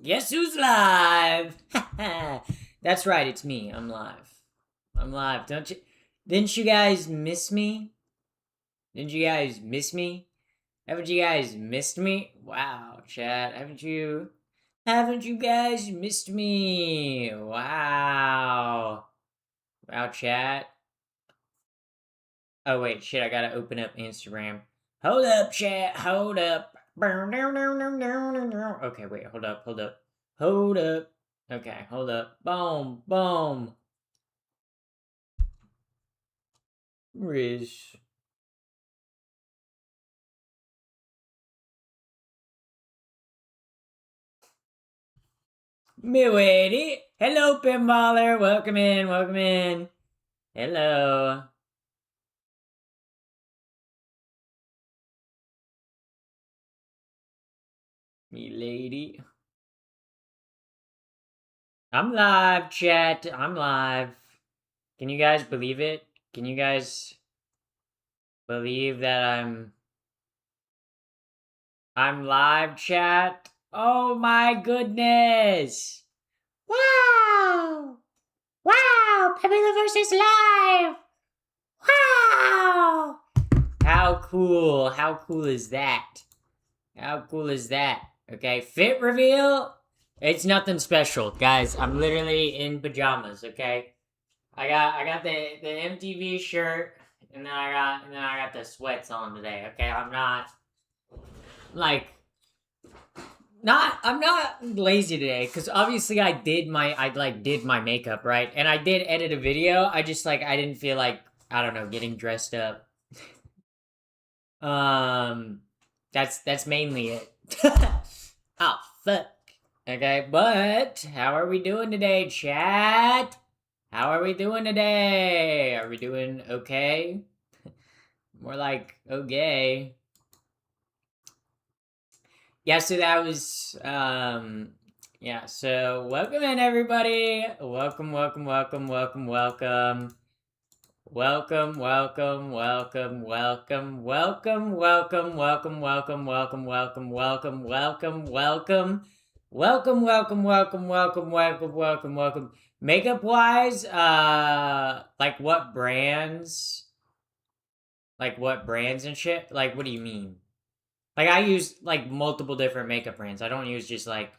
Guess who's live? That's right, it's me. I'm live. I'm live. Don't you? Didn't you guys miss me? Didn't you guys miss me? Haven't you guys missed me? Wow, chat. Haven't you? Haven't you guys missed me? Wow. Wow, chat. Oh wait, shit. I gotta open up Instagram. Hold up, chat. Hold up. Okay, wait. Hold up. Hold up. Hold up. Okay, hold up. Boom, boom. Riz. Milady. Hello, pinballer. Welcome in, welcome in. Hello. Milady. I'm live, chat. I'm live. Can you guys believe it? Can you guys believe that I'm live, chat? Oh my goodness! Wow! Wow! Pepe Universe is live! Wow! How cool! How cool is that? How cool is that? Okay, fit reveal. It's nothing special, guys. I'm literally in pajamas. Okay, I got the MTV shirt, and then I got the sweats on today. Okay, I'm not like I'm not lazy today because obviously I did my makeup, right, and I did edit a video. I just I didn't feel like, I don't know, getting dressed up. um that's mainly it. Oh fuck. Okay, but how are we doing today, chat? How are we doing today? Are we doing okay? More like okay. Yeah, so that was yeah, so welcome in everybody. Welcome, welcome, welcome, welcome, welcome. Welcome, welcome, welcome, welcome, welcome, welcome, welcome, welcome, welcome, welcome, welcome, welcome, welcome, welcome, welcome, welcome, welcome, welcome, welcome, welcome. Makeup wise, like what brands? Like what brands and shit? Like what do you mean? Like I use like multiple different makeup brands. I don't use just like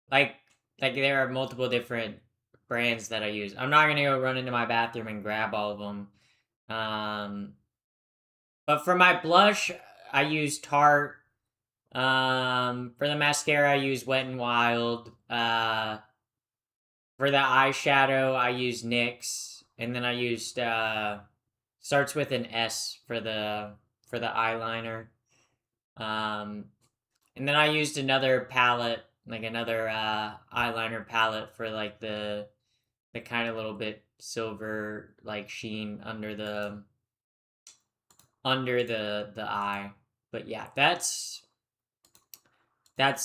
like there are multiple different brands that I use. I'm not gonna go run into my bathroom and grab all of them. Um, but for my blush, I use Tarte. For the mascara, I use Wet and Wild. For the eyeshadow, I use NYX, and then I used starts with an S for the eyeliner. Um, and then I used another palette, like another eyeliner palette for like the kind of little bit silver like sheen under the eye. But yeah, that's my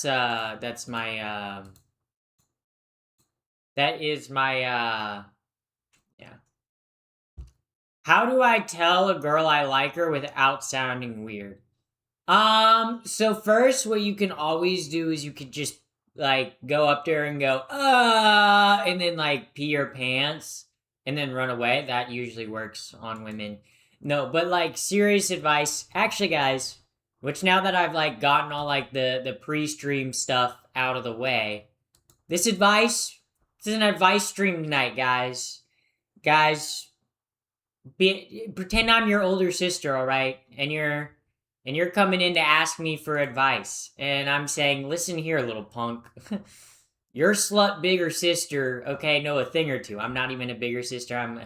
that is my yeah. How do I tell a girl I like her without sounding weird? So first what you can always do is you could just like go up there and go, and then like pee your pants and then run away. That usually works on women. No, but like serious advice. Actually, guys, which now that I've like gotten all like the pre-stream stuff out of the way, this is an advice stream tonight, guys. Guys, pretend I'm your older sister, all right? And you're coming in to ask me for advice. And I'm saying, "Listen here, little punk. Your slut bigger sister, okay, know a thing or two. I'm not even a bigger sister. I'm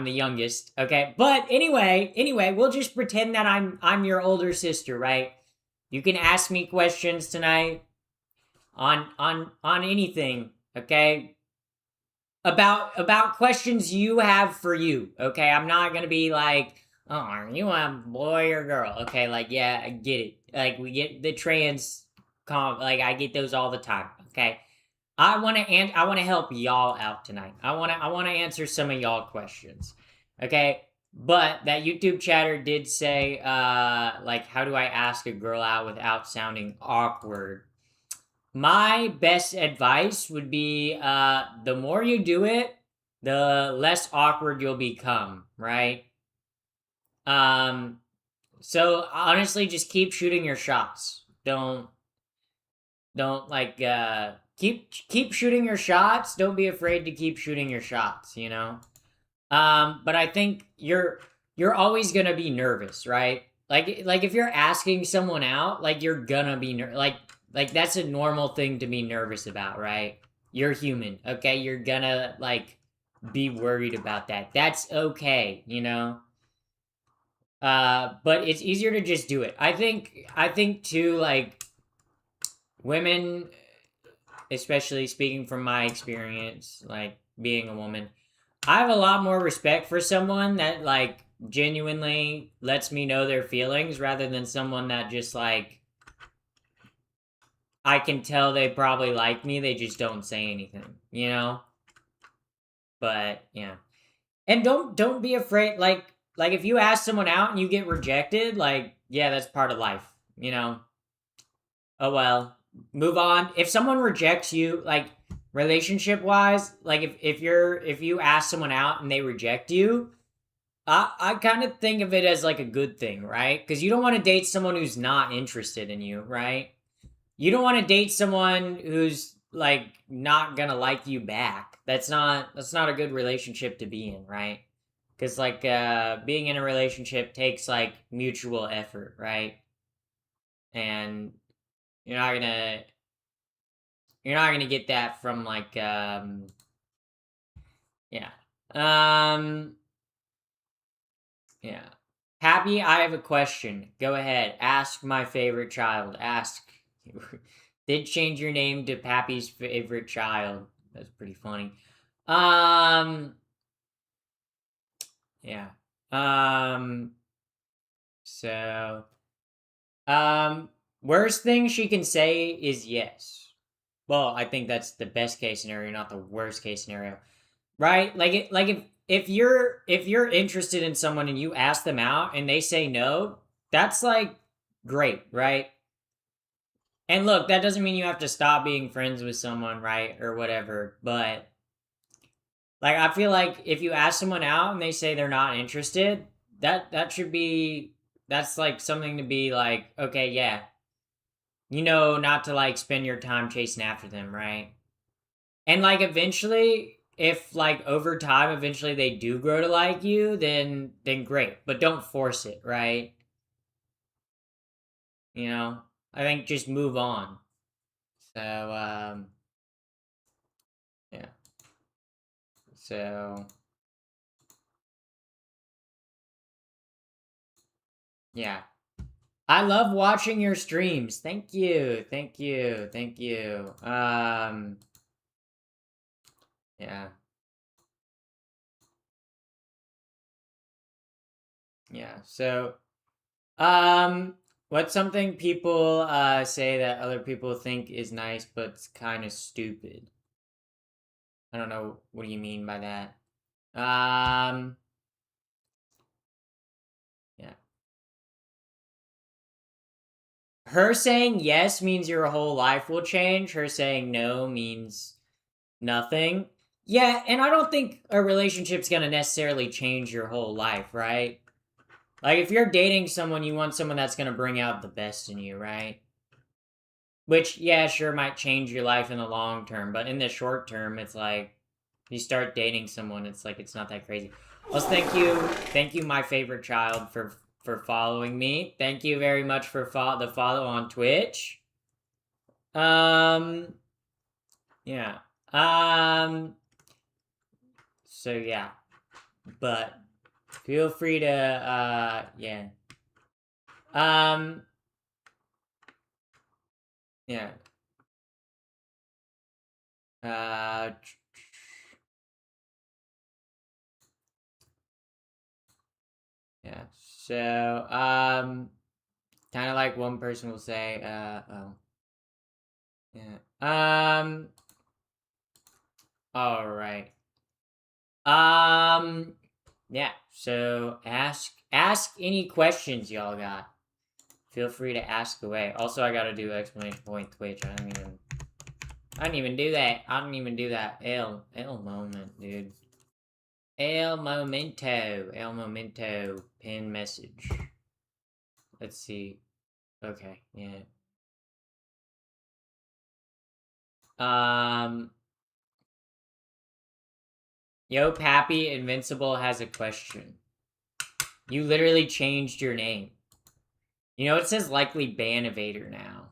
the youngest, okay? But anyway, we'll just pretend that I'm your older sister, right? You can ask me questions tonight on anything, okay? About questions you have for you, okay? I'm not gonna be like, oh, are you a boy or girl? Okay, like, yeah, I get it. Like, we get the like, I get those all the time, okay? I wanna help y'all out tonight. I wanna answer some of y'all questions, okay? But that YouTube chatter did say, like, how do I ask a girl out without sounding awkward? My best advice would be, the more you do it, the less awkward you'll become, right? Um, so honestly, just keep shooting your shots. Don't like keep shooting your shots. Don't be afraid to keep shooting your shots, you know? But I think you're always gonna be nervous, right? Like if you're asking someone out, like you're gonna be like that's a normal thing to be nervous about, right? You're human, okay? You're gonna like be worried about that. That's okay, you know? But it's easier to just do it. I think too, like women, especially speaking from my experience, like being a woman, I have a lot more respect for someone that like genuinely lets me know their feelings rather than someone that just like I can tell they probably like me, they just don't say anything, you know? But yeah. And don't be afraid like if you ask someone out and you get rejected, like yeah, that's part of life, you know? Oh well, move on. If someone rejects you, like relationship wise, like if you ask someone out and they reject you, I kind of think of it as like a good thing, right? Because you don't want to date someone who's not interested in you, right? You don't want to date someone who's like not gonna like you back. That's not a good relationship to be in, right? Because like being in a relationship takes like mutual effort, right? And you're not gonna you're not gonna get that from like yeah um yeah. Happy, I have a question. Go ahead. Ask my favorite child. Ask. Did change your name to Pappy's favorite child. That's pretty funny. Um, yeah. Um, so, um, worst thing she can say is yes. Well, I think that's the best case scenario, not the worst case scenario. Right? Like if you're interested in someone and you ask them out and they say no, that's like great, right? And look, that doesn't mean you have to stop being friends with someone, right? Or whatever. But like I feel like if you ask someone out and they say they're not interested, that should be that's like something to be like, okay, yeah. You know not to like spend your time chasing after them, right? And like eventually, if like over time, eventually they do grow to like you, then great. But don't force it, right? You know, I think just move on. So yeah. So yeah. I love watching your streams. Thank you. Thank you. Thank you. Yeah. Yeah. So what's something people say that other people think is nice but it's kind of stupid? I don't know what do you mean by that. Um, yeah. Her saying yes means your whole life will change. Her saying no means nothing. Yeah, and I don't think a relationship's gonna necessarily change your whole life, right? Like if you're dating someone, you want someone that's gonna bring out the best in you, right? Which, yeah, sure might change your life in the long term, but in the short term, it's like you start dating someone, it's like it's not that crazy. Also, thank you, my favorite child, for following me. Thank you very much for the follow on Twitch. Um, yeah. So yeah, but feel free to yeah. Um, yeah. Uh, yeah. So kind of like one person will say, oh, yeah. All right. Um, yeah. So ask any questions y'all got. Feel free to ask away. Also, I gotta do exclamation point Twitch. I didn't even do that. I didn't even do that. El moment, dude. El momento. Pin message. Let's see. Okay, yeah. Yo, Pappy Invincible has a question. You literally changed your name. You know, it says likely ban evader now.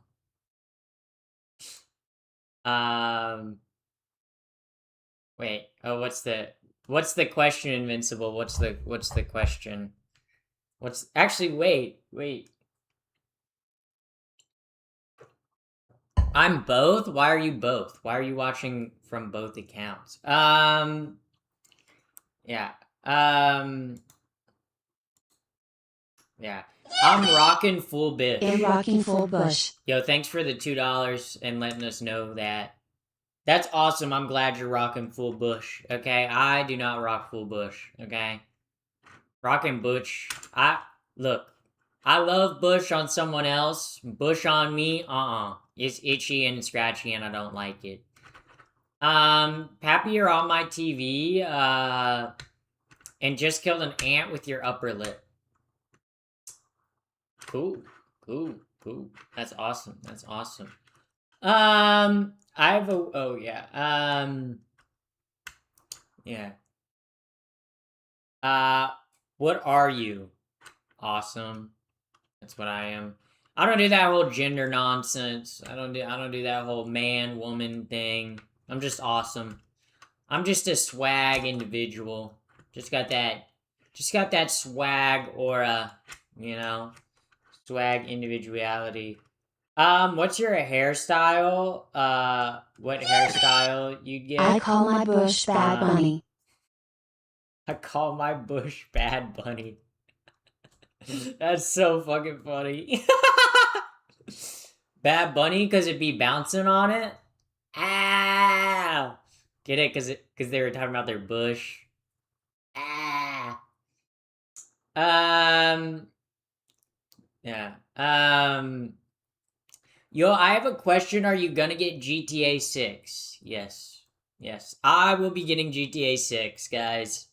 Wait. Oh, what's the question, Invincible? What's the question? Actually, wait. I'm both? Why are you both? Why are you watching from both accounts? Yeah. Yeah. I'm rocking full bish. I'm rocking full bush. Yo, thanks for the $2 and letting us know that. That's awesome. I'm glad you're rocking full bush. Okay, I do not rock full bush. Okay, rocking bush. Look. I love bush on someone else. Bush on me. It's itchy and scratchy, and I don't like it. Pappy, you're on my TV. And just killed an ant with your upper lip. Cool. That's awesome. I have a. Oh yeah. Yeah. What are you? Awesome. That's what I am. I don't do that whole gender nonsense. I don't do that whole man woman thing. I'm just awesome. I'm just a swag individual. Just got that swag aura, you know? Swag individuality. What's your hairstyle? What hairstyle you get? I call my bush Bad Bunny. I call my bush Bad Bunny. That's so fucking funny. Bad Bunny because it be bouncing on it? Ow! Get it? Because they were talking about their bush. Ah. Yeah. Yo, I have a question. Are you gonna get GTA 6? Yes. I will be getting GTA 6, guys.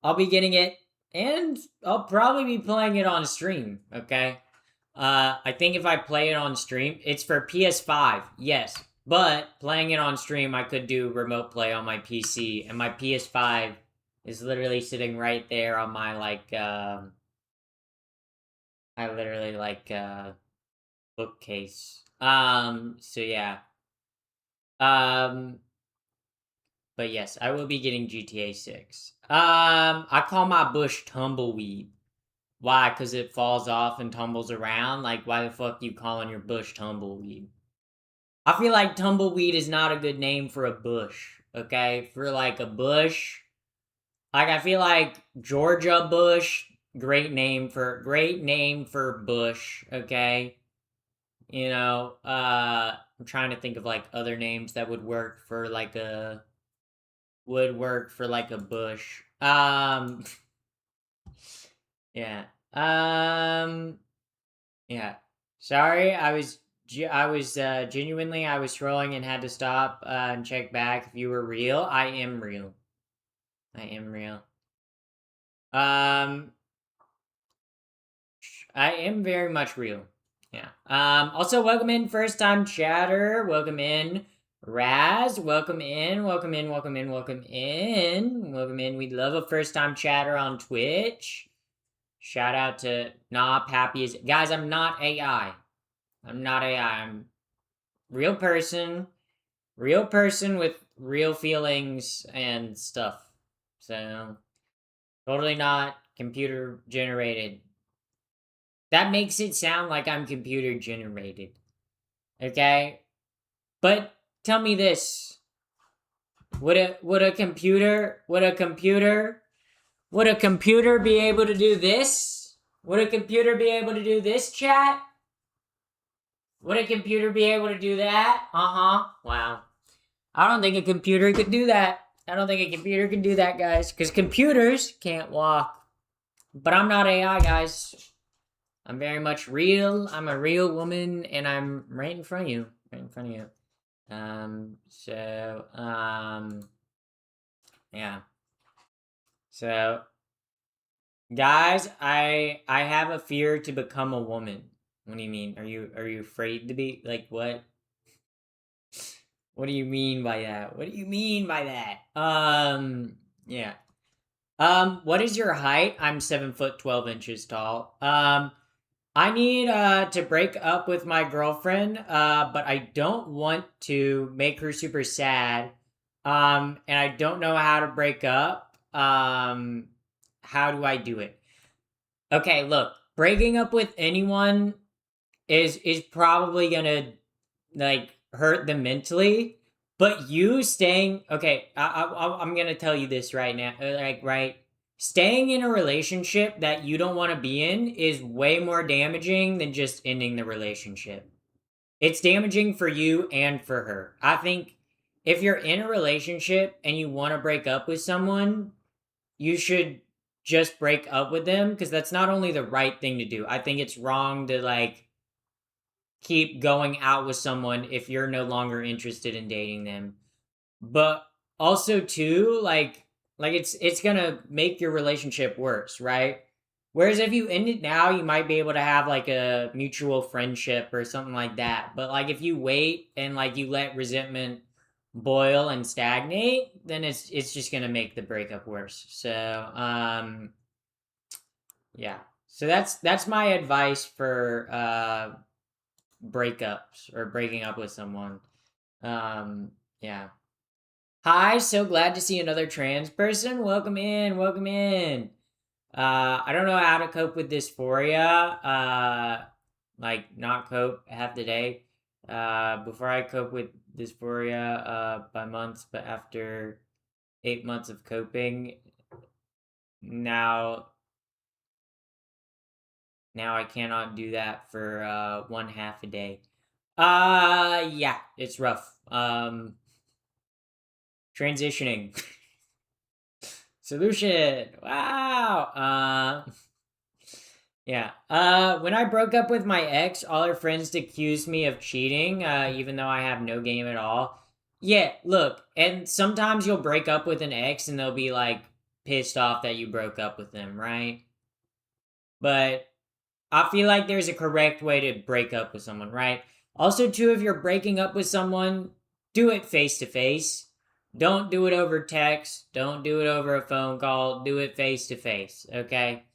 I'll be getting it, and I'll probably be playing it on stream, okay? I think if I play it on stream, it's for PS5, yes. But playing it on stream, I could do remote play on my PC, and my PS5 is literally sitting right there on my, bookcase. So yeah. But yes, I will be getting GTA 6. I call my bush tumbleweed. Why? Because it falls off and tumbles around? Like, why the fuck you calling your bush tumbleweed? I feel like tumbleweed is not a good name for a bush, okay? For, like, a bush. Like, I feel like Georgia bush, great name for bush, okay? You know, I'm trying to think of, like, other names that would work for, like, a bush. Yeah. Yeah. Sorry, I was genuinely, I was scrolling and had to stop and check back if you were real. I am real. I am very much real. Yeah. Also, welcome in first time chatter. Welcome in Raz. Welcome in. We'd love a first time chatter on Twitch. Shout out to Pappy is guys. I'm not AI. I'm real person with real feelings and stuff. So totally not computer generated. That makes it sound like I'm computer generated. Okay? But tell me this. Would a computer be able to do this? Would a computer be able to do this, chat? Would a computer be able to do that? Wow. I don't think a computer could do that. I don't think a computer can do that, guys. Because computers can't walk. But I'm not AI, guys. I'm very much real. I'm a real woman, and I'm right in front of you. Right in front of you. Yeah. So, guys, I have a fear to become a woman. What do you mean? Are you afraid to be like what? What do you mean by that? What do you mean by that? Yeah. What is your height? I'm 7 foot 12 inches tall. I need to break up with my girlfriend, but I don't want to make her super sad. And I don't know how to break up. How do I do it? Okay, look, breaking up with anyone is probably gonna like hurt them mentally, but you staying okay. I'm gonna tell you this right now, like right. Staying in a relationship that you don't want to be in is way more damaging than just ending the relationship. It's damaging for you and for her. I think if you're in a relationship and you want to break up with someone, you should just break up with them because that's not only the right thing to do. I think it's wrong to like keep going out with someone if you're no longer interested in dating them. But also too, like it's gonna make your relationship worse, right? Whereas if you end it now, you might be able to have like a mutual friendship or something like that. But like if you wait and like you let resentment boil and stagnate, then it's just gonna make the breakup worse. So yeah. So that's my advice for breakups or breaking up with someone. Yeah. Hi, so glad to see another trans person. Welcome in, welcome in. I don't know how to cope with dysphoria. Like not cope half the day. Before I cope with dysphoria, by months, but after 8 months of coping, now now I cannot do that for one half a day. Yeah, it's rough. Transitioning. Solution. Wow. Yeah. When I broke up with my ex, all her friends accused me of cheating, even though I have no game at all. Yeah, look, and sometimes you'll break up with an ex and they'll be like pissed off that you broke up with them, right? But I feel like there's a correct way to break up with someone, right? Also, too, if you're breaking up with someone, do it face to face. Don't do it over text. Don't do it over a phone call. Do it face to face, okay?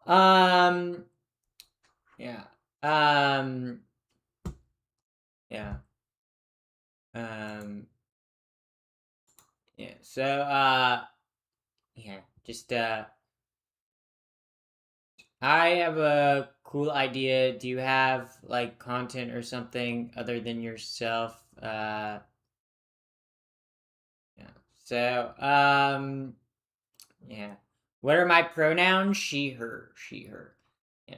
Um, yeah. Um, yeah. Um, yeah. So, yeah, just, I have a cool idea. Do you have like content or something other than yourself? Yeah. So, yeah. What are my pronouns? She, her, she, her. Yeah.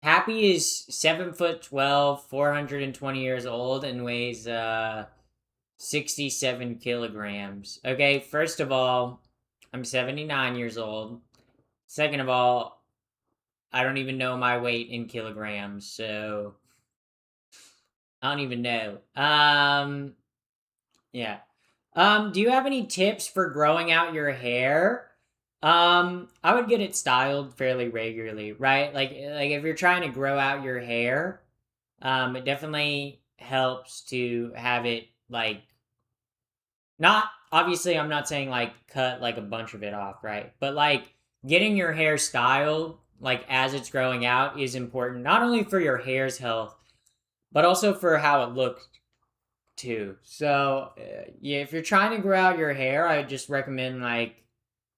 Happy is 7 foot 12, 420 years old, and weighs 67 kilograms. Okay, first of all, I'm 79 years old. Second of all, I don't even know my weight in kilograms, so I don't even know. Yeah. Do you have any tips for growing out your hair? I would get it styled fairly regularly, right? Like if you're trying to grow out your hair, it definitely helps to have it like not obviously I'm not saying like cut like a bunch of it off, right? But like getting your hair styled like as it's growing out is important not only for your hair's health, but also for how it looks too. So, yeah, if you're trying to grow out your hair, I just recommend like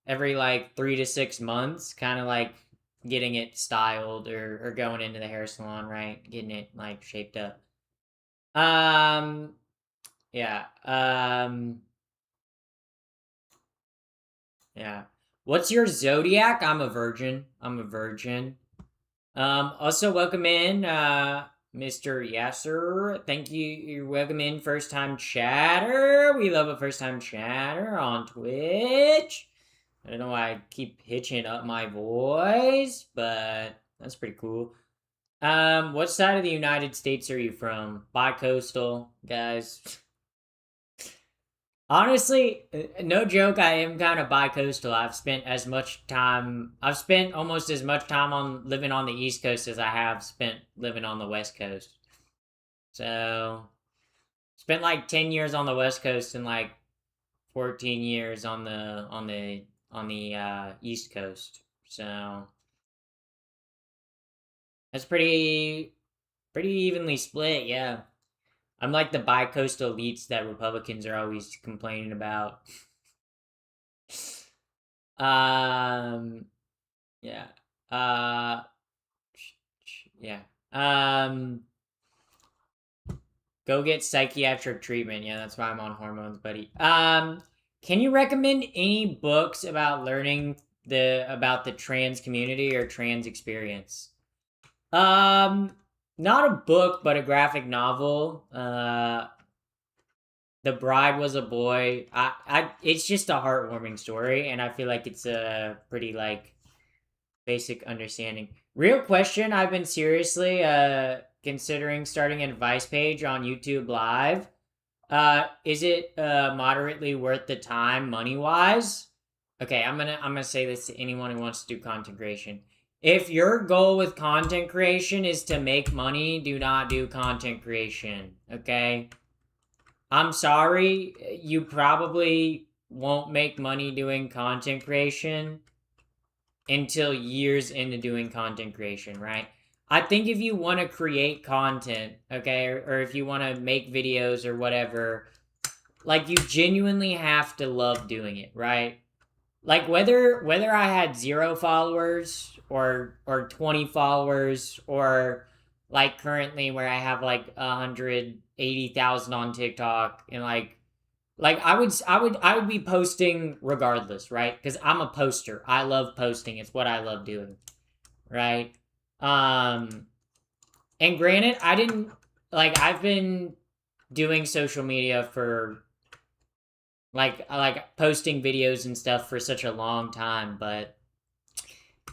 every like 3 to 6 months, kind of like getting it styled or going into the hair salon, right? Getting it like shaped up. Um, yeah. Yeah. What's your zodiac? I'm a virgin. I'm a virgin. Also welcome in, Mr. Yasser. Thank you. You're welcome in, first time chatter. We love a first time chatter on Twitch. I don't know why I keep hitching up my voice, but that's pretty cool. What side of the United States are you from? Bi-coastal, guys. Honestly, no joke, I am kind of bi-coastal. I've spent almost as much time on living on the East Coast as I have spent living on the West Coast. So, spent like 10 years on the West Coast and like 14 years on the East Coast. So, that's pretty evenly split, yeah. I'm like the bi-coastal elites that Republicans are always complaining about. um, yeah. Uh, yeah. Go get psychiatric treatment. Yeah, that's why I'm on hormones, buddy. Can you recommend any books about learning about the trans community or trans experience? Um, Not a book, but a graphic novel. The Bride Was a Boy. It's just a heartwarming story, and I feel like it's a pretty like basic understanding. Real question: I've been seriously considering starting an advice page on YouTube Live. Is it moderately worth the time money wise? Okay, I'm gonna say this to anyone who wants to do content creation. If your goal with content creation is to make money, do not do content creation. Okay, I'm sorry, you probably won't make money doing content creation until years into doing content creation, right? I think if you want to create content, okay, or if you want to make videos or whatever, like you genuinely have to love doing it, right? Like whether I had 0 followers or 20 followers or like currently where I have like 180,000 on TikTok and like I would be posting regardless, right? Because I'm a poster. I love posting. It's what I love doing, right? Um, and granted, I didn't I've been doing social media for like posting videos and stuff for such a long time, but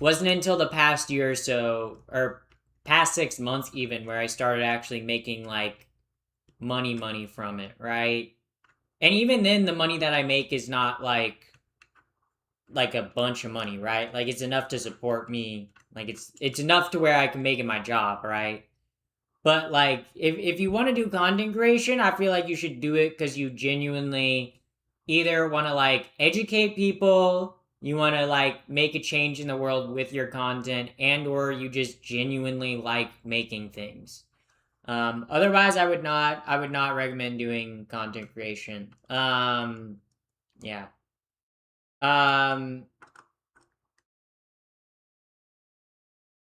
wasn't until the past year or so, or past 6 months even, where I started actually making like money from it, right? And even then, the money that I make is not like a bunch of money, right? Like it's enough to support me. Like it's enough to where I can make it my job, right? But like if you want to do content creation, I feel like you should do it because you genuinely either want to like educate people, you want to like make a change in the world with your content, and or you just genuinely like making things. Otherwise, I would not recommend doing content creation. Yeah. Um,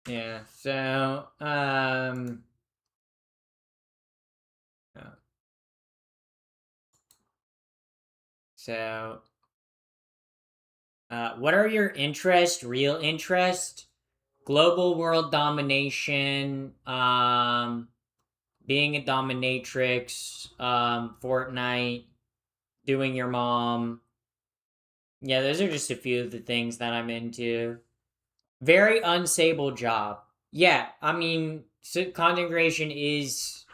yeah. Uh, so what are your interests? Real interest? Global world domination. Being a dominatrix. Fortnite. Doing your mom. Yeah, those are just a few of the things that I'm into. Very unstable job. Yeah, I mean, content creation is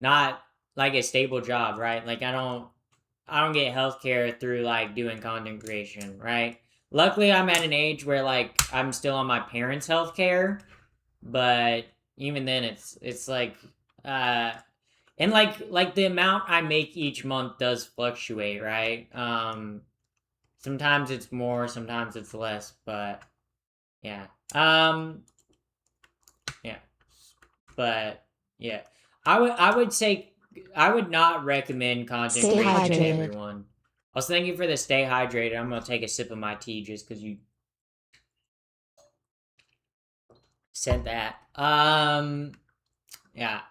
not like a stable job, right? Like I don't get healthcare through like doing content creation, right? Luckily, I'm at an age where like I'm still on my parents' healthcare, but even then, it's like, uh, and like the amount I make each month does fluctuate, right? Sometimes it's more, sometimes it's less, but yeah, yeah, but yeah, I would say I would not recommend content Stay creation to hydrated. everyone. I was thanking for the stay hydrated. I'm gonna take a sip of my tea just because you said that. Yeah.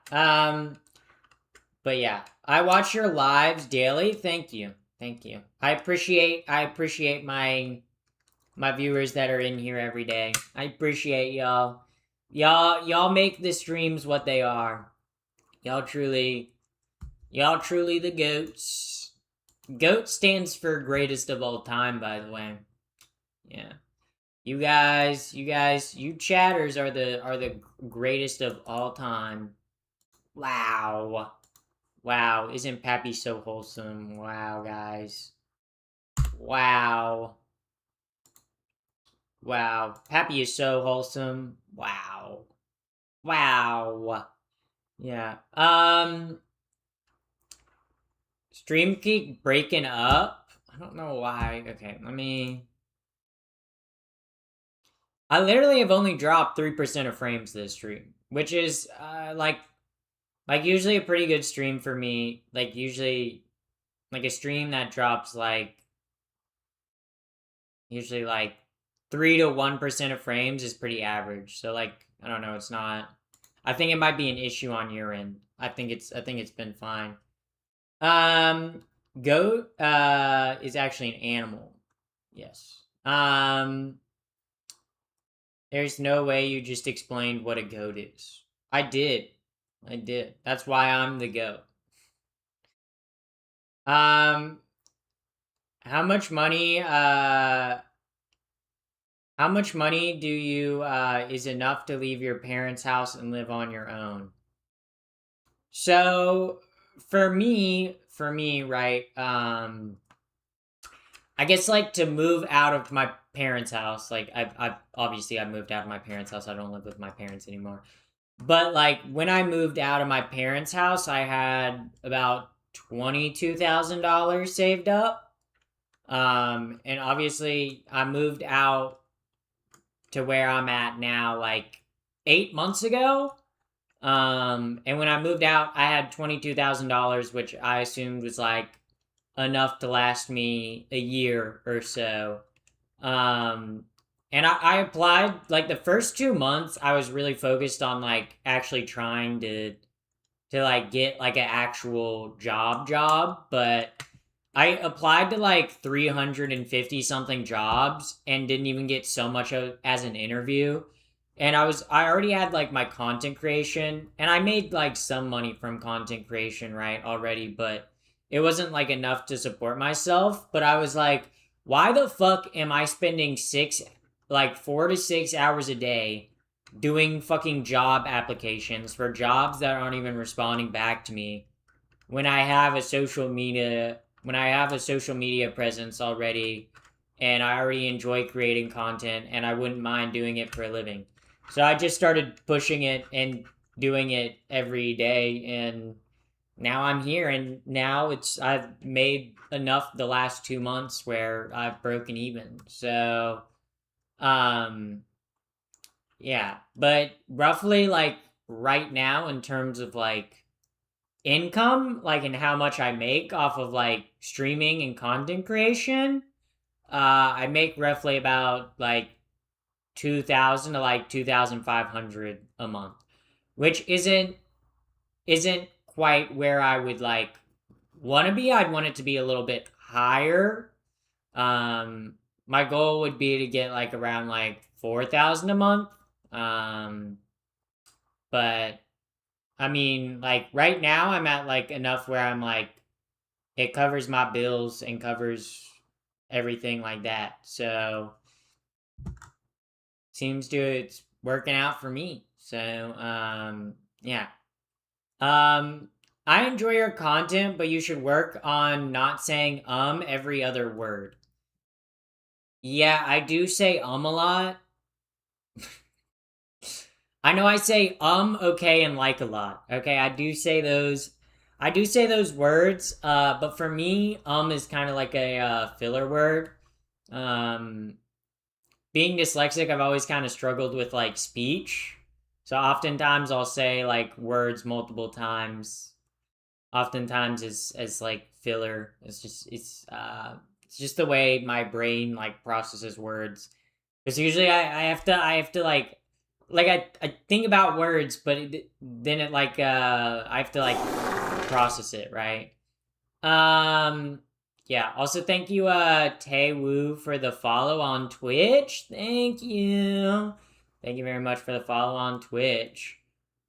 But yeah, I watch your lives daily. Thank you, thank you. I appreciate my viewers that are in here every day. I appreciate y'all. Y'all make the streams what they are. Y'all truly the goats. GOAT stands for greatest of all time, by the way. Yeah. You chatters are the greatest of all time. Wow. Wow, isn't Pappy so wholesome? Wow, guys. Wow. Wow. Pappy is so wholesome. Wow. Wow. Yeah. Stream keep breaking up. I don't know why. Okay, I literally have only dropped 3% of frames this stream, which is like usually a pretty good stream for me. Like usually like a stream that drops usually like 3 to 1% of frames is pretty average. So like I don't know, it's not. I think it might be an issue on your end. I think it's been fine. Goat is actually an animal. Yes. There's no way you just explained what a goat is. I did. That's why I'm the goat. Um, how much money? How much money do you is enough to leave your parents' house and live on your own? So, for me, right? I guess like to move out of my parents' house. Like I've obviously I moved out of my parents' house. I don't live with my parents anymore. But like when I moved out of my parents' house, I had about $22,000 saved up. And obviously I moved out to where I'm at now like 8 months ago. And when I moved out, I had $22,000, which I assumed was like enough to last me a year or so. Um, and I applied like the first 2 months. I was really focused on like actually trying to like get like an actual job, but I applied to like 350 something jobs and didn't even get so much as an interview. And I already had like my content creation and I made like some money from content creation, right, already, but it wasn't like enough to support myself. But I was like, why the fuck am I spending 4 to 6 hours a day doing fucking job applications for jobs that aren't even responding back to me when I have a social media presence already and I already enjoy creating content and I wouldn't mind doing it for a living. So I just started pushing it and doing it every day and now I'm here and now I've made enough the last 2 months where I've broken even. So um yeah, but roughly like right now in terms of like income, like in how much I make off of like streaming and content creation, I make roughly about like 2,000 to like 2,500 a month, which isn't quite where I would like want to be. I'd want it to be a little bit higher. Um, my goal would be to get like around like 4,000 a month. Um, but I mean, like right now, I'm at like enough where I'm like, it covers my bills and covers everything like that. So seems to it's working out for me. So yeah. Um, I enjoy your content, but you should work on not saying every other word. Yeah, I do say a lot. I know I say okay, and like a lot. Okay, I do say those words. But for me, is kind of like a filler word. Um, being dyslexic, I've always kind of struggled with like speech. So oftentimes I'll say like words multiple times. Oftentimes as like filler. It's just the way my brain like processes words. Because usually I have to like I think about words, but then it like I have to like process it, right? Um yeah, also thank you Tae Woo for the follow on Twitch. Thank you. Thank you very much for the follow on Twitch.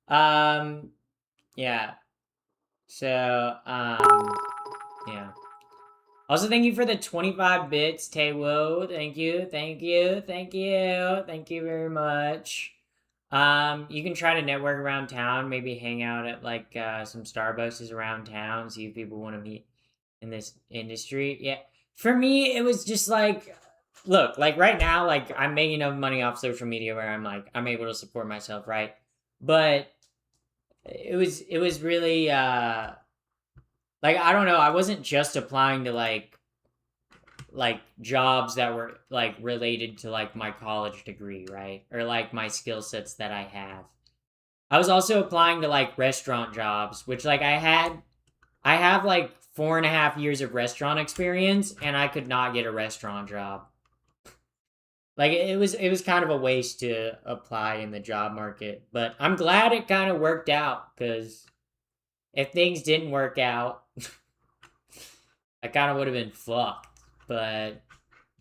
Um yeah. So yeah. Also, thank you for the 25 bits, Taewo. Thank you, thank you, thank you, thank you very much. You can try to network around town, maybe hang out at like some Starbucks around town, see if people want to meet in this industry. Yeah, for me, it was just like, look, like right now, like I'm making enough money off social media where I'm like I'm able to support myself, right? But it was really like I don't know, I wasn't just applying to like jobs that were like related to like my college degree, right? Or like my skill sets that I have. I was also applying to like restaurant jobs, which like I have like 4.5 years of restaurant experience and I could not get a restaurant job. Like it was kind of a waste to apply in the job market, but I'm glad it kind of worked out because if things didn't work out, I kind of would have been fucked. But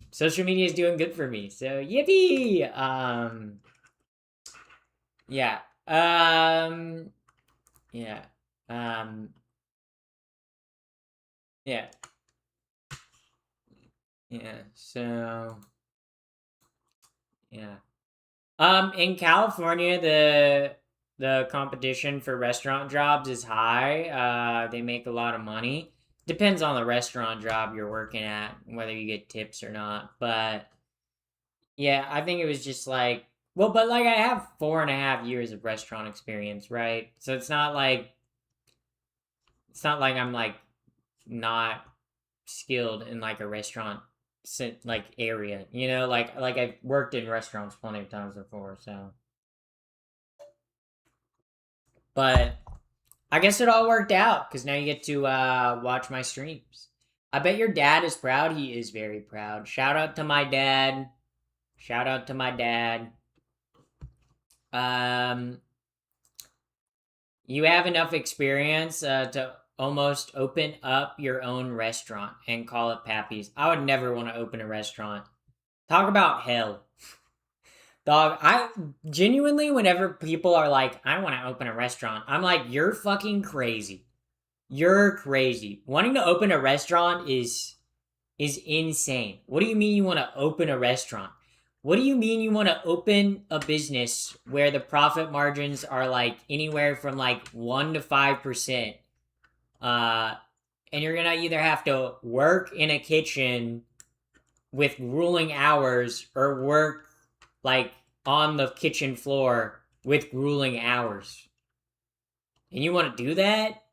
social media is doing good for me, so yippee! Yeah, yeah, um, yeah, yeah. So yeah. In California, the competition for restaurant jobs is high. They make a lot of money. Depends on the restaurant job you're working at, whether you get tips or not. But yeah, I think it was just like, well, but like I have 4.5 years of restaurant experience, right? So it's not like I'm like not skilled in like a restaurant like area, like I've worked in restaurants plenty of times before, so. But I guess it all worked out because now you get to watch my streams. I bet your dad is proud. He is very proud. Shout out to my dad. Shout out to my dad. Um, you have enough experience to almost open up your own restaurant and call it Pappy's. I would never want to open a restaurant. Talk about hell. Dog, I genuinely, whenever people are like, I want to open a restaurant, I'm like, you're fucking crazy. You're crazy. Wanting to open a restaurant is insane. What do you mean you want to open a restaurant? What do you mean you want to open a business where the profit margins are like anywhere from like 1 to 5%? Uh and you're going to either have to work in a kitchen with grueling hours or work like on the kitchen floor with grueling hours. And you want to do that?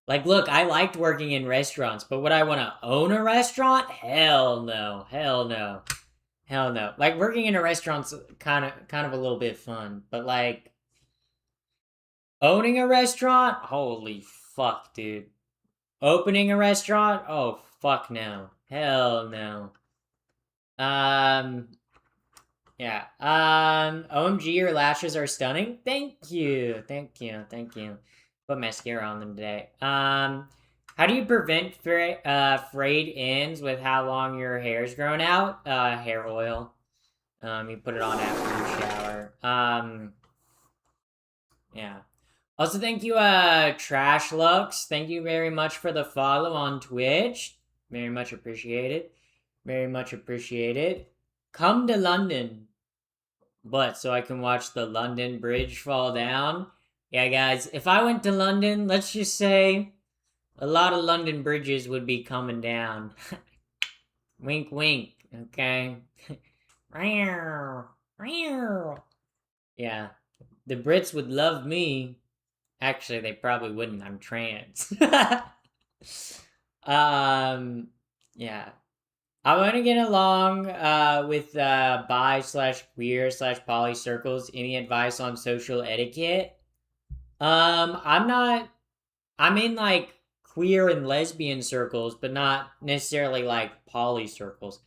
Like, look, I liked working in restaurants, but would I want to own a restaurant? Hell no. Hell no. Hell no. Like working in a restaurant's kind of a little bit fun, but like owning a restaurant? Holy fuck, dude. Opening a restaurant? Oh, fuck no. Hell no. Um yeah. OMG, your lashes are stunning. Thank you. Thank you. Thank you. Put mascara on them today. How do you prevent frayed ends with how long your hair's grown out? Hair oil. You put it on after you shower. Yeah. Also, thank you, Trash Lux. Thank you very much for the follow on Twitch. Very much appreciated. Very much appreciated. Come to London. But so I can watch the London Bridge fall down. Yeah, guys, if I went to London, let's just say a lot of London bridges would be coming down. Wink, wink, okay? Yeah, the Brits would love me. Actually, they probably wouldn't. I'm trans. Yeah. I want to get along with bi/queer/poly circles. Any advice on social etiquette? I'm not. I'm in like queer and lesbian circles, but not necessarily like poly circles.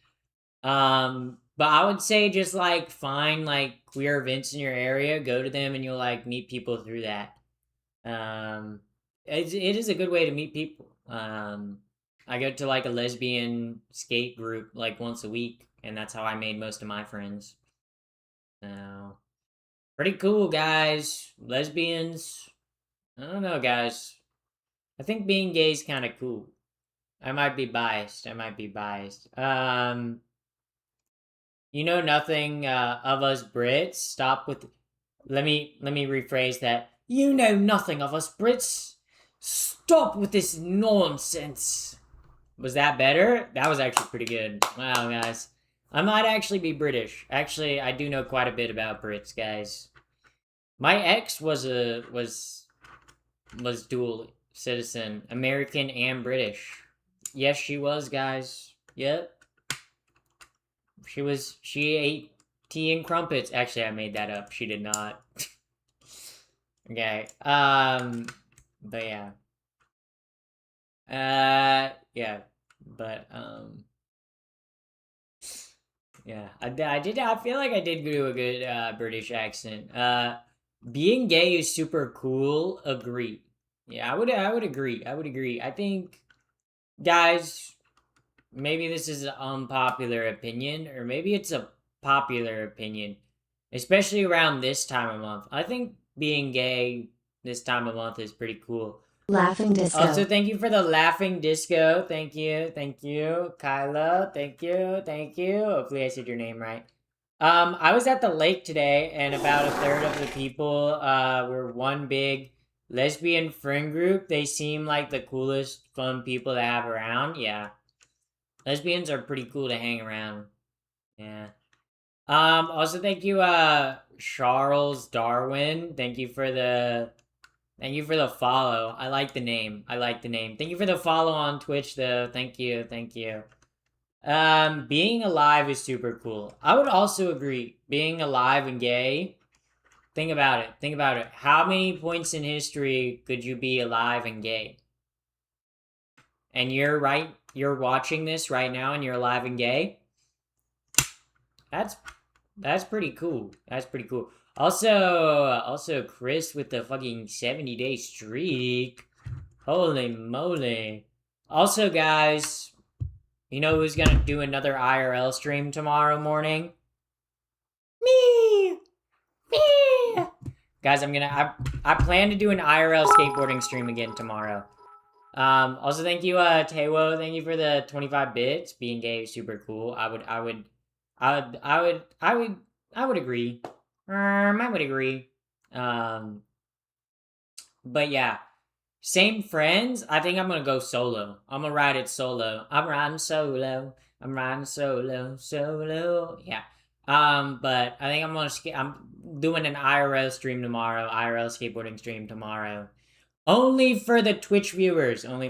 But I would say just like find like queer events in your area, go to them, and you'll like meet people through that. Um, it is a good way to meet people. I go to like a lesbian skate group like once a week, and that's how I made most of my friends. So pretty cool, guys. Lesbians. I don't know, guys. I think being gay is kind of cool. I might be biased. I might be biased. You know nothing of us Brits. Stop with. Let me rephrase that. You know nothing of us Brits. Stop with this nonsense. Was that better? That was actually pretty good. Wow, guys. I might actually be British. Actually, I do know quite a bit about Brits, guys. My ex was dual citizen, American and British. Yes, she was, guys. Yep. She ate tea and crumpets. Actually, I made that up. She did not. Okay. But yeah. Yeah. But yeah. I feel like I did do a good British accent. Being gay is super cool. Agree. Yeah, I would agree. I would agree. I think, guys, maybe this is an unpopular opinion, or maybe it's a popular opinion, especially around this time of month. I think being gay this time of month is pretty cool. Laughing disco. Also, thank you for the laughing disco. Thank you, Kyla. Thank you. Hopefully, I said your name right. I was at the lake today, and about a third of the people were one big lesbian friend group. They seem like the coolest, fun people to have around. Yeah, lesbians are pretty cool to hang around. Yeah. Also, thank you, Charles Darwin. Thank you for the follow. I like the name. Thank you for the follow on Twitch, though. Thank you. Being alive is super cool. I would also agree. Being alive and gay. Think about it. How many points in history could you be alive and gay? And you're watching this right now and you're alive and gay? That's pretty cool. Also Chris with the fucking 70-day streak. Holy moly. Also, guys, you know who's gonna do another IRL stream tomorrow morning? Me! Guys, I plan to do an IRL skateboarding stream again tomorrow. Also thank you, Tewo. Thank you for the 25 bits. Being gay is super cool. I would agree. I would agree. But yeah, same friends. I think I'm gonna go solo. I'm gonna ride it solo. I'm riding solo. Yeah. But I think I'm doing an IRL stream tomorrow. IRL skateboarding stream tomorrow. Only for the Twitch viewers. Yeah.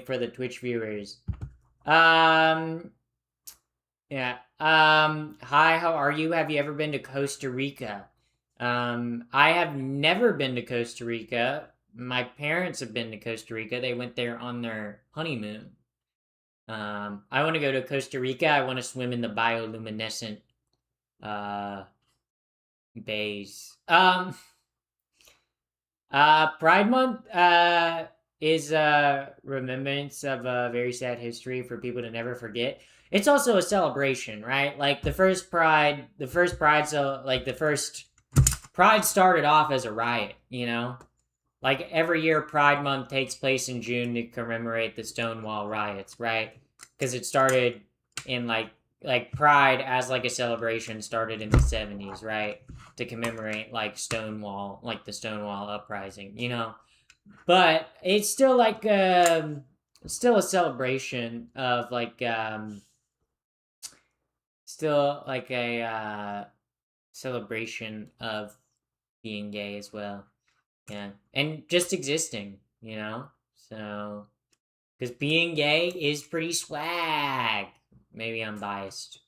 Hi, how are you? Have you ever been to Costa Rica? I have never been to Costa Rica. My parents have been to Costa Rica. They went there on their honeymoon. I want to go to Costa Rica. I want to swim in the bioluminescent bays. Pride Month is a remembrance of a very sad history for people to never forget. It's also a celebration, right? Like the first Pride started off as a riot, you know? Like every year Pride Month takes place in June to commemorate the Stonewall riots, right? Because it started in like Pride as like a celebration started in the 70s, right? To commemorate like Stonewall, like the Stonewall uprising, you know? But it's still like still a celebration of like still like a celebration of being gay as well. Yeah. And just existing, you know? So because being gay is pretty swag. Maybe I'm biased.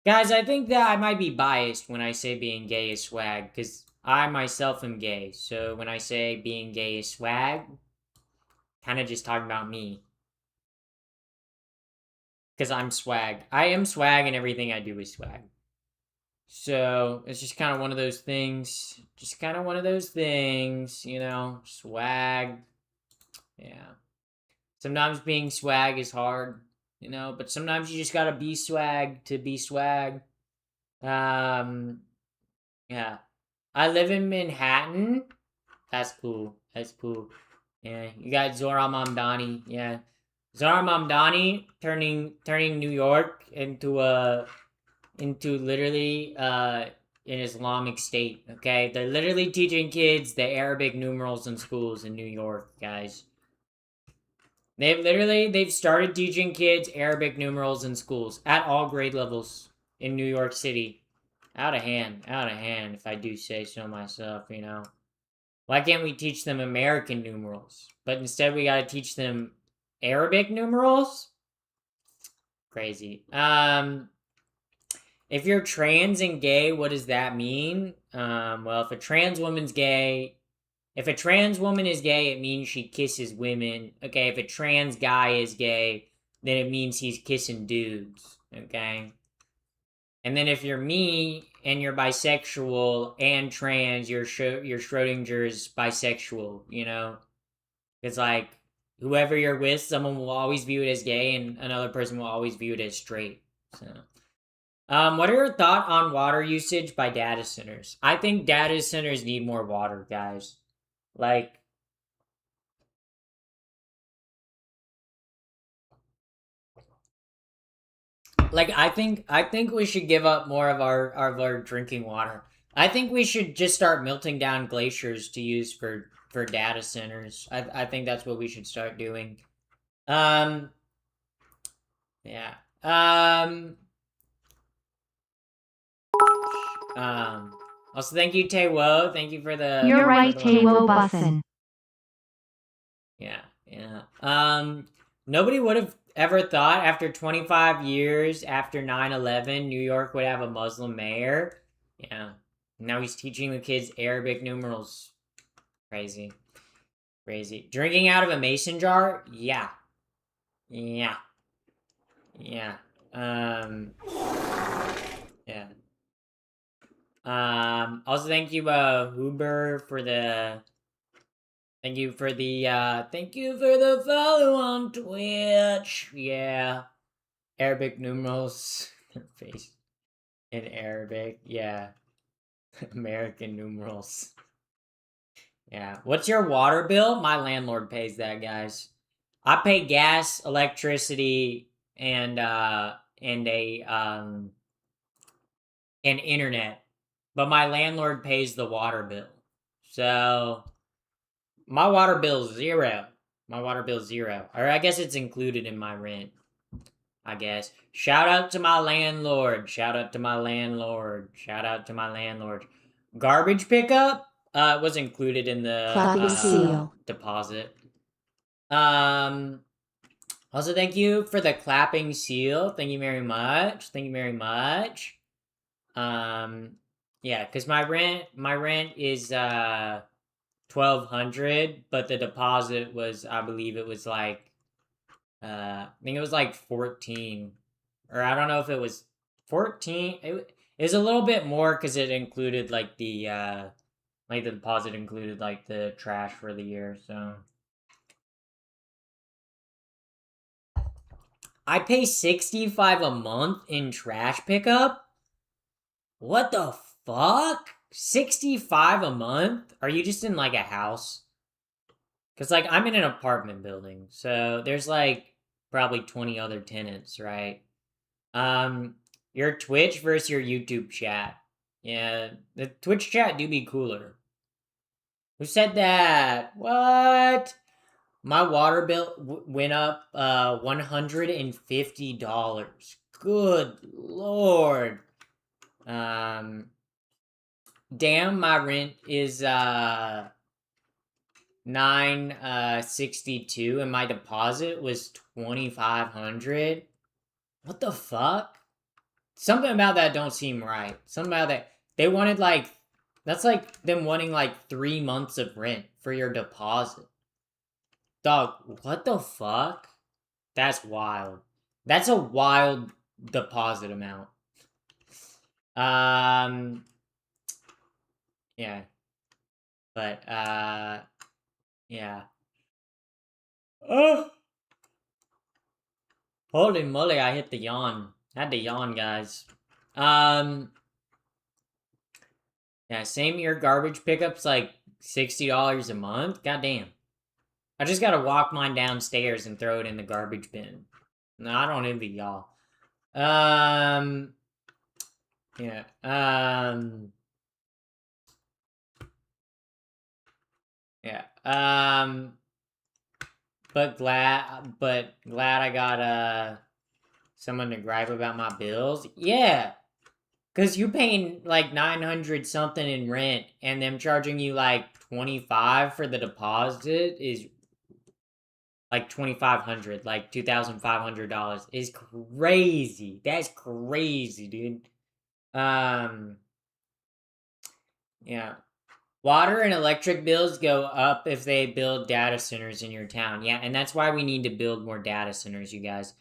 Guys, I think that I might be biased when I say being gay is swag, because I myself am gay. So when I say being gay is swag, kind of just talking about me. Because I'm swag. I am swag and everything I do is swag. So it's just kind of one of those things. You know? Swag. Yeah. Sometimes being swag is hard, you know, but sometimes you just gotta be swag to be swag. Yeah. I live in Manhattan. That's cool. Yeah, you got Zora Mamdani. Yeah. Zara Mamdani turning New York into literally an Islamic state. Okay, they're literally teaching kids the Arabic numerals in schools in New York, guys. They've started teaching kids Arabic numerals in schools at all grade levels in New York City. Out of hand, if I do say so myself, you know. Why can't we teach them American numerals? But instead we gotta teach them Arabic numerals? Crazy. If you're trans and gay, what does that mean? Well, if a trans woman is gay, it means she kisses women. Okay, if a trans guy is gay, then it means he's kissing dudes. Okay? And then if you're me and you're bisexual and trans, you're Schrodinger's bisexual, you know? It's like whoever you're with, someone will always view it as gay and another person will always view it as straight. So what are your thoughts on water usage by data centers? I think data centers need more water, guys. Like I think we should give up more of our drinking water. I think we should just start melting down glaciers to use for data centers. I think that's what we should start doing. Um yeah. Um Also thank you Taewo. Thank you for the You're right, for the Taewo Bussin. Yeah, yeah. Nobody would have ever thought after 25 years after 9/11, New York would have a Muslim mayor. Yeah. Now he's teaching the kids Arabic numerals. Crazy. Crazy. Drinking out of a mason jar? Yeah. Yeah. Yeah. Yeah. Also thank you, Huber, for the thank you for the follow on Twitch. Yeah. Arabic numerals. Face in Arabic. Yeah. American numerals. Yeah. What's your water bill? My landlord pays that, guys. I pay gas, electricity, and and internet. But my landlord pays the water bill. So my water bill's zero. My water bill's zero. Or I guess it's included in my rent. I guess. Shout out to my landlord. Shout out to my landlord. Shout out to my landlord. Garbage pickup was included in the Clapping seal. deposit. Also thank you for the clapping seal. Thank you very much. Thank you very much. Yeah, cuz my rent is 1,200, but the deposit was, I believe it was like I think it was like 14, or I don't know if it was 14. It was a little bit more because it included like the deposit included like the trash for the year. So I pay 65 a month in trash pickup. What the fuck? 65 a month? Are you just in like a house? Because like I'm in an apartment building, so there's like probably 20 other tenants, right? Your Twitch versus your YouTube chat. Yeah, the Twitch chat do be cooler. Who said that? What? My water bill went up $150. Good lord. Damn, my rent is 962 and my deposit was 2,500. What the fuck? Something about that don't seem right. Something about that. They wanted like, that's like them wanting like 3 months of rent for your deposit. Dog, what the fuck? That's wild. That's a wild deposit amount. Yeah. But, yeah. Oh! Holy moly, I hit the yawn. Had to yawn, guys. Yeah, same here. Garbage pickups like $60 a month. Goddamn. I just gotta walk mine downstairs and throw it in the garbage bin. No, I don't envy y'all. Yeah. Yeah. But glad I got someone to gripe about my bills. Yeah. Cause you paying like 900 something in rent and them charging you like 25 for the deposit is like 2,500, like $2,500 is crazy. That's crazy, dude. Yeah. Water and electric bills go up if they build data centers in your town. Yeah, and that's why we need to build more data centers, you guys.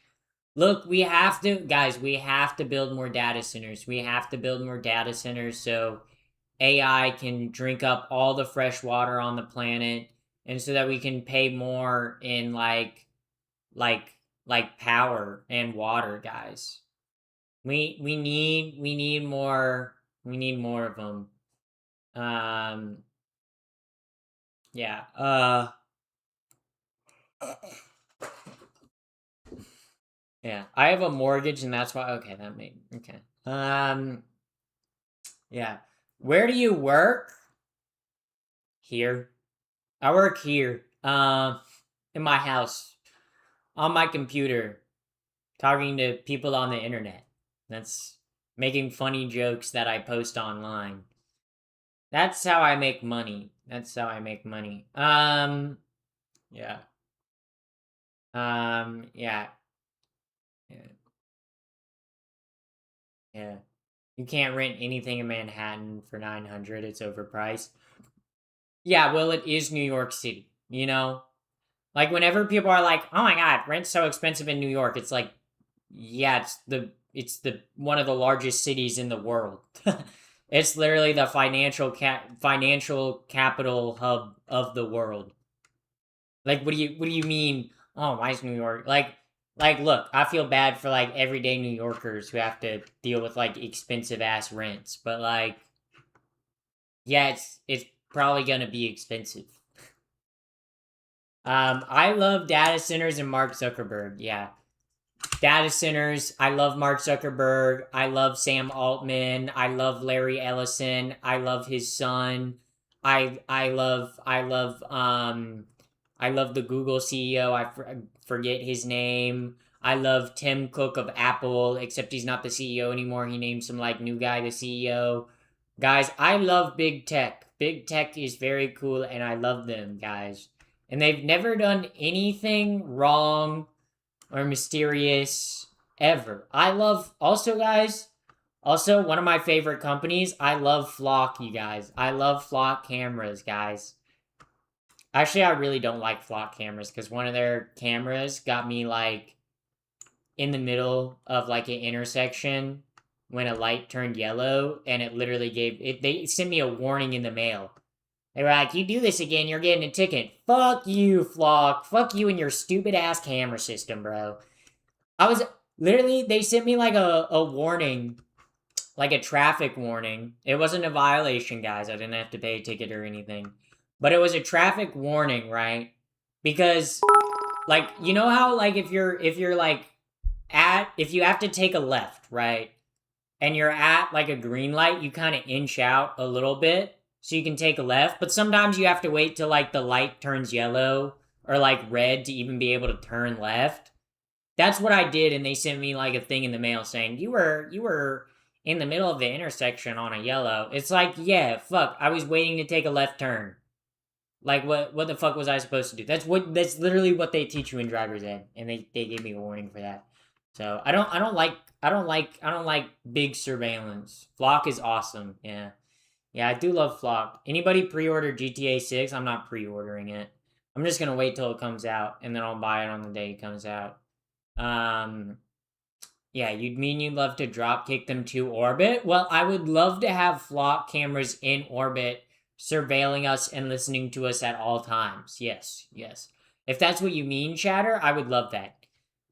Look, we have to, guys, we have to build more data centers. We have to build more data centers so AI can drink up all the fresh water on the planet and so that we can pay more in like like power and water, guys. We need more of them. Yeah. Yeah. I have a mortgage and that's why okay, that made okay. Yeah. Where do you work? Here. I work here. In my house. On my computer. Talking to people on the internet. That's making funny jokes that I post online. That's how I make money. That's how I make money. Yeah. Yeah. Yeah. Yeah. You can't rent anything in Manhattan for 900. It's overpriced. Yeah, well, it is New York City, you know? Like whenever people are like, "Oh my god, rent's so expensive in New York." It's like, yeah, it's the one of the largest cities in the world. It's literally the financial capital hub of the world. Like what do you mean? Oh, why is New York like look, I feel bad for like everyday New Yorkers who have to deal with like expensive ass rents, but like yeah, it's probably gonna be expensive. I love data centers and Mark Zuckerberg. Yeah, data centers. I love Mark Zuckerberg. I love Sam Altman. I love Larry Ellison. I love his son. I love the Google CEO. Forget his name. I love Tim Cook of Apple, except he's not the CEO anymore. He named some like new guy the CEO. Guys, I love big tech. Big tech is very cool and I love them, guys. And they've never done anything wrong or mysterious ever. I love also guys, also one of my favorite companies, I love Flock, you guys. I love Flock cameras, guys. Actually, I really don't like Flock cameras because one of their cameras got me like in the middle of like an intersection when a light turned yellow and it literally gave it they sent me a warning in the mail. They were like, "You do this again, you're getting a ticket." Fuck you, Flock. Fuck you and your stupid ass camera system, bro. I was literally they sent me like a warning, like a traffic warning. It wasn't a violation, guys. I didn't have to pay a ticket or anything. But it was a traffic warning, right? Because like you know how like if you're like at if you have to take a left, right? And you're at like a green light, you kind of inch out a little bit so you can take a left, but sometimes you have to wait till like the light turns yellow or like red to even be able to turn left. That's what I did, and they sent me like a thing in the mail saying you were in the middle of the intersection on a yellow. It's like, yeah, fuck. I was waiting to take a left turn. Like what the fuck was I supposed to do? That's literally what they teach you in driver's ed, and they gave me a warning for that. So I don't like big surveillance. Flock is awesome. Yeah. Yeah, I do love Flock. Anybody pre-order GTA 6? I'm not pre-ordering it. I'm just gonna wait till it comes out and then I'll buy it on the day it comes out. Um, yeah, you'd love to drop kick them to orbit? Well, I would love to have Flock cameras in orbit surveilling us and listening to us at all times. Yes, yes. If that's what you mean, Chatter, I would love that.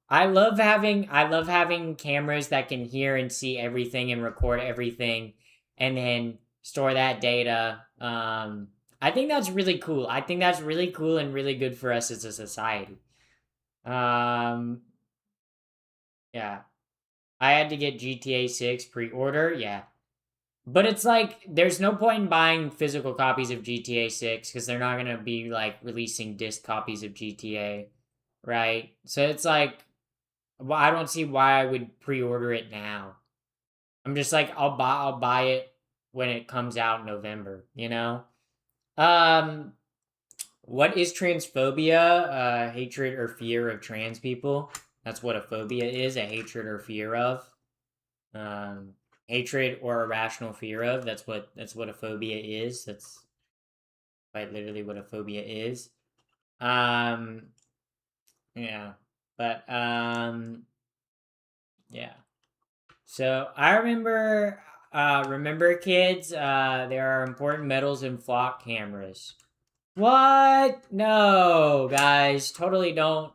I love having cameras that can hear and see everything and record everything and then store that data I think that's really cool. I think that's really cool and really good for us as a society. Um, yeah. I had to get GTA 6 pre-order. Yeah. But it's like there's no point in buying physical copies of GTA 6 because they're not going to be like releasing disc copies of GTA, right? So it's like well, I don't see why I would pre-order it now. I'm just like I'll buy it when it comes out in November, you know? Um what is transphobia? Hatred or fear of trans people. That's what a phobia is, a hatred or fear of. Um Hatred or irrational fear of. That's what a phobia is. That's quite literally what a phobia is. Um yeah. But yeah. So I remember kids, there are important metals in flock cameras. What? No, guys, totally don't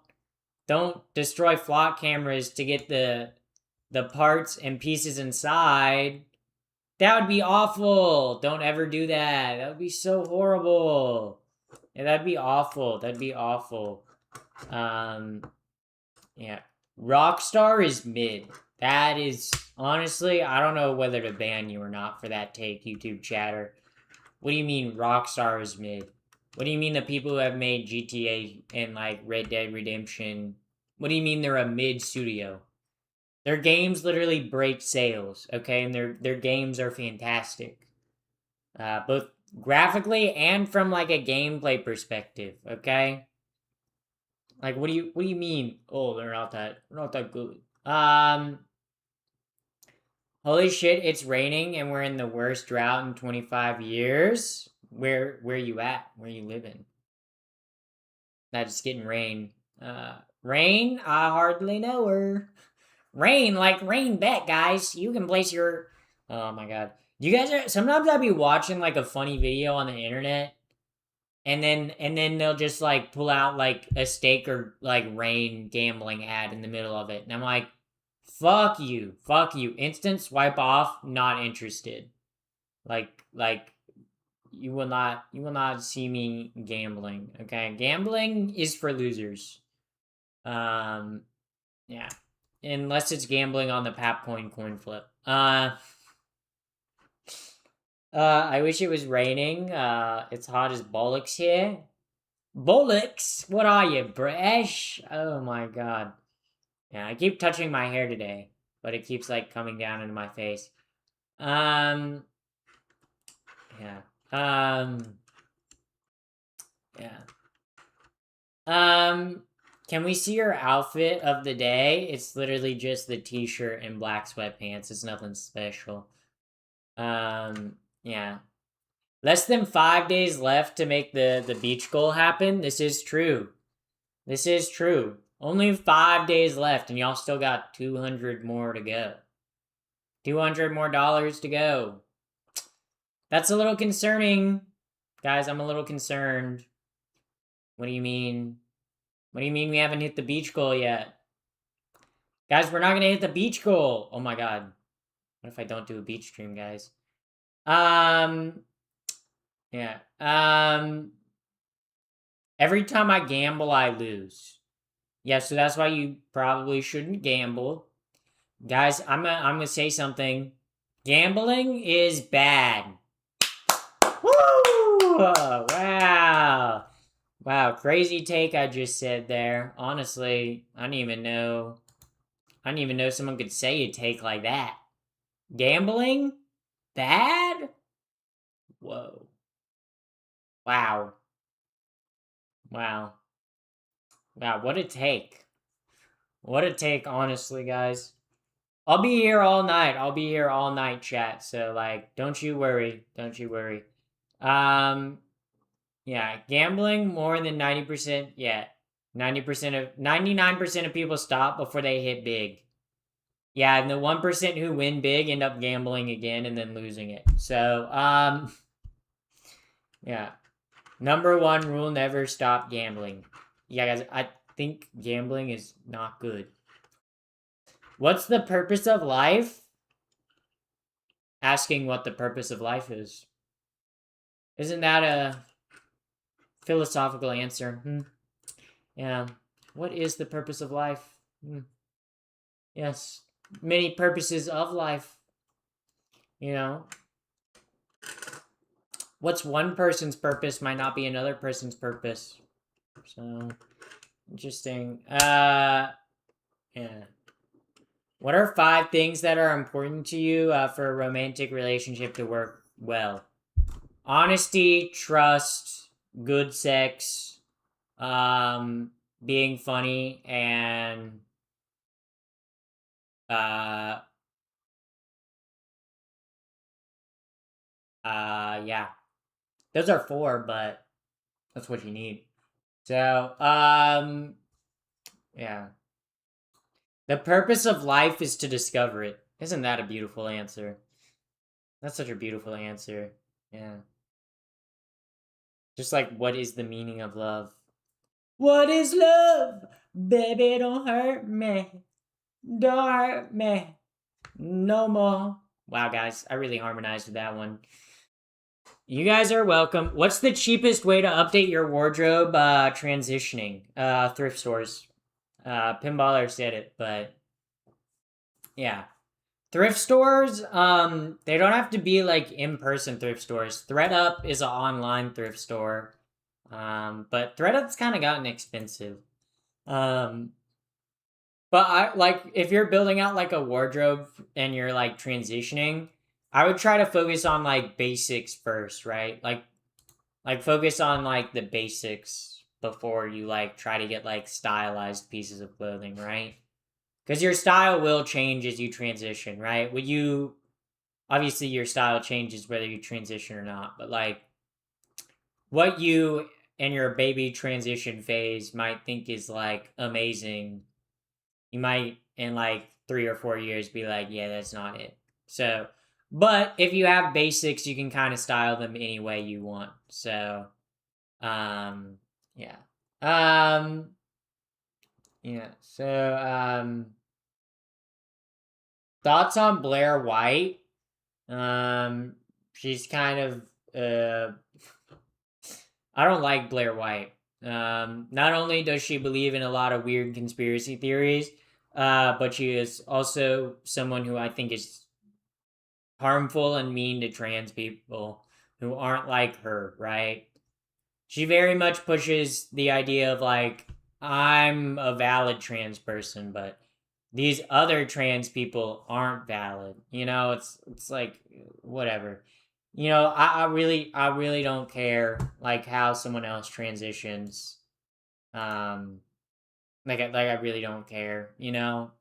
destroy flock cameras to get the parts and pieces inside. That would be awful. Don't ever do that. That would be so horrible. Yeah, that'd be awful. That'd be awful. Um, yeah. Rockstar is mid. That is honestly, I don't know whether to ban you or not for that take, YouTube chatter. What do you mean Rockstar is mid? What do you mean the people who have made GTA and like Red Dead Redemption? What do you mean they're a mid studio? Their games literally break sales, okay, and their games are fantastic, both graphically and from like a gameplay perspective, okay. Like, what do you mean? Oh, they're not that good. Holy shit! It's raining and we're in the worst drought in 25 years. Where you at? Where you living? Not just getting rain. Rain? I hardly know her. Rain, like rain bet, guys. You can place your. Oh my god. You guys are. Sometimes I'll be watching like a funny video on the internet, and then they'll just like pull out like a stake or like rain gambling ad in the middle of it, and I'm like, fuck you, instant swipe off, not interested. Like you will not see me gambling. Okay, gambling is for losers. Um, yeah, unless it's gambling on the Papcoin coin flip. I wish it was raining. It's hot as bollocks here. Bollocks? What are you, British? Oh my god. Yeah, I keep touching my hair today, but it keeps like coming down into my face. Um, yeah. Yeah. Um, can we see your outfit of the day? It's literally just the t-shirt and black sweatpants. It's nothing special. Yeah. Less than 5 days left to make the beach goal happen. This is true. This is true. Only 5 days left, and y'all still got 200 more to go. 200 more dollars to go. That's a little concerning. Guys, I'm a little concerned. What do you mean? What do you mean we haven't hit the beach goal yet? Guys, we're not gonna hit the beach goal. Oh my god. What if I don't do a beach stream, guys? Yeah. Every time I gamble, I lose. Yeah, so that's why you probably shouldn't gamble. Guys, I'm gonna say something. Gambling is bad. Woo! Wow. Wow, crazy take I just said there. Honestly, I didn't even know someone could say a take like that. Gambling? Bad? Whoa. Wow. Wow. Wow, what a take. What a take, honestly, guys. I'll be here all night. I'll be here all night, chat. So, like, don't you worry. Don't you worry. Yeah, gambling more than 90%. Yeah, 99% of people stop before they hit big. Yeah, and the 1% who win big end up gambling again and then losing it. So, yeah. Number one rule, never stop gambling. Yeah, guys, I think gambling is not good. What's the purpose of life? Asking what the purpose of life is. Isn't that a philosophical answer. Yeah. What is the purpose of life? Yes. Many purposes of life. You know? What's one person's purpose might not be another person's purpose. So, interesting. Yeah. What are 5 things that are important to you for a romantic relationship to work well? Honesty, trust, good sex, being funny, and yeah. Those are 4, but that's what you need. So, yeah. The purpose of life is to discover it. Isn't that a beautiful answer? That's such a beautiful answer. Yeah. Just like, what is the meaning of love? What is love? Baby, don't hurt me. Don't hurt me. No more. Wow, guys, I really harmonized with that one. You guys are welcome. What's the cheapest way to update your wardrobe transitioning? Thrift stores. Pinballer said it, but yeah. Thrift stores, they don't have to be like in-person thrift stores. ThredUp is an online thrift store. But ThredUp's kind of gotten expensive. But I like if you're building out like a wardrobe and you're like transitioning, I would try to focus on like basics first, right? Like focus on like the basics before you like try to get like stylized pieces of clothing, right? Because your style will change as you transition, right? Would you obviously your style changes whether you transition or not, but like what you in your baby transition phase might think is like amazing, you might in like 3 or 4 years be like, yeah, that's not it. So, but if you have basics, you can kind of style them any way you want. So, yeah. Yeah. So, thoughts on Blair White? She's kind of I don't like Blair White. Not only does she believe in a lot of weird conspiracy theories, but she is also someone who I think is harmful and mean to trans people who aren't like her, right? She very much pushes the idea of like, I'm a valid trans person, but these other trans people aren't valid. You know, it's like whatever. You know, I really don't care like how someone else transitions. Um like I really don't care, you know?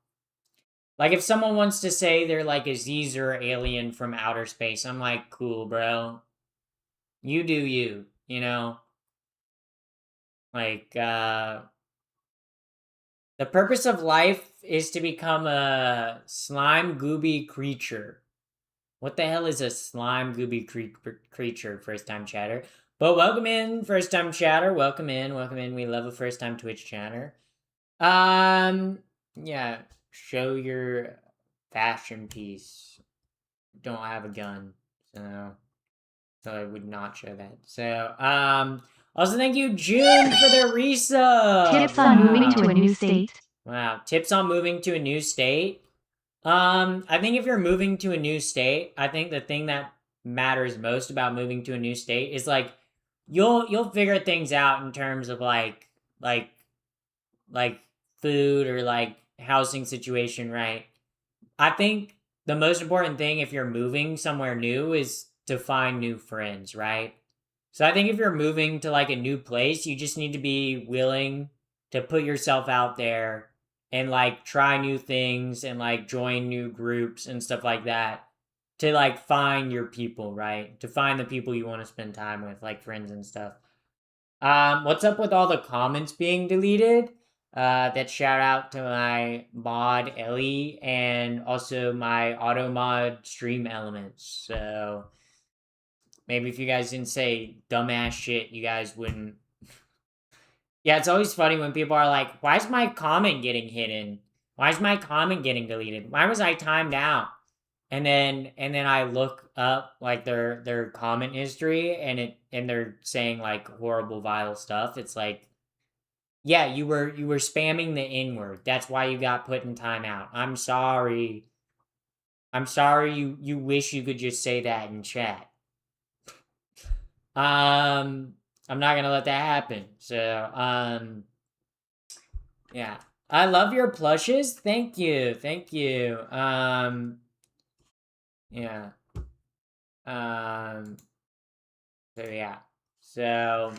Like if someone wants to say they're like a Xezer alien from outer space, I'm like, cool, bro. You do you, you know? Like the purpose of life is to become a slime gooby creature. What the hell is a slime gooby creature, first time chatter? But welcome in, first time chatter. Welcome in, welcome in. We love a first time Twitch chatter. Yeah, show your fashion piece. Don't have a gun, so I would not show that. So, also thank you, June, for the resub. Tips on moving to a new state. Wow, tips on moving to a new state. I think if you're moving to a new state, I think the thing that matters most about moving to a new state is like you'll figure things out in terms of like food or like housing situation, right? I think the most important thing if you're moving somewhere new is to find new friends, right? So I think if you're moving to like a new place, you just need to be willing to put yourself out there and like try new things and like join new groups and stuff like that to like find your people, right? To find the people you want to spend time with, like friends and stuff. What's up with all the comments being deleted? That shout out to my mod Ellie and also my auto mod stream elements. So maybe if you guys didn't say dumbass shit, you guys wouldn't. Yeah, it's always funny when people are like, why is my comment getting hidden? Why is my comment getting deleted? Why was I timed out? and then I look up like their comment history, and they're saying like horrible, vile stuff. It's like, yeah, you were spamming the N word. That's why you got put in timeout. I'm sorry. I'm sorry. You wish you could just say that in chat. I'm not gonna let that happen. So yeah. I love your plushes. Thank you. Thank you. Yeah. So yeah. So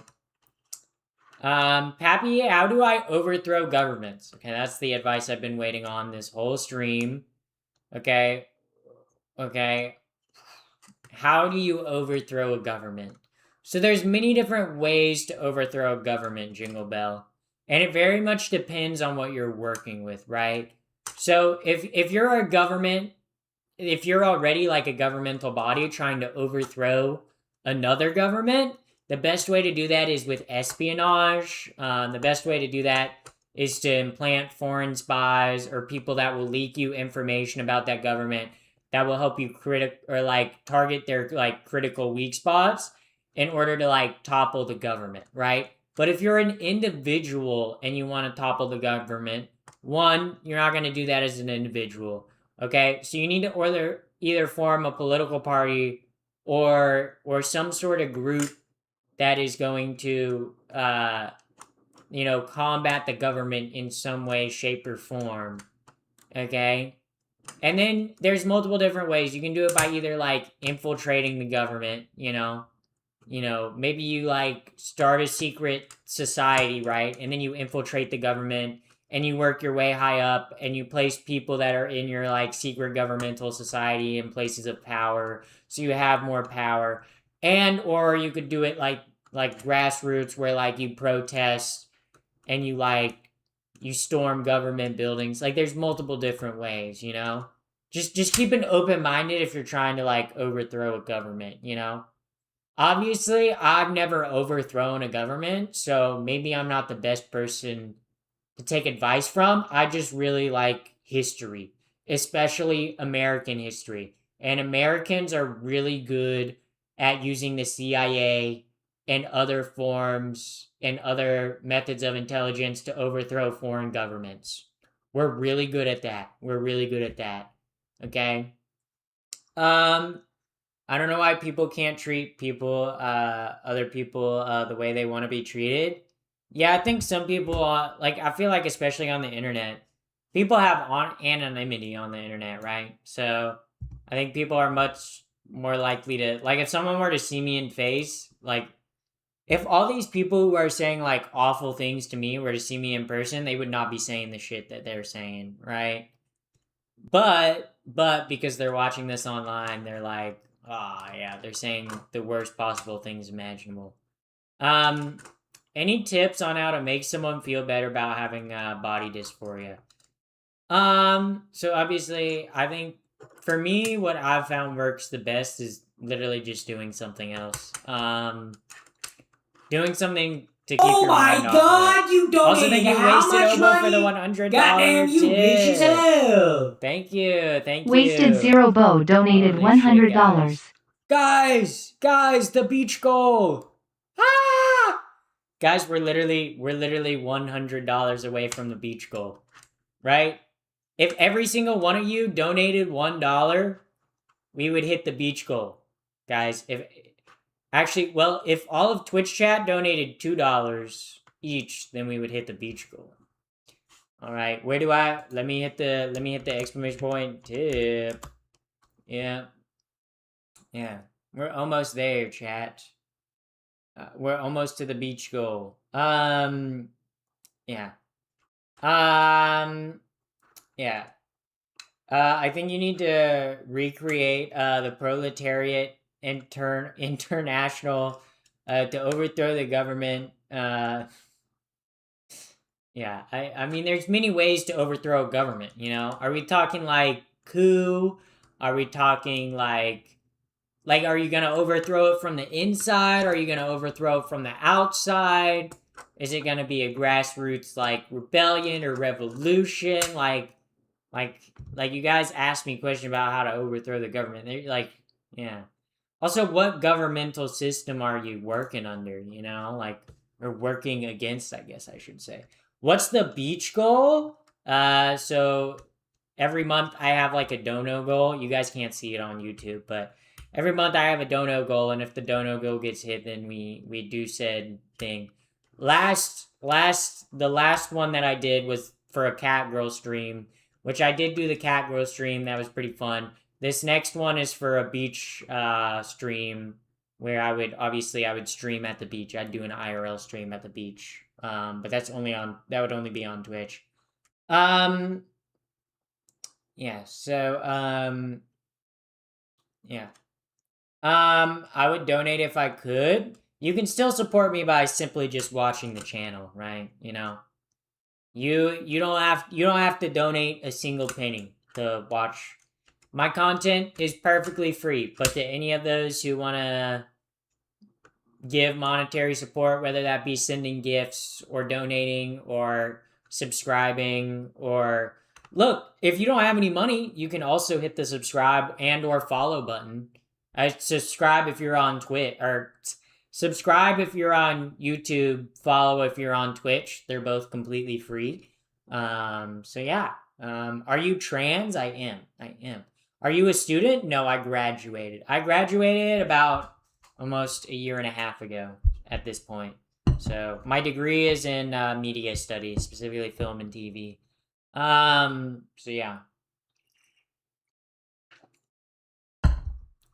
Pappy, how do I overthrow governments? Okay, that's the advice I've been waiting on this whole stream. Okay. Okay. How do you overthrow a government? So there's many different ways to overthrow a government, Jingle Bell. And it very much depends on what you're working with, right? So if you're a government, if you're already like a governmental body trying to overthrow another government, the best way to do that is with espionage. The best way to do that is to implant foreign spies or people that will leak you information about that government that will help you target their like critical weak spots in order to like topple the government, right? But if you're an individual and you want to topple the government, one, you're not going to do that as an individual. Okay, so you need to either form a political party or some sort of group that is going to combat the government in some way, shape, or form. Okay, and then there's multiple different ways you can do it by either like infiltrating the government. Maybe you like start a secret society, right, and then you infiltrate the government and you work your way high up and you place people that are in your like secret governmental society in places of power so you have more power. And or you could do it like grassroots where like you protest and you storm government buildings. Like there's multiple different ways. Just keep an open minded if you're trying to like overthrow a government. Obviously I've never overthrown a government, so maybe I'm not the best person to take advice from. I just really like history, especially American history. And Americans are really good at using the CIA and other forms and other methods of intelligence to overthrow foreign governments. We're really good at that. Okay? I don't know why people can't treat other people, the way they want to be treated. Yeah, I think some people, I feel like especially on the internet, people have anonymity on the internet, right? So I think people are much more likely to, like, if someone were to see me in face, like, if all these people who are saying, like, awful things to me were to see me in person, they would not be saying the shit that they're saying, right? But because they're watching this online, they're like, yeah, they're saying the worst possible things imaginable. Any tips on how to make someone feel better about having body dysphoria? So obviously, I think for me, what I've found works the best is literally just doing something else. Doing something to keep your mind off of it. You donated Also, thank you, Wasted Obo, for the $100. Goddamn, you rich as hell. Thank you. Wasted Zero Bo donated Holy shit, $100. Guys, the beach goal. Ah! Guys, we're literally $100 away from the beach goal, right? If every single one of you donated $1, we would hit the beach goal, guys. If all of Twitch chat donated $2 each, then we would hit the beach goal. All right, let me hit the exclamation point tip. Yeah, we're almost there, chat. We're almost to the beach goal. Yeah. I think you need to recreate the proletariat international to overthrow the government. I mean, there's many ways to overthrow a government. Are we talking like coup? Are we talking like are you gonna overthrow it from the inside? Or are you gonna overthrow it from the outside? Is it gonna be a grassroots like rebellion or revolution? Like Like you guys asked me a question about how to overthrow the government. They're like, yeah. Also, what governmental system are you working under, you know? Like, or working against, I guess I should say. What's the beach goal? So every month I have like a dono goal. You guys can't see it on YouTube, but every month I have a dono goal, and if the dono goal gets hit, then we do said thing. The last one that I did was for a cat girl stream, which I did do the cat girl stream. That was pretty fun. This next one is for a beach stream where I would stream at the beach. I'd do an IRL stream at the beach. But that would only be on Twitch. Yeah, so yeah. I would donate if I could. You can still support me by simply just watching the channel, right? You know. You don't have to donate a single penny to watch. My content is perfectly free, but to any of those who want to give monetary support, whether that be sending gifts or donating or subscribing, or look, if you don't have any money, you can also hit the subscribe and or follow button. Subscribe if you're on Twitch, or subscribe if you're on YouTube, follow if you're on Twitch. They're both completely free. So yeah. Are you trans? I am. Are you a student? No, I graduated. I graduated about almost a year and a half ago at this point. So my degree is in media studies, specifically film and TV. So yeah.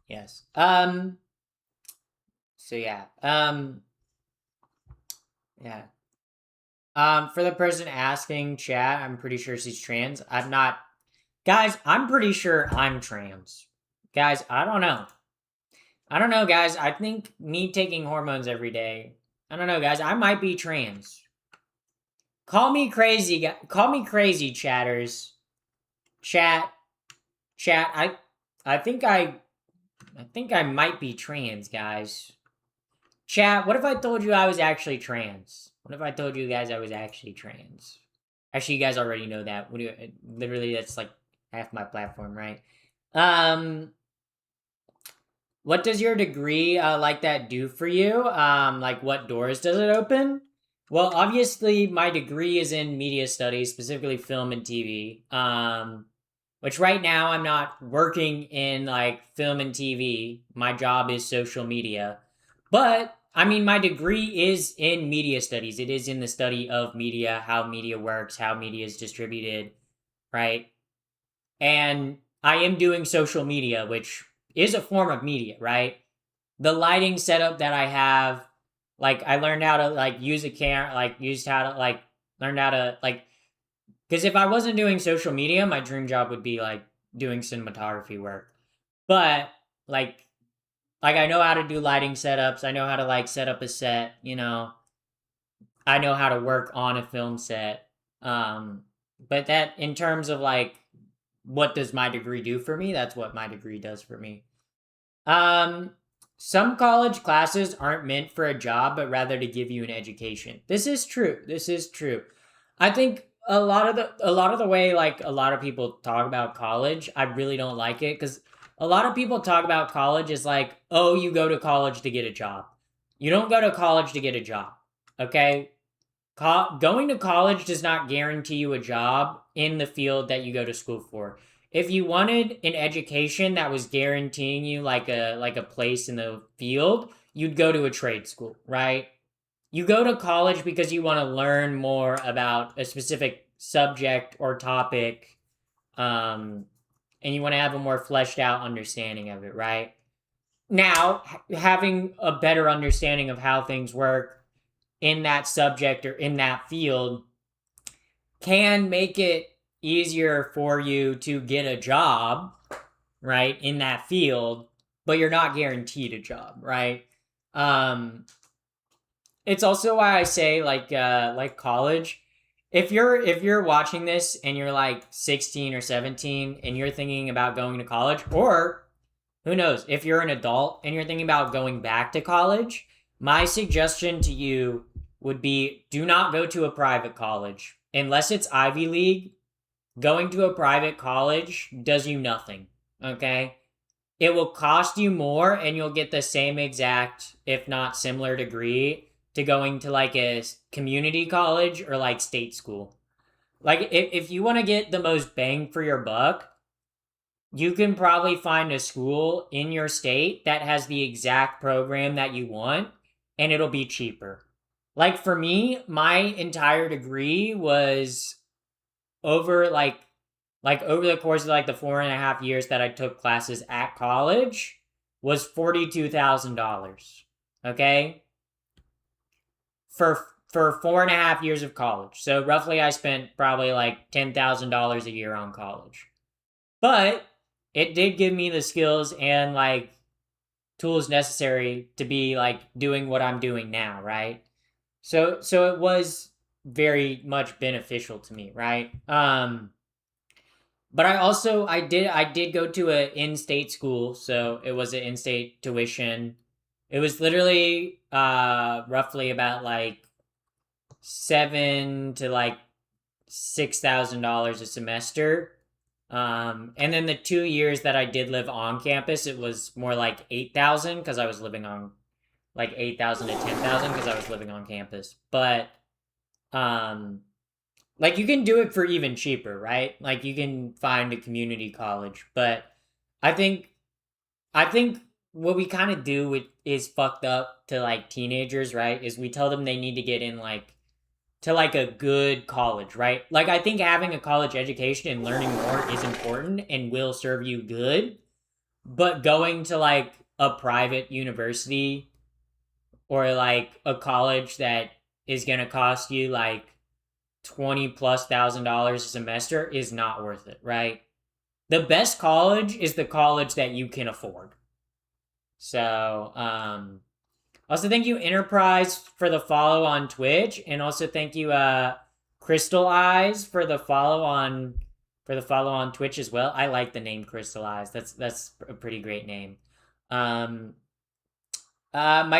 Yes. So yeah. Yeah. For the person asking, chat, I'm pretty sure she's trans. Guys, I'm pretty sure I'm trans. Guys, I don't know. Guys. I think me taking hormones every day, I don't know, guys. I might be trans. Call me crazy, chatters. Chat. I think I might be trans, guys. Chat, what if I told you I was actually trans? What if I told you guys I was actually trans? Actually, you guys already know that. Literally, that's like half my platform, right? What does your degree like that do for you? Like, what doors does it open? Well, obviously, my degree is in media studies, specifically film and TV. Which right now I'm not working in like film and TV. My job is social media. But I mean, my degree is in media studies. It is in the study of media, how media works, how media is distributed, right? And I am doing social media, which is a form of media, right? The lighting setup that I have, like, I learned how to like use a camera, learned how to like, because if I wasn't doing social media, my dream job would be like doing cinematography work. But like I know how to do lighting setups. I know how to like set up a set, you know. I know how to work on a film set. But that, in terms of like, what does my degree do for me? That's what my degree does for me. Some college classes aren't meant for a job, but rather to give you an education. This is true. I think a lot of the way like a lot of people talk about college, I really don't like it, because a lot of people talk about college as like, oh, you go to college to get a job. You don't go to college to get a job, okay? Going to college does not guarantee you a job in the field that you go to school for. If you wanted an education that was guaranteeing you like a place in the field, you'd go to a trade school, right? You go to college because you want to learn more about a specific subject or topic, and you want to have a more fleshed out understanding of it, right? Now, having a better understanding of how things work in that subject or in that field can make it easier for you to get a job, right, in that field, but you're not guaranteed a job, right? It's also why I say like college. If you're watching this and you're like 16 or 17 and you're thinking about going to college, or who knows, if you're an adult and you're thinking about going back to college, my suggestion to you would be, do not go to a private college. Unless it's Ivy League, going to a private college does you nothing, okay? It will cost you more and you'll get the same exact, if not similar degree to going to like a community college or like state school. Like if you want to get the most bang for your buck, you can probably find a school in your state that has the exact program that you want and it'll be cheaper. Like for me, my entire degree was over over the course of like the 4.5 years that I took classes at college was $42,000. Okay? For 4.5 years of college. So roughly I spent probably like $10,000 a year on college. But it did give me the skills and like tools necessary to be like doing what I'm doing now, right? So it was very much beneficial to me, right? But I did go to a in-state school, so it was an in-state tuition. It was literally roughly about like $7,000 to like $6,000 a semester. And then the 2 years that I did live on campus, it was more like 8,000 because I was living on like 8,000 to 10,000 because I was living on campus. But like you can do it for even cheaper, right? Like you can find a community college, but I think what we kind of do is fucked up to like teenagers, right? Is we tell them they need to get in like to like a good college, right? Like I think having a college education and learning more is important and will serve you good, but going to like a private university or like a college that is going to cost you like $20,000+ a semester is not worth it, right? The best college is the college that you can afford. So, also thank you Enterprise for the follow on Twitch, and also thank you Crystal Eyes for the follow on Twitch as well. I like the name Crystal Eyes. That's a pretty great name. My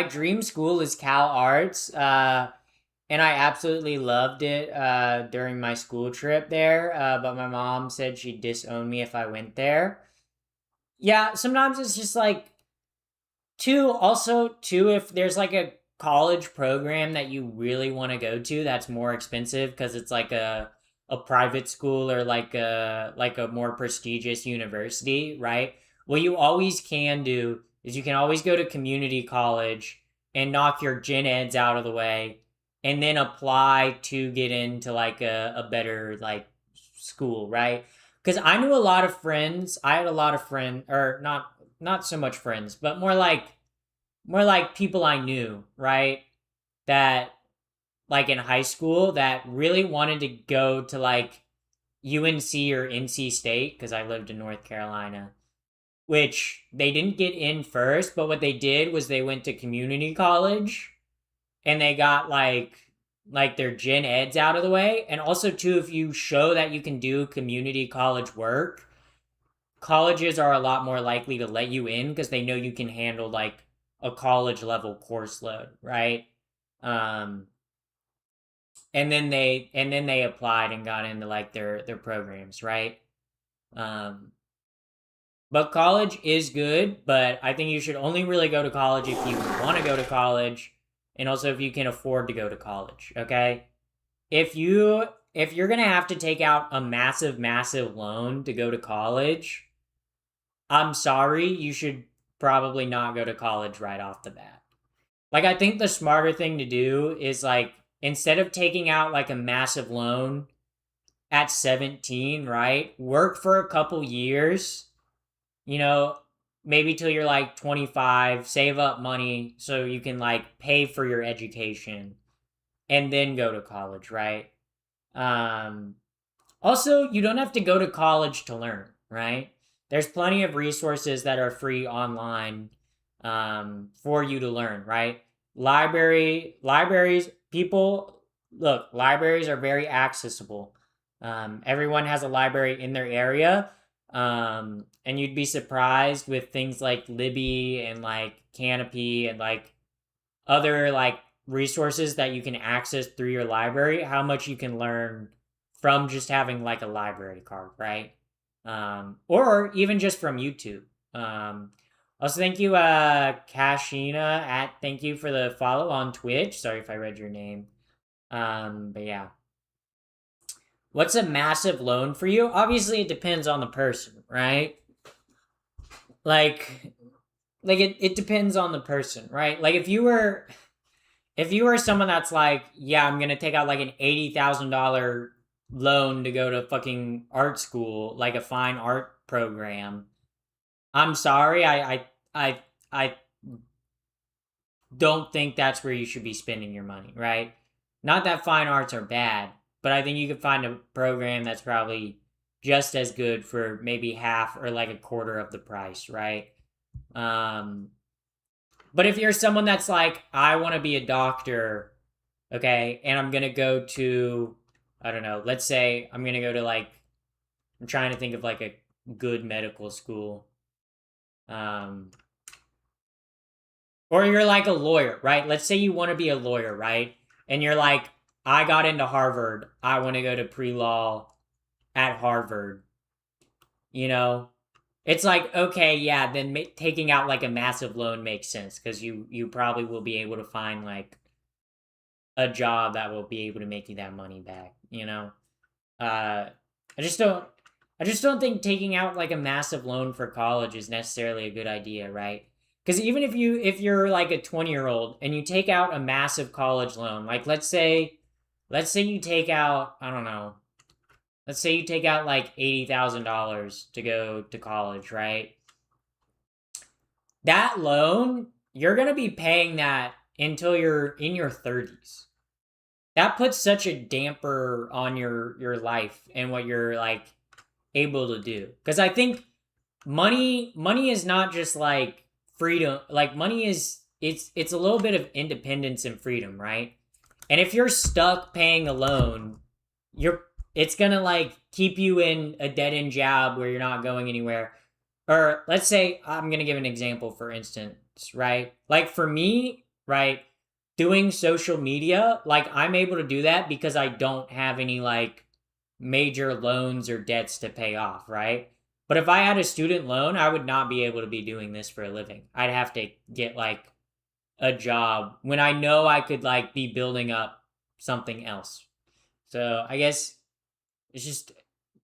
dream school is Cal Arts, and I absolutely loved it during my school trip there, but my mom said she'd disown me if I went there. Yeah, sometimes it's just like, if there's like a college program that you really want to go to that's more expensive because it's like a private school or like a more prestigious university, right? What you always can do is you can always go to community college and knock your gen eds out of the way and then apply to get into like a better like school, right? Because I knew a lot of friends. I had a lot of friends, or not so much friends, but more like people I knew, right? That like in high school that really wanted to go to like UNC or NC State because I lived in North Carolina, which they didn't get in first, but what they did was they went to community college and they got like their gen eds out of the way. And also too, if you show that you can do community college work, colleges are a lot more likely to let you in because they know you can handle like a college level course load, right? And then they applied and got into like their programs, right? But college is good, but I think you should only really go to college if you want to go to college, and also if you can afford to go to college, okay? If you're gonna have to take out a massive loan to go to college, I'm sorry, you should probably not go to college right off the bat. Like, I think the smarter thing to do is, like, instead of taking out, like, a massive loan at 17, right? Work for a couple years, you know, maybe till you're, like, 25, save up money so you can, like, pay for your education and then go to college, right? Also, you don't have to go to college to learn, right? There's plenty of resources that are free online for you to learn, right? Libraries are very accessible. Everyone has a library in their area, and you'd be surprised with things like Libby and like Canopy and like other like resources that you can access through your library, how much you can learn from just having like a library card, right? Or even just from YouTube. Also, thank you, Kashina thank you for the follow on Twitch. Sorry if I read your name. But yeah. What's a massive loan for you? Obviously, it depends on the person, right? Like it depends on the person, right? Like if you were someone that's like, yeah, I'm gonna take out like an $80,000 loan to go to fucking art school, like a fine art program. I'm sorry, I don't think that's where you should be spending your money, right? Not that fine arts are bad, but I think you could find a program that's probably just as good for maybe half or like a quarter of the price, right? But if you're someone that's like, I want to be a doctor, okay, and I'm gonna go to, I don't know, let's say I'm gonna go to like, I'm trying to think of like a good medical school. Or you're like a lawyer, right? Let's say you want to be a lawyer, right? And you're like, I got into Harvard. I want to go to pre-law at Harvard. You know? It's like, okay, yeah, then taking out like a massive loan makes sense because you probably will be able to find like a job that will be able to make you that money back, you know? I just don't think taking out like a massive loan for college is necessarily a good idea, right? Because even if you're like a 20-year-old and you take out a massive college loan, like let's say you take out, I don't know, let's say you take out like $80,000 to go to college, right? That loan, you're gonna be paying that until you're in your 30s. That puts such a damper on your life and what you're like able to do. Because I think money is not just like freedom. Like money is it's a little bit of independence and freedom, right? And if you're stuck paying a loan, it's gonna like keep you in a dead end job where you're not going anywhere. Or let's say I'm gonna give an example for instance, right? Like for me, right, doing social media, like I'm able to do that because I don't have any like major loans or debts to pay off, right? But if I had a student loan, I would not be able to be doing this for a living. I'd have to get like a job when I know I could like be building up something else. So I guess it's just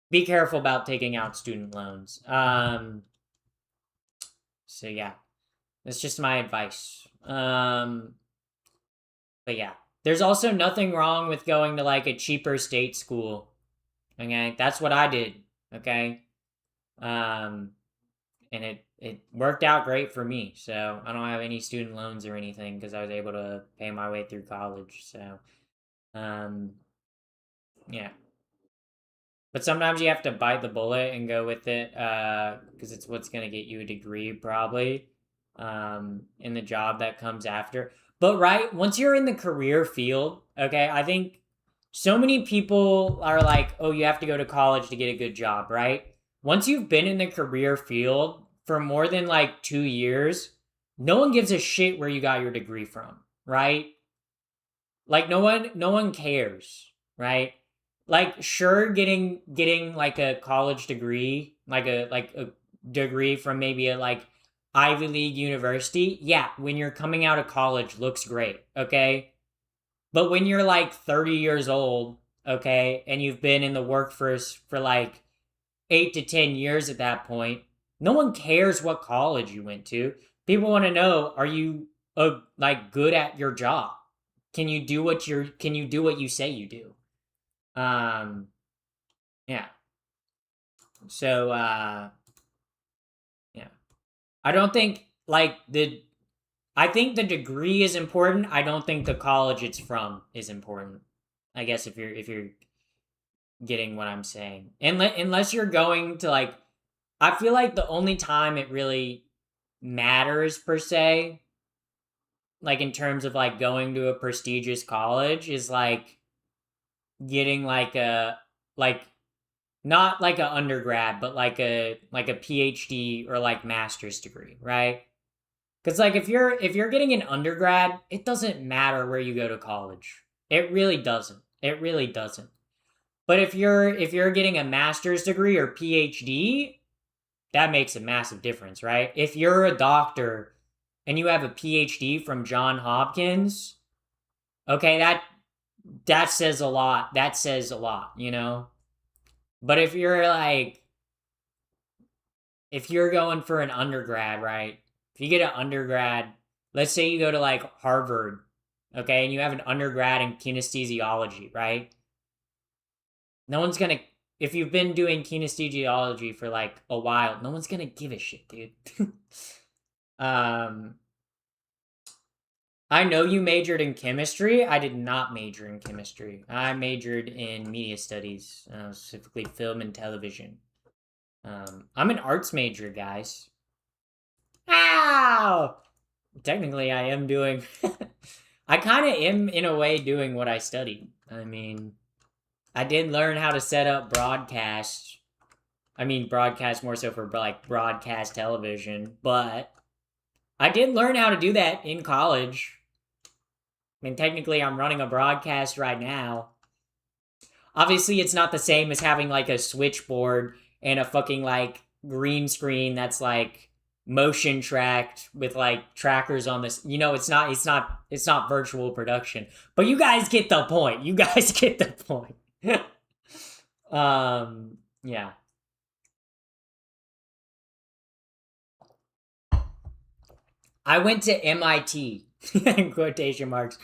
be careful about taking out student loans. So yeah, that's just my advice. But yeah, there's also nothing wrong with going to like a cheaper state school. Okay, that's what I did. Okay, and it worked out great for me. So I don't have any student loans or anything because I was able to pay my way through college. So, yeah. But sometimes you have to bite the bullet and go with it because it's what's going to get you a degree probably in the job that comes after. But right, once you're in the career field, okay, I think so many people are like, oh, you have to go to college to get a good job, right? Once you've been in the career field for more than like 2 years, no one gives a shit where you got your degree from, right? Like no one cares, right? Like sure getting like a college degree, like a degree from maybe a like Ivy League university, yeah, when you're coming out of college looks great, okay? But when you're like 30 years old, okay, and you've been in the workforce for like 8 to 10 years at that point, no one cares what college you went to. People want to know, are you like good at your job? Can you do what you say you do? Yeah. So yeah. I don't think like I think the degree is important. I don't think the college it's from is important. I guess if you're getting what I'm saying. Unless you're going to like I feel like the only time it really matters per se like in terms of like going to a prestigious college is like getting like a like not like a undergrad but like a PhD or like master's degree, right? Cuz like if you're getting an undergrad, it doesn't matter where you go to college. It really doesn't. It really doesn't. But if you're getting a master's degree or PhD, that makes a massive difference, right? If you're a doctor and you have a PhD from Johns Hopkins, okay, that says a lot. That says a lot, you know? But if you're like, if you're going for an undergrad, right? If you get an undergrad, let's say you go to like Harvard, okay, and you have an undergrad in kinesthesiology, right? No one's gonna, if you've been doing kinesthesiology for like a while, no one's gonna give a shit, dude. I know you majored in chemistry. I did not major in chemistry. I majored in media studies, specifically film and television. I'm an arts major, guys. Ow! Technically, I am doing... I kind of am, in a way, doing what I studied. I mean, I did learn how to set up broadcast. I mean, broadcast more so for, like, broadcast television. But I did learn how to do that in college. I mean, technically, I'm running a broadcast right now. Obviously, it's not the same as having, like, a switchboard and a fucking, like, green screen that's, like, motion tracked with, like, trackers on this. You know, it's not virtual production. But you guys get the point. You guys get the point. Yeah. I went to MIT. In quotation marks.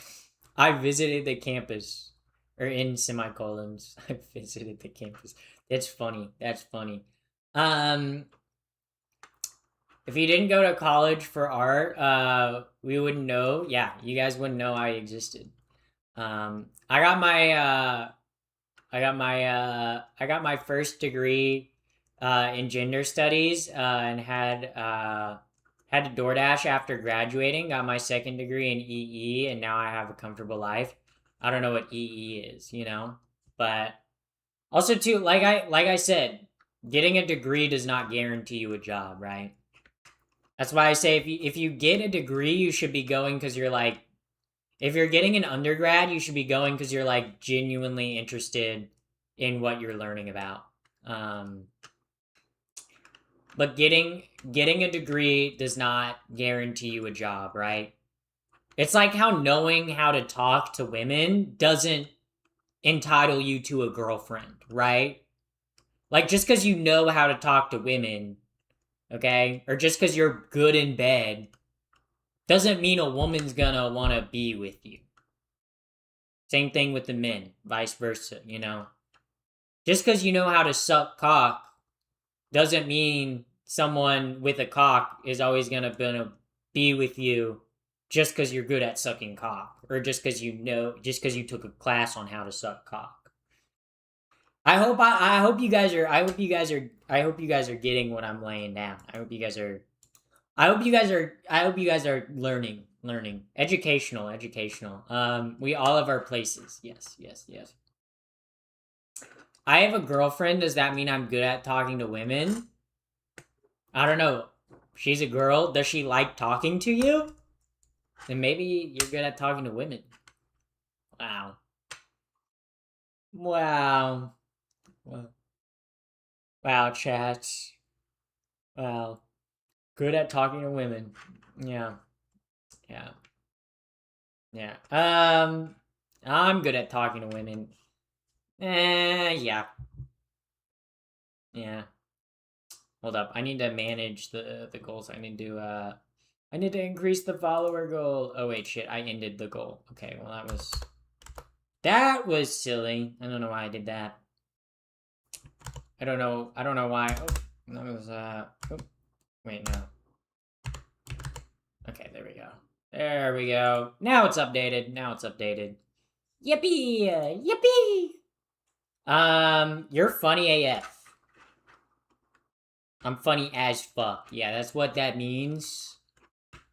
I visited the campus. Or in semicolons. I visited the campus. That's funny. That's funny. If you didn't go to college for art, we wouldn't know. Yeah, you guys wouldn't know I existed. I got my first degree in gender studies and had to DoorDash after graduating. Got my second degree in EE, and now I have a comfortable life. I don't know what EE is, you know, but also too, like I said, getting a degree does not guarantee you a job, right? That's why I say if you get a degree, you should be going because you're like, if you're getting an undergrad, you should be going because you're like genuinely interested in what you're learning about. But getting a degree does not guarantee you a job, right? It's like how knowing how to talk to women doesn't entitle you to a girlfriend, right? Like, just because you know how to talk to women, okay? Or just because you're good in bed, doesn't mean a woman's gonna want to be with you. Same thing with the men, vice versa, you know? Just because you know how to suck cock doesn't mean someone with a cock is always gonna be with you just because you're good at sucking cock, or just because you took a class on how to suck cock. I hope you guys are getting what I'm laying down. I hope you guys are learning. Educational. We all have our places. Yes. I have a girlfriend. Does that mean I'm good at talking to women? I don't know. She's a girl. Does she like talking to you? Then maybe you're good at talking to women. Wow, chats. Wow. Good at talking to women. Yeah. I'm good at talking to women. Yeah. Hold up. I need to manage the goals. I need to increase the follower goal. Oh wait, shit. I ended the goal. Okay, well that was silly. I don't know why I did that. I don't know why. Oh, that was wait, no. Okay, there we go. Now it's updated. Yippee! You're funny AF. I'm funny as fuck. Yeah, that's what that means.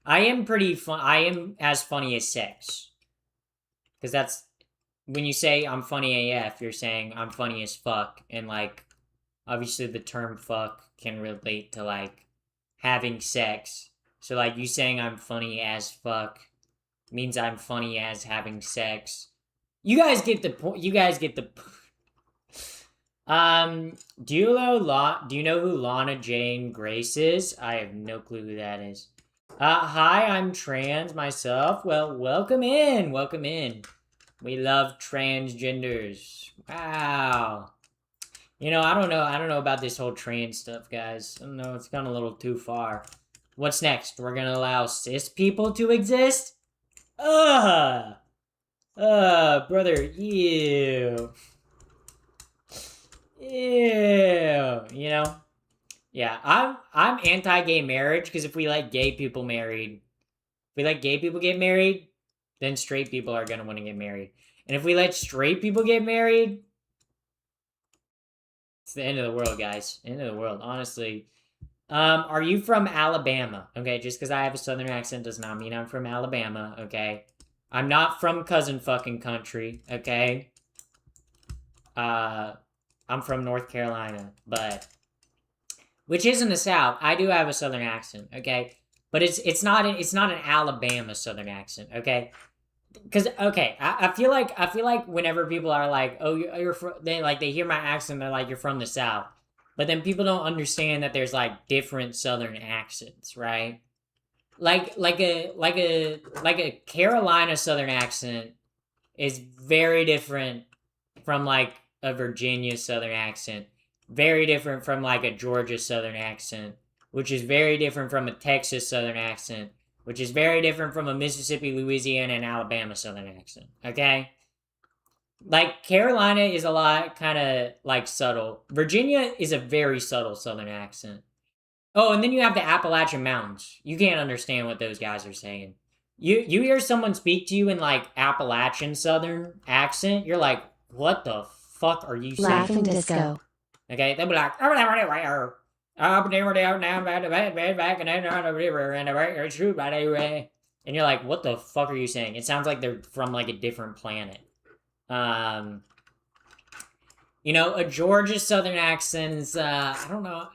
I am pretty fun. I am as funny as sex. Because that's, when you say I'm funny AF, you're saying I'm funny as fuck. And, like, obviously the term fuck can relate to, like, having sex. So, like, you saying I'm funny as fuck means I'm funny as having sex. You guys get the point. Do you know who Lana Jane Grace is? I have no clue who that is. Hi, I'm trans myself. Well, welcome in. Welcome in. We love transgenders. Wow. You know, I don't know about this whole trans stuff, guys. I don't know, it's gone a little too far. What's next? We're gonna allow cis people to exist? Brother, ew. Ew. You know? Yeah, I'm anti-gay marriage because if we let gay people married, if we let gay people get married, then straight people are gonna want to get married. And if we let straight people get married, it's the end of the world, guys. End of the world, honestly. Are you from Alabama? Okay, just because I have a southern accent does not mean I'm from Alabama, okay? I'm not from cousin fucking country, okay? I'm from North Carolina, but... which is in the South. I do have a southern accent, okay? But it's not an Alabama southern accent, okay? Because okay, I feel like whenever people are like, oh, you're from, they hear my accent, they're like, you're from the South, but then people don't understand that there's like different Southern accents, right? Like a Carolina Southern accent is very different from like a Virginia Southern accent, very different from like a Georgia Southern accent, which is very different from a Texas Southern accent, which is very different from a Mississippi, Louisiana, and Alabama Southern accent, okay? Like, Carolina is a lot kind of, like, subtle. Virginia is a very subtle Southern accent. Oh, and then you have the Appalachian Mountains. You can't understand what those guys are saying. You hear someone speak to you in, like, Appalachian Southern accent, you're like, what the fuck are you saying? Laughing disco. Okay, they'll be like, and you're like, what the fuck are you saying? It sounds like they're from like a different planet. You know, a Georgia Southern accent is, I don't know.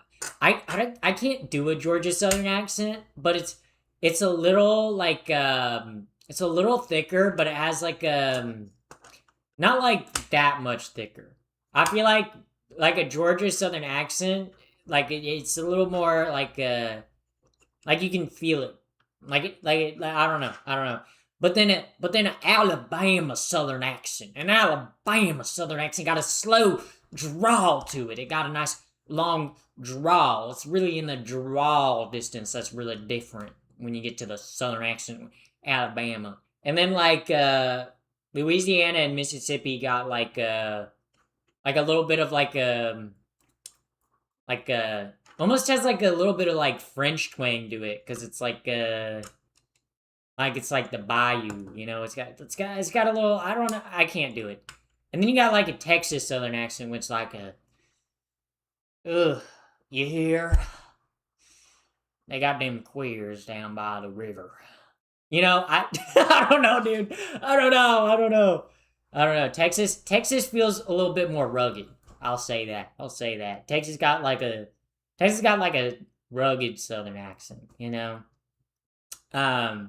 I can't do a Georgia Southern accent, but it's a little like, it's a little thicker, but it has like, not like that much thicker. I feel like a Georgia Southern accent, like it's a little more like you can feel it, like I don't know. But then an Alabama Southern accent, got a slow drawl to it. It got a nice long drawl. It's really in the drawl distance that's really different when you get to the Southern accent, Alabama, and then like Louisiana and Mississippi got like a little bit of like almost has like a little bit of like French twang to it, because it's like it's like the bayou, you know. It's got a little, I don't know, I can't do it. And then you got like a Texas Southern accent, which like you hear? They got them queers down by the river. You know, I don't know, dude. I don't know. Texas feels a little bit more rugged. I'll say that. Texas got like a rugged Southern accent, you know? I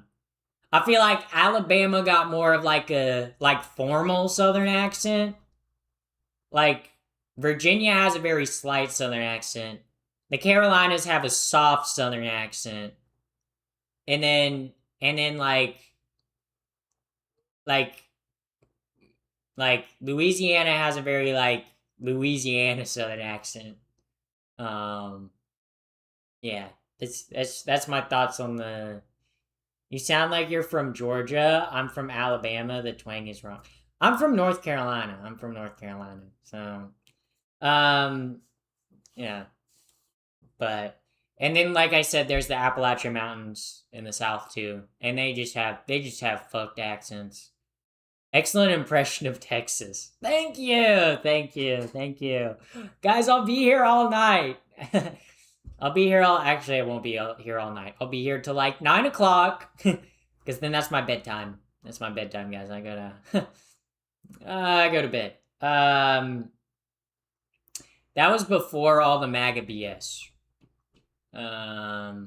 feel like Alabama got more of like a formal Southern accent. Like Virginia has a very slight Southern accent. The Carolinas have a soft Southern accent. And then like Louisiana has a very like Louisiana Southern accent. Yeah, that's my thoughts on the. You sound like you're from Georgia. I'm from Alabama. The twang is wrong. I'm from North Carolina. So, yeah, but. And then, like I said, there's the Appalachian Mountains in the South too, and they just have fucked accents. Excellent impression of Texas. Thank you, guys. I'll be here all night. Actually, I won't be here all night. I'll be here till like 9 o'clock, because then that's my bedtime. That's my bedtime, guys. I go to bed. That was before all the MAGA BS. I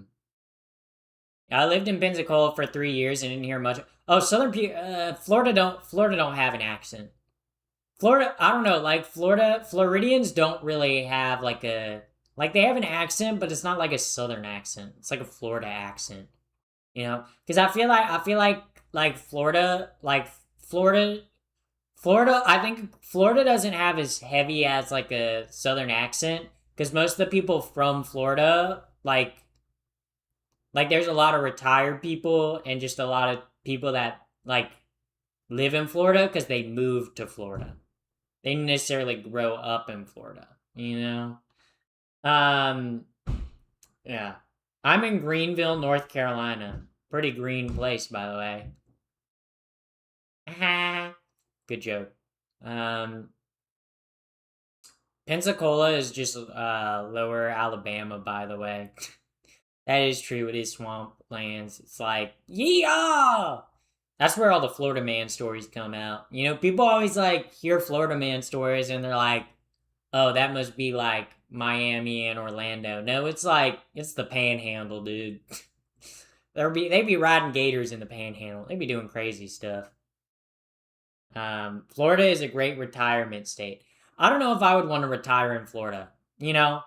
lived in Pensacola for 3 years and didn't hear much. Oh, Florida don't have an accent. Florida, I don't know, like Floridians don't really have like like they have an accent, but it's not like a southern accent. It's like a Florida accent, you know? Because I feel like Florida Florida, I think Florida doesn't have as heavy as like a southern accent because most of the people from Florida like there's a lot of retired people and just a lot of people that like live in Florida because they moved to Florida. They didn't necessarily grow up in Florida, you know? Um, yeah. I'm in Greenville, North Carolina. Pretty green place, by the way. Good joke. Pensacola is just lower Alabama, by the way. That is true. It is swamplands. It's like, yeah! That's where all the Florida man stories come out. You know, people always like hear Florida man stories and they're like, oh, that must be like Miami and Orlando. No, it's like, it's the panhandle, dude. They be riding gators in the panhandle. They be doing crazy stuff. Florida is a great retirement state. I don't know if I would want to retire in Florida. You know,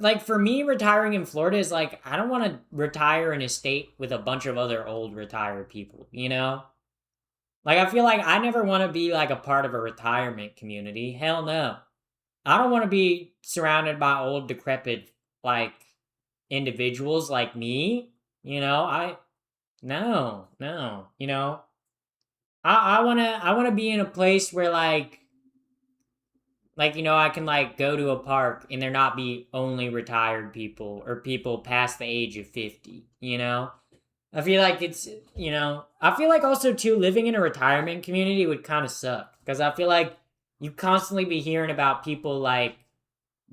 like for me, retiring in Florida is like I don't want to retire in a state with a bunch of other old retired people. You know, like I feel like I never want to be like a part of a retirement community. Hell no, I don't want to be surrounded by old decrepit like individuals like me. You know, no. You know, I wanna be in a place where like you know I can like go to a park and there not be only retired people or people past the age of 50, you know? I feel like it's, you know, I feel like also too living in a retirement community would kind of suck because I feel like you constantly be hearing about people like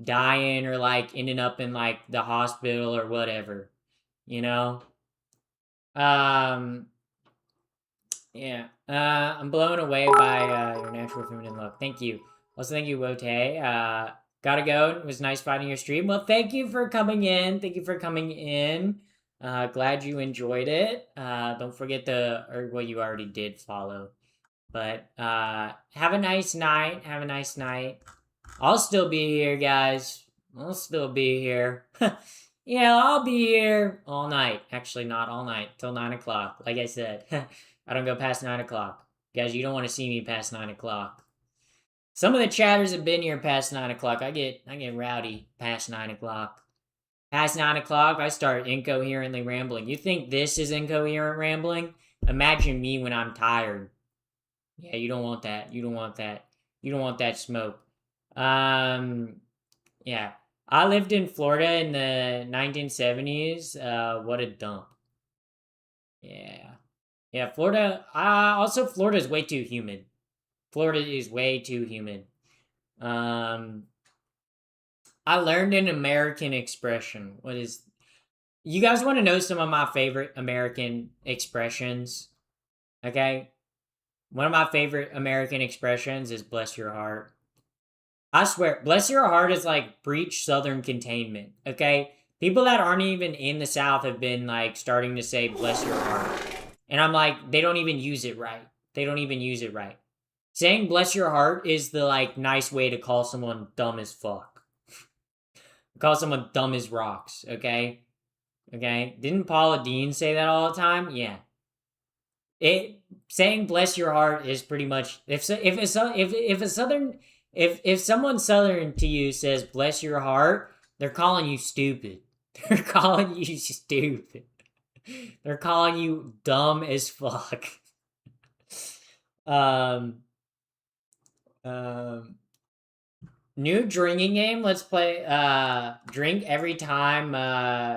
dying or like ending up in like the hospital or whatever, you know? Um Yeah. I'm blown away by your natural feminine look. Thank you. Also, thank you, Wote. Gotta go. It was nice finding your stream. Well, thank you for coming in. Thank you for coming in. Glad you enjoyed it. Don't forget or well, you already did follow. But have a nice night. Have a nice night. I'll still be here, guys. I'll still be here. Yeah, I'll be here all night. Actually, not all night. Till 9 o'clock. Like I said. I don't go past 9 o'clock. Guys, you don't want to see me past 9 o'clock. Some of the chatters have been here past 9 o'clock. I get rowdy past 9 o'clock. Past 9 o'clock, I start incoherently rambling. You think this is incoherent rambling? Imagine me when I'm tired. Yeah, you don't want that. You don't want that. You don't want that smoke. Yeah. I lived in Florida in the 1970s. What a dump. Yeah. Yeah, Florida. Also, Florida is way too humid. Florida is way too humid. I learned an American expression. What is? You guys want to know some of my favorite American expressions? Okay, one of my favorite American expressions is "bless your heart." I swear, "bless your heart" is like breach Southern containment. Okay, people that aren't even in the South have been like starting to say "bless your heart." And I'm like, they don't even use it right. They don't even use it right. Saying bless your heart is the like nice way to call someone dumb as fuck. Call someone dumb as rocks, okay? Okay? Didn't Paula Dean say that all the time? Yeah. Saying bless your heart is pretty much if someone southern to you says bless your heart, they're calling you stupid. They're calling you stupid. They're calling you dumb as fuck. New drinking game. Let's play. Drink every time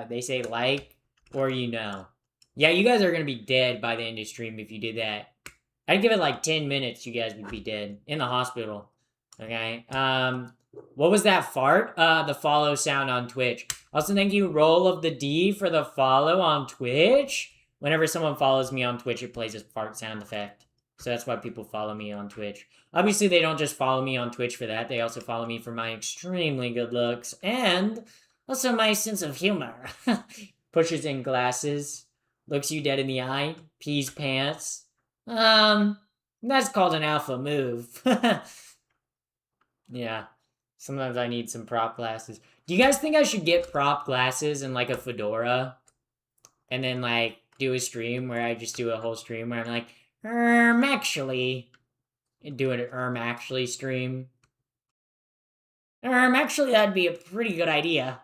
they say like or you know. Yeah, you guys are gonna be dead by the end of stream if you did that. I'd give it like 10 minutes. You guys would be dead in the hospital. Okay. What was that fart? The follow sound on Twitch. Also, thank you, Roll of the D, for the follow on Twitch. Whenever someone follows me on Twitch, it plays a fart sound effect. So that's why people follow me on Twitch. Obviously, they don't just follow me on Twitch for that. They also follow me for my extremely good looks and also my sense of humor. Pushes in glasses, looks you dead in the eye, pees pants. That's called an alpha move. Yeah. Sometimes I need some prop glasses. Do you guys think I should get prop glasses and like a fedora? And then like do a stream where I just do a whole stream where I'm like, actually. Do an actually stream. Actually, that'd be a pretty good idea.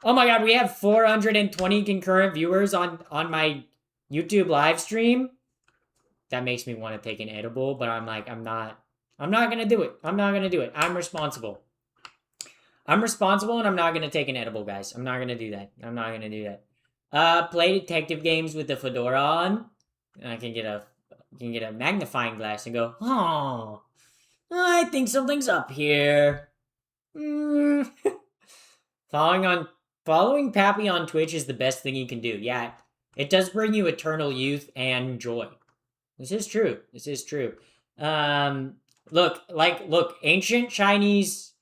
Oh my god, we have 420 concurrent viewers on my YouTube live stream. That makes me want to take an edible, but I'm like, I'm not gonna do it. I'm not gonna do it. I'm responsible. I'm responsible and I'm not gonna take an edible, guys. I'm not gonna do that. I'm not gonna do that. Play detective games with the fedora on. And I can get a magnifying glass and go, oh, I think something's up here. Following Pappy on Twitch is the best thing you can do. Yeah, it does bring you eternal youth and joy. This is true. This is true. Look, ancient Chinese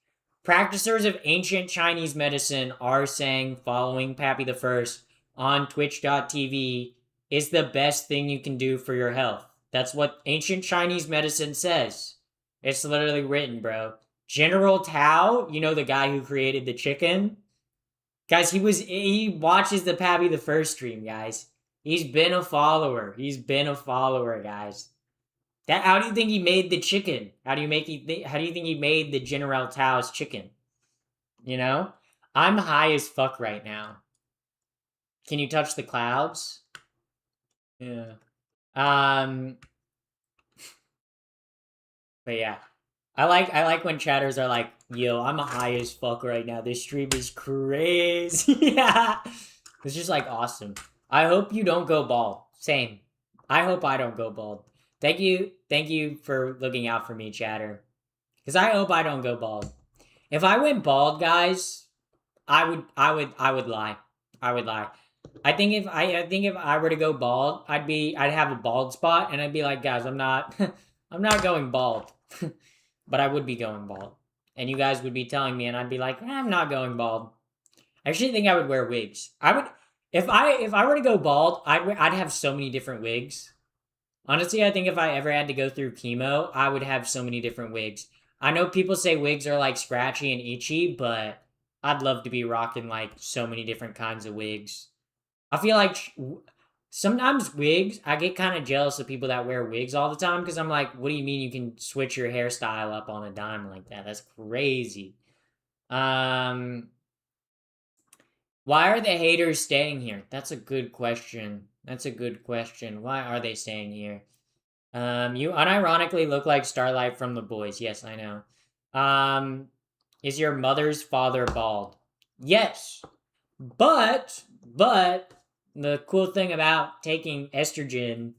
practitioners of ancient Chinese medicine are saying following Pappy the First on twitch.tv is the best thing you can do for your health. That's what ancient Chinese medicine says. It's literally written, bro. General Tao, you know the guy who created the chicken? Guys, he watches the Pappy the First stream, guys. He's been a follower. He's been a follower, guys. How do you think he made the chicken? How do you think he made the General Tao's chicken? You know? I'm high as fuck right now. Can you touch the clouds? Yeah. But yeah. I like when chatters are like, yo, I'm high as fuck right now. This stream is crazy. Yeah. It's just like awesome. I hope you don't go bald. Same. I hope I don't go bald. Thank you for looking out for me, chatter. Because I hope I don't go bald. If I went bald, guys, I would lie. I would lie. I think if I were to go bald, I'd have a bald spot and I'd be like, guys, I'm not going bald. But I would be going bald. And you guys would be telling me and I'd be like, I'm not going bald. I actually think I would wear wigs. If I were to go bald, I'd have so many different wigs. Honestly, I think if I ever had to go through chemo, I would have so many different wigs. I know people say wigs are like scratchy and itchy, but I'd love to be rocking like so many different kinds of wigs. I feel like sometimes wigs, I get kind of jealous of people that wear wigs all the time because I'm like, what do you mean you can switch your hairstyle up on a dime like that? That's crazy. Why are the haters staying here? That's a good question. Why are they staying here? You unironically look like Starlight from The Boys. Yes, I know. Is your mother's father bald? Yes. But the cool thing about taking estrogen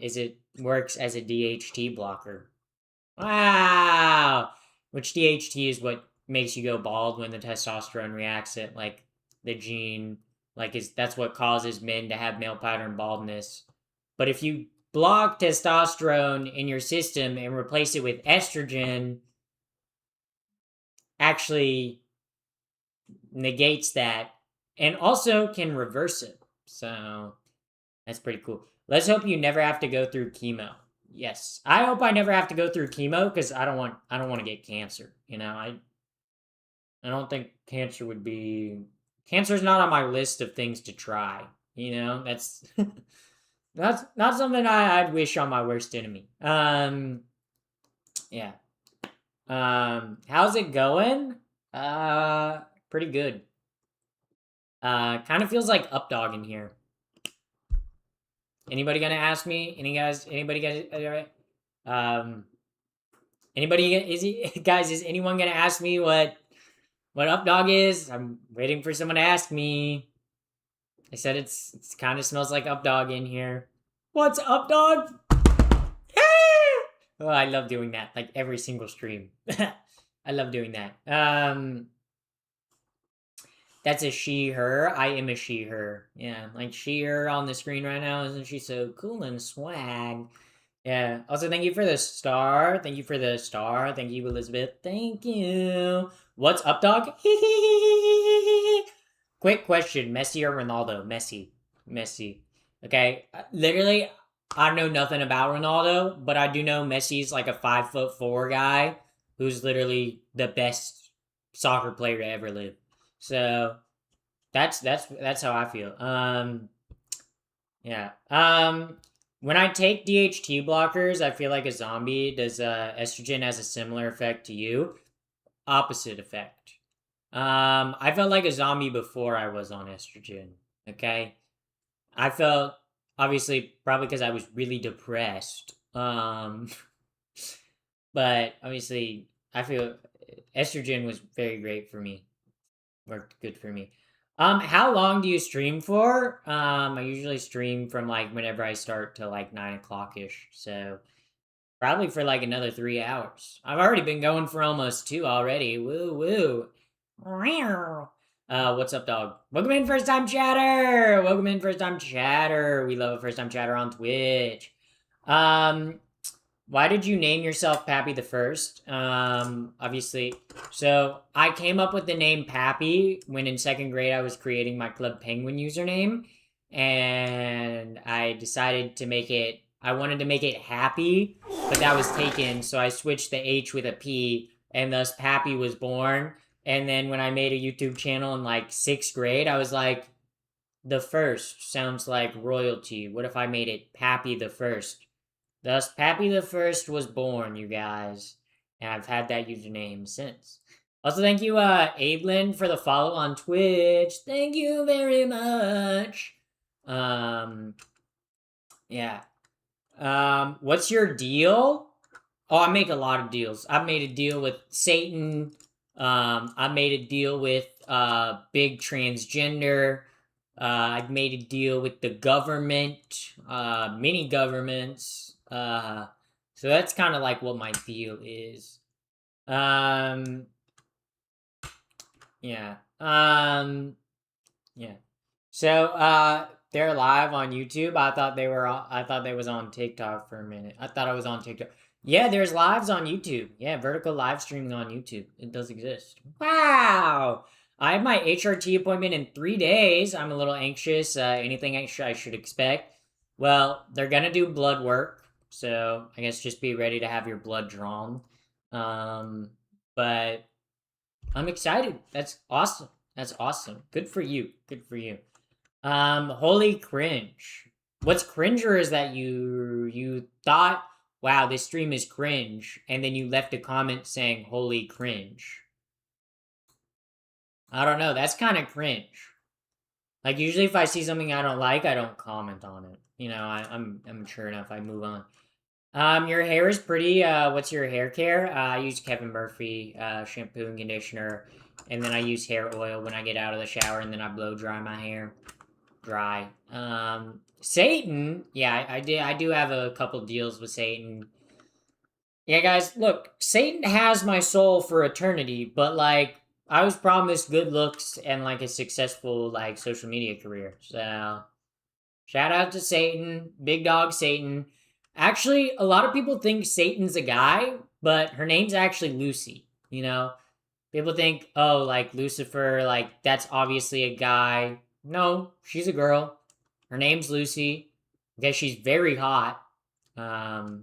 is it works as a DHT blocker. Wow. Which DHT is what makes you go bald when the testosterone reacts it, like the gene, that's what causes men to have male pattern baldness. But if you block testosterone in your system and replace it with estrogen, actually negates that and also can reverse it. So that's pretty cool. Let's hope you never have to go through chemo. Yes, I hope I never have to go through chemo because I don't want to get cancer. You know, I don't think cancer would be. Cancer's not on my list of things to try. You know, that's that's not something I'd wish on my worst enemy. Yeah. How's it going? Pretty good. Kind of feels like Updog in here. Anybody gonna ask me? Anybody is anyone gonna ask me what Updog is? I'm waiting for someone to ask me. I said it's kind of smells like Updog in here. What's Updog? Oh, I love doing that. Like every single stream. I love doing that. That's a she, her. I am a she, her. Yeah, like she, her on the screen right now. Isn't she so cool and swag? Yeah. Also, thank you for the star. Thank you, Elizabeth. Thank you. What's up, dog? Quick question. Messi or Ronaldo? Messi. Okay. Literally, I know nothing about Ronaldo, but I do know Messi's like a 5'4" guy who's literally the best soccer player to ever live. So that's how I feel. Yeah. When I take DHT blockers, I feel like a zombie. Does estrogen has a similar effect to you? Opposite effect. I felt like a zombie before I was on estrogen. Okay, I felt obviously probably because I was really depressed. But obviously I feel estrogen was very great for me. Worked good for me. How long do you stream for? I usually stream from like whenever I start to like 9 o'clock ish. So probably for like another 3 hours. I've already been going for almost 2 already. Woo woo. What's up, dog? Welcome in, first time chatter. Welcome in, first time chatter. We love a first time chatter on Twitch. Why did you name yourself Pappy the First? Obviously, so I came up with the name Pappy when in second grade I was creating my Club Penguin username, and I decided to make it. I wanted to make it happy, but that was taken, so I switched the H with a P, and thus Pappy was born. And then when I made a YouTube channel in like sixth grade, I was like, the first sounds like royalty. What if I made it Pappy the First? Thus, Pappy the First was born, you guys. And I've had that username since. Also, thank you, Aidlin, for the follow on Twitch. Thank you very much. Yeah. What's your deal? Oh, I make a lot of deals. I've made a deal with Satan. I made a deal with big transgender. I've made a deal with the government, many governments. So that's kind of like what my deal is. Yeah. Yeah. So they're live on YouTube. I thought they was on TikTok for a minute. I thought I was on TikTok. Yeah, there's lives on YouTube. Yeah, vertical live streaming on YouTube. It does exist. Wow. I have my HRT appointment in 3 days. I'm a little anxious. Anything extra I should expect? Well, they're gonna do blood work, so I guess just be ready to have your blood drawn. But I'm excited. That's awesome. That's awesome. Good for you. Good for you. Holy cringe. What's cringer is that you thought, wow, this stream is cringe, and then you left a comment saying holy cringe. I don't know, that's kind of cringe. Like, usually if I see something I don't like, I don't comment on it. You know, I'm mature enough, I move on. Your hair is pretty. What's your hair care? I use Kevin Murphy shampoo and conditioner, and then I use hair oil when I get out of the shower, and then I blow dry my hair. Dry. Satan. Yeah, I do have a couple deals with Satan. Yeah, guys, look, Satan has my soul for eternity, but like I was promised good looks and like a successful like social media career. So shout out to Satan, big dog Satan. Actually, a lot of people think Satan's a guy, but her name's actually Lucy, you know? People think, oh, like Lucifer, like that's obviously a guy. No, she's a girl. Her name's Lucy. I guess she's very hot. Not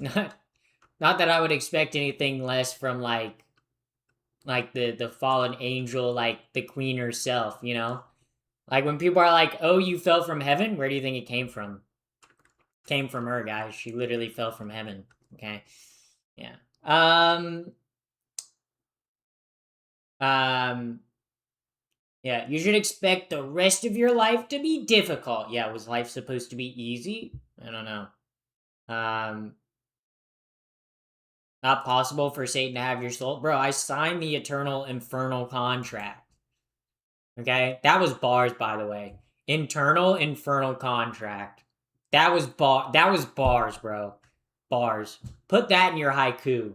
that I would expect anything less from like the fallen angel, like the queen herself, you know? Like when people are like, "Oh, you fell from heaven," where do you think it came from? Came from her, guys. She literally fell from heaven. Okay, yeah. Yeah. You should expect the rest of your life to be difficult. Yeah, was life supposed to be easy? I don't know. Not possible for Satan to have your soul, bro. I signed the eternal infernal contract. Okay, that was bars, by the way. Internal infernal contract. That was bars, bro. Bars. Put that in your haiku.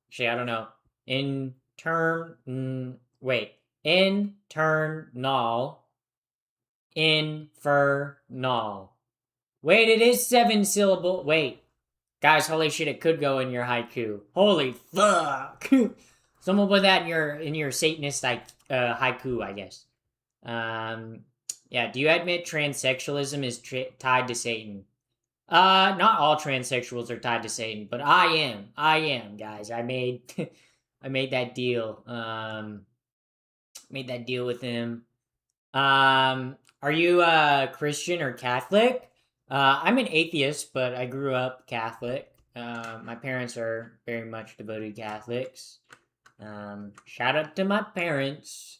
Actually, I don't know. Wait. Internal. Infernal. Wait, it is 7 syllable. Wait. Guys, holy shit, it could go in your haiku. Holy fuck. Someone put that in your Satanist haiku, I guess. Yeah, do you admit transsexualism is tied to Satan? Not all transsexuals are tied to Satan, but I am. I am, guys. I made I made that deal. Made that deal with him. Are you Christian or Catholic? I'm an atheist, but I grew up Catholic. My parents are very much devoted Catholics. Shout out to my parents.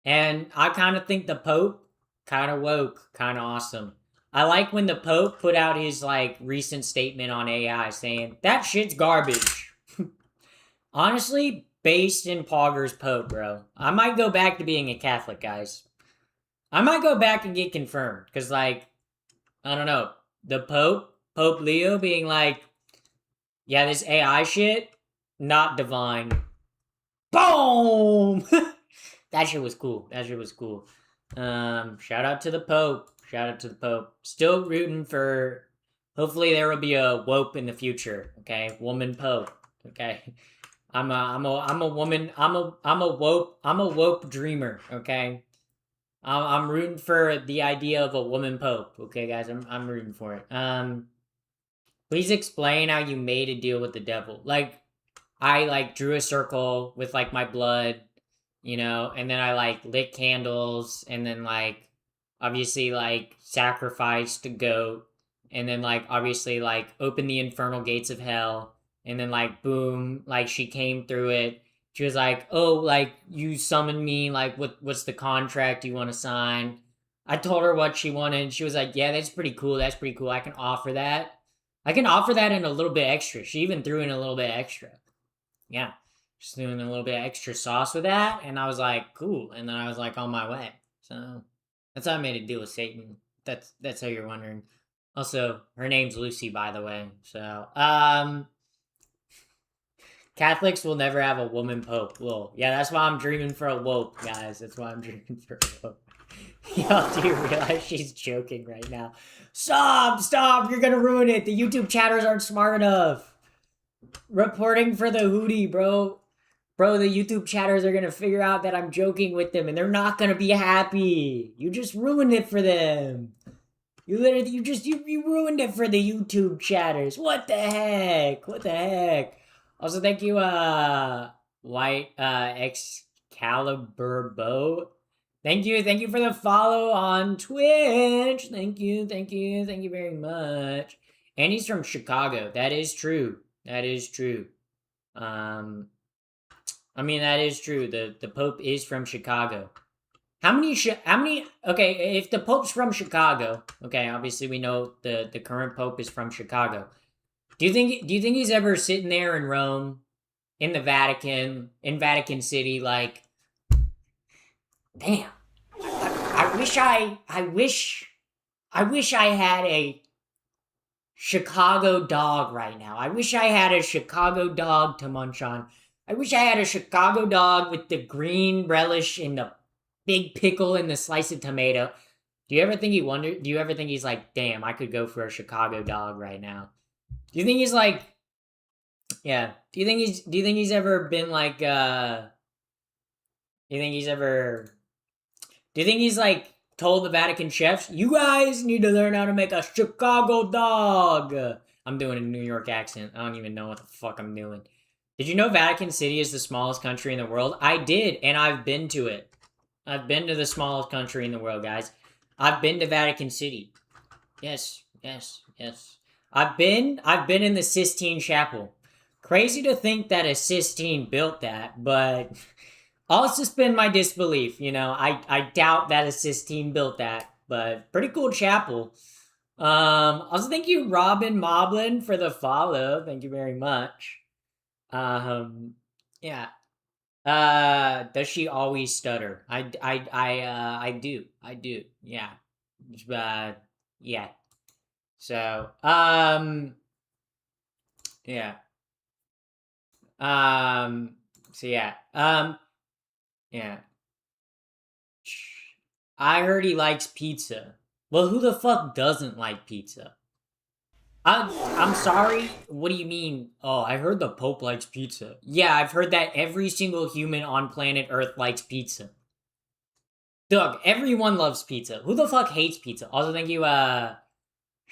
And I kind of think the Pope kind of woke, kind of awesome. I like when the Pope put out his like recent statement on AI saying that shit's garbage. Honestly, based in Poggers Pope, bro. I might go back to being a Catholic, guys. I might go back and get confirmed because, like, I don't know, the Pope Leo, being like, yeah, this AI shit, not divine. Boom! That shit was cool. That shit was cool. Shout out to the Pope. Shout out to the Pope. Still rooting for. Hopefully, there will be a woke in the future. Okay, woman Pope. Okay, I'm a woman. I'm a woke dreamer. Okay, I'm rooting for the idea of a woman Pope. Okay, guys, I'm rooting for it. Please explain how you made a deal with the devil. Like, I like drew a circle with like my blood, you know, and then I like lit candles, and then like obviously like sacrificed a goat, and then like obviously like opened the infernal gates of hell, and then like boom, like she came through it. She was like, "Oh, like you summoned me. Like, what's the contract you want to sign?" I told her what she wanted. She was like, "Yeah, that's pretty cool. That's pretty cool. I can offer that. I can offer that and a little bit extra." She even threw in a little bit extra. Yeah, just doing a little bit of extra sauce with that, and I was like, cool. And then I was like on my way. So that's how I made a deal with Satan. That's how you're wondering. Also, her name's Lucy, by the way. So Catholics will never have a woman pope. Well, yeah, that's why I'm dreaming for a woke, guys. That's why I'm dreaming for a woke. Y'all do realize she's joking right now. Stop, you're gonna ruin it. The YouTube chatters aren't smart enough. Reporting for the Hootie, bro. Bro, the YouTube chatters are gonna figure out that I'm joking with them, and they're not gonna be happy. You just ruined it for them. You ruined it for the YouTube chatters. What the heck? What the heck? Also, thank you, White Excalibur Bow. Thank you for the follow on Twitch. Thank you very much. And he's from Chicago. That is true. That is true. I mean, that is true. The Pope is from Chicago. How many, okay, if the Pope's from Chicago, okay, obviously we know the current Pope is from Chicago. Do you think he's ever sitting there in Rome, in the Vatican, in Vatican City, like, damn, I wish I had a Chicago dog right now. I wish I had a Chicago dog to munch on. I wish I had a Chicago dog with the green relish and the big pickle and the slice of tomato. Do you ever think he's like, damn, I could go for a Chicago dog right now? Do you think he's like, yeah. Do you think he's ever been like, do you think he's like told the Vatican chefs, you guys need to learn how to make a Chicago dog? I'm doing a New York accent. I don't even know what the fuck I'm doing. Did you know Vatican City is the smallest country in the world? I did, and I've been to it. I've been to the smallest country in the world, guys. I've been to Vatican City. Yes. I've been in the Sistine Chapel. Crazy to think that a Sistine built that, but I'll suspend my disbelief. You know, I doubt that a Sistine built that, but pretty cool chapel. Also, thank you, Robin Moblin, for the follow. Thank you very much. Yeah. Does she always stutter? I do. Yeah. Yeah. So, yeah. So yeah. Yeah. I heard he likes pizza. Well, who the fuck doesn't like pizza? I'm sorry. What do you mean? Oh, I heard the Pope likes pizza. Yeah, I've heard that every single human on planet Earth likes pizza. Doug, everyone loves pizza. Who the fuck hates pizza? Also, thank you,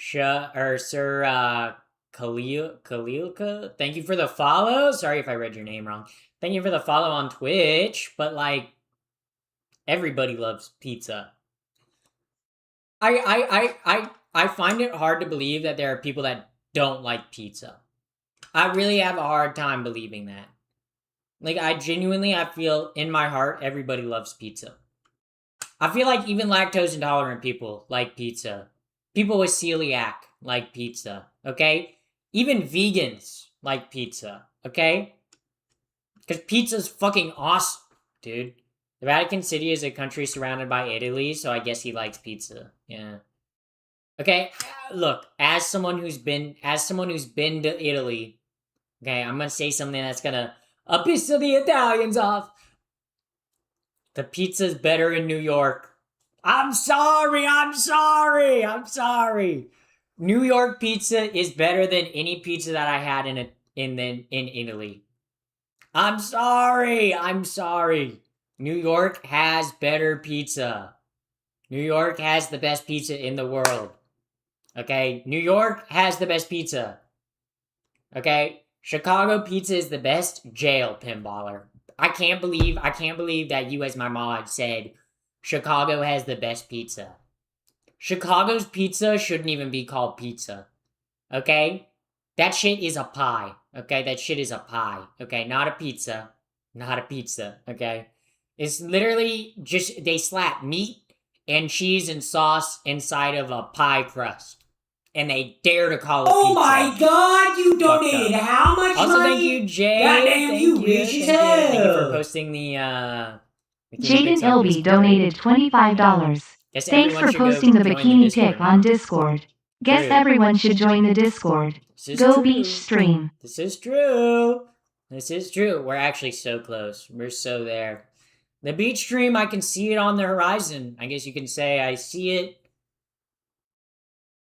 Sir Khalilka, thank you for the follow. Sorry if I read your name wrong. Thank you for the follow on Twitch, but like everybody loves pizza. I find it hard to believe that there are people that don't like pizza. I really have a hard time believing that. Like, I feel in my heart everybody loves pizza. I feel like even lactose intolerant people like pizza. People with celiac like pizza, okay? Even vegans like pizza, okay? Because pizza's fucking awesome, dude. The Vatican City is a country surrounded by Italy, so I guess he likes pizza. Yeah. Okay, look, as someone who's been to Italy, okay, I'm gonna say something that's gonna piss the Italians off. The pizza's better in New York. I'm sorry. New York pizza is better than any pizza that I had in Italy. I'm sorry. New York has better pizza. New York has the best pizza in the world. Okay? New York has the best pizza. Okay? Chicago pizza is the best. Jail, pinballer. I can't believe that you as my mod said Chicago has the best pizza. Chicago's pizza shouldn't even be called pizza. Okay? That shit is a pie. Okay? That shit is a pie. Okay? Not a pizza. Okay? It's literally just, they slap meat and cheese and sauce inside of a pie crust. And they dare to call it Oh pizza. my god, you donated how much Also, money? thank you, Jay. Goddamn, Thank you rich as Thank you for hell. posting the, Jaden Ilby donated $25. Guess Thanks everyone for should go posting the join bikini Discord pic now. on Discord. Guess True. everyone should join the Discord. This is Go true. Beach Stream. This is true. We're actually so close. We're so there. The beach stream, I can see it on the horizon. I guess you can say I see it.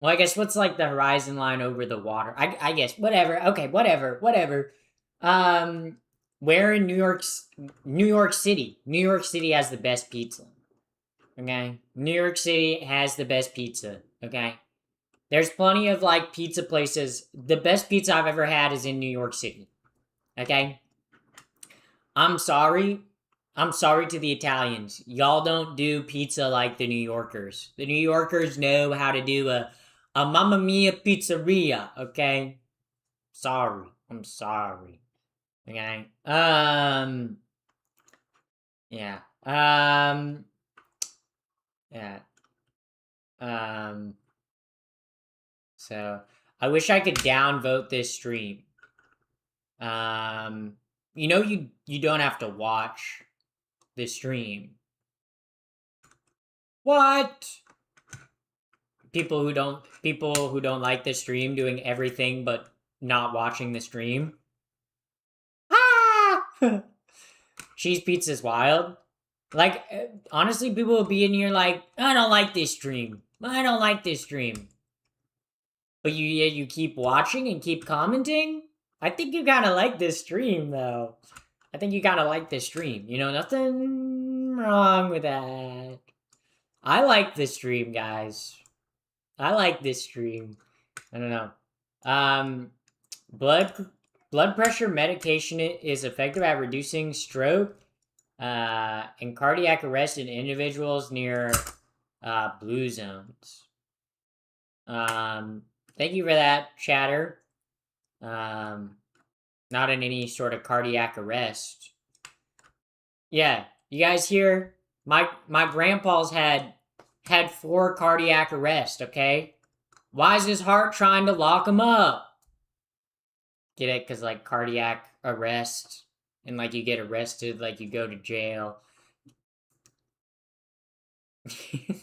Well, I guess what's like the horizon line over the water? I guess whatever. Okay, whatever. Where in New York City? New York City has the best pizza. Okay, New York City has the best pizza. Okay, there's plenty of like pizza places. The best pizza I've ever had is in New York City. Okay, I'm sorry to the Italians. Y'all don't do pizza like the New Yorkers. The New Yorkers know how to do a Mamma Mia pizzeria, okay? I'm sorry. Okay? Yeah. Yeah. So, I wish I could downvote this stream. You know you don't have to watch the stream. What? People who don't like the stream doing everything but not watching the stream. Ah! Cheese pizza's wild. Like, honestly, people will be in here like, I don't like this stream. But you keep watching and keep commenting? I think you gotta like this stream, though. You know, nothing wrong with that. I like this stream, guys. I like this stream. I don't know. Blood pressure medication is effective at reducing stroke and cardiac arrest in individuals near blue zones. Thank you for that, chatter. Not in any sort of cardiac arrest. Yeah, you guys hear? My grandpa's had 4 cardiac arrests, okay? Why is his heart trying to lock him up? Get it? Because, like, cardiac arrest, and, like, you get arrested, like, you go to jail.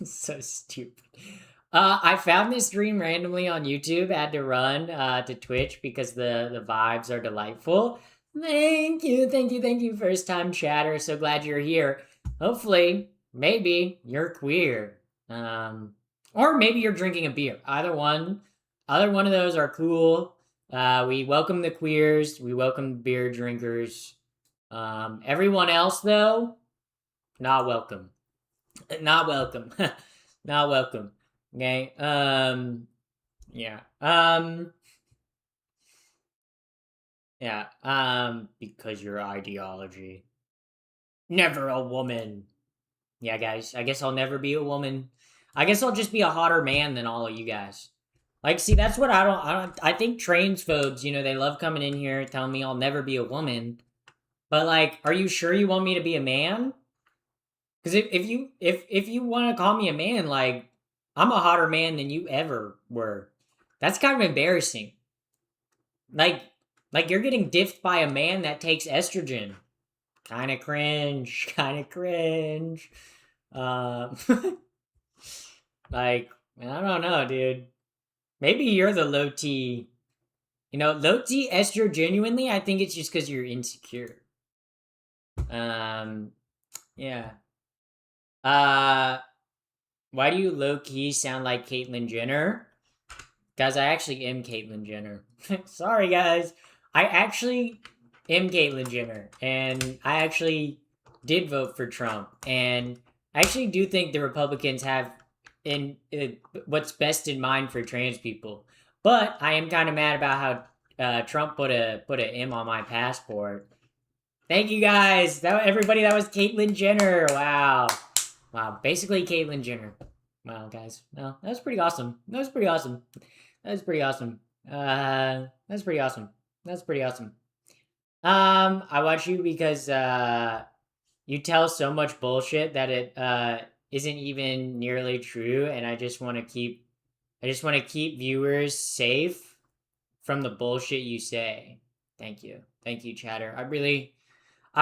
So stupid. I found this stream randomly on YouTube, had to run to Twitch because the vibes are delightful. Thank you, first time chatter. So glad you're here. Hopefully, maybe you're queer. Or maybe you're drinking a beer. Either one of those are cool. We welcome the queers. We welcome beer drinkers. Everyone else, though, not welcome. Not welcome. Not welcome. Okay. Yeah. Yeah. Because your ideology. Never a woman. Yeah, guys. I guess I'll never be a woman. I guess I'll just be a hotter man than all of you guys. Like, see, that's what I think transphobes, they love coming in here telling me I'll never be a woman. But like, are you sure you want me to be a man? Because if you want to call me a man, like, I'm a hotter man than you ever were. That's kind of embarrassing. Like you're getting diffed by a man that takes estrogen. Kind of cringe. Kind of cringe. Uh, like, I don't know, dude. Maybe you're the low T. Low T Esther genuinely, I think it's just because you're insecure. Yeah. Why do you low key sound like Caitlyn Jenner? Guys, I actually am Caitlyn Jenner. Sorry, guys. I actually am Caitlyn Jenner, and I actually did vote for Trump, and I actually do think the Republicans have what's best in mind for trans people. But I am kind of mad about how Trump put a M on my passport. Thank you guys. Everybody, that was Caitlyn Jenner. Wow. Basically Caitlyn Jenner. Wow, guys. No, that was pretty awesome. That's pretty awesome. That's pretty awesome. I watch you because you tell so much bullshit that it isn't even nearly true, and I just want to keep viewers safe from the bullshit you say. Thank you, chatter. I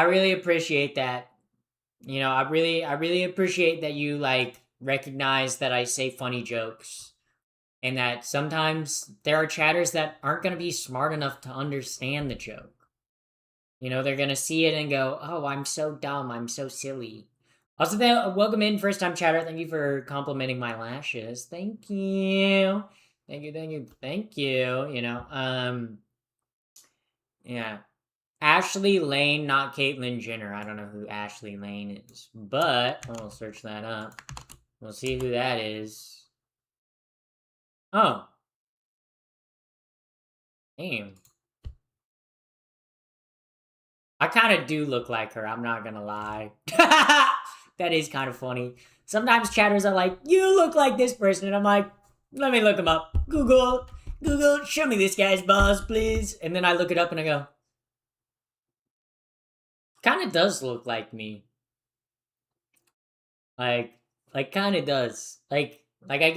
really appreciate that. I really appreciate that you recognize that I say funny jokes, and that sometimes there are chatters that aren't going to be smart enough to understand the joke. They're going to see it and go, "Oh, I'm so dumb. I'm so silly." Also, welcome in, first time chatter. Thank you for complimenting my lashes. Thank you. Yeah. Ashley Lane, not Caitlyn Jenner. I don't know who Ashley Lane is, but I'll search that up. We'll see who that is. Oh. Damn. I kind of do look like her, I'm not gonna lie. That is kind of funny. Sometimes chatters are like, you look like this person, and I'm like, let me look him up. Google, show me this guy's balls, please. And then I look it up and I go, kind of does look like me. Like kind of does. Like I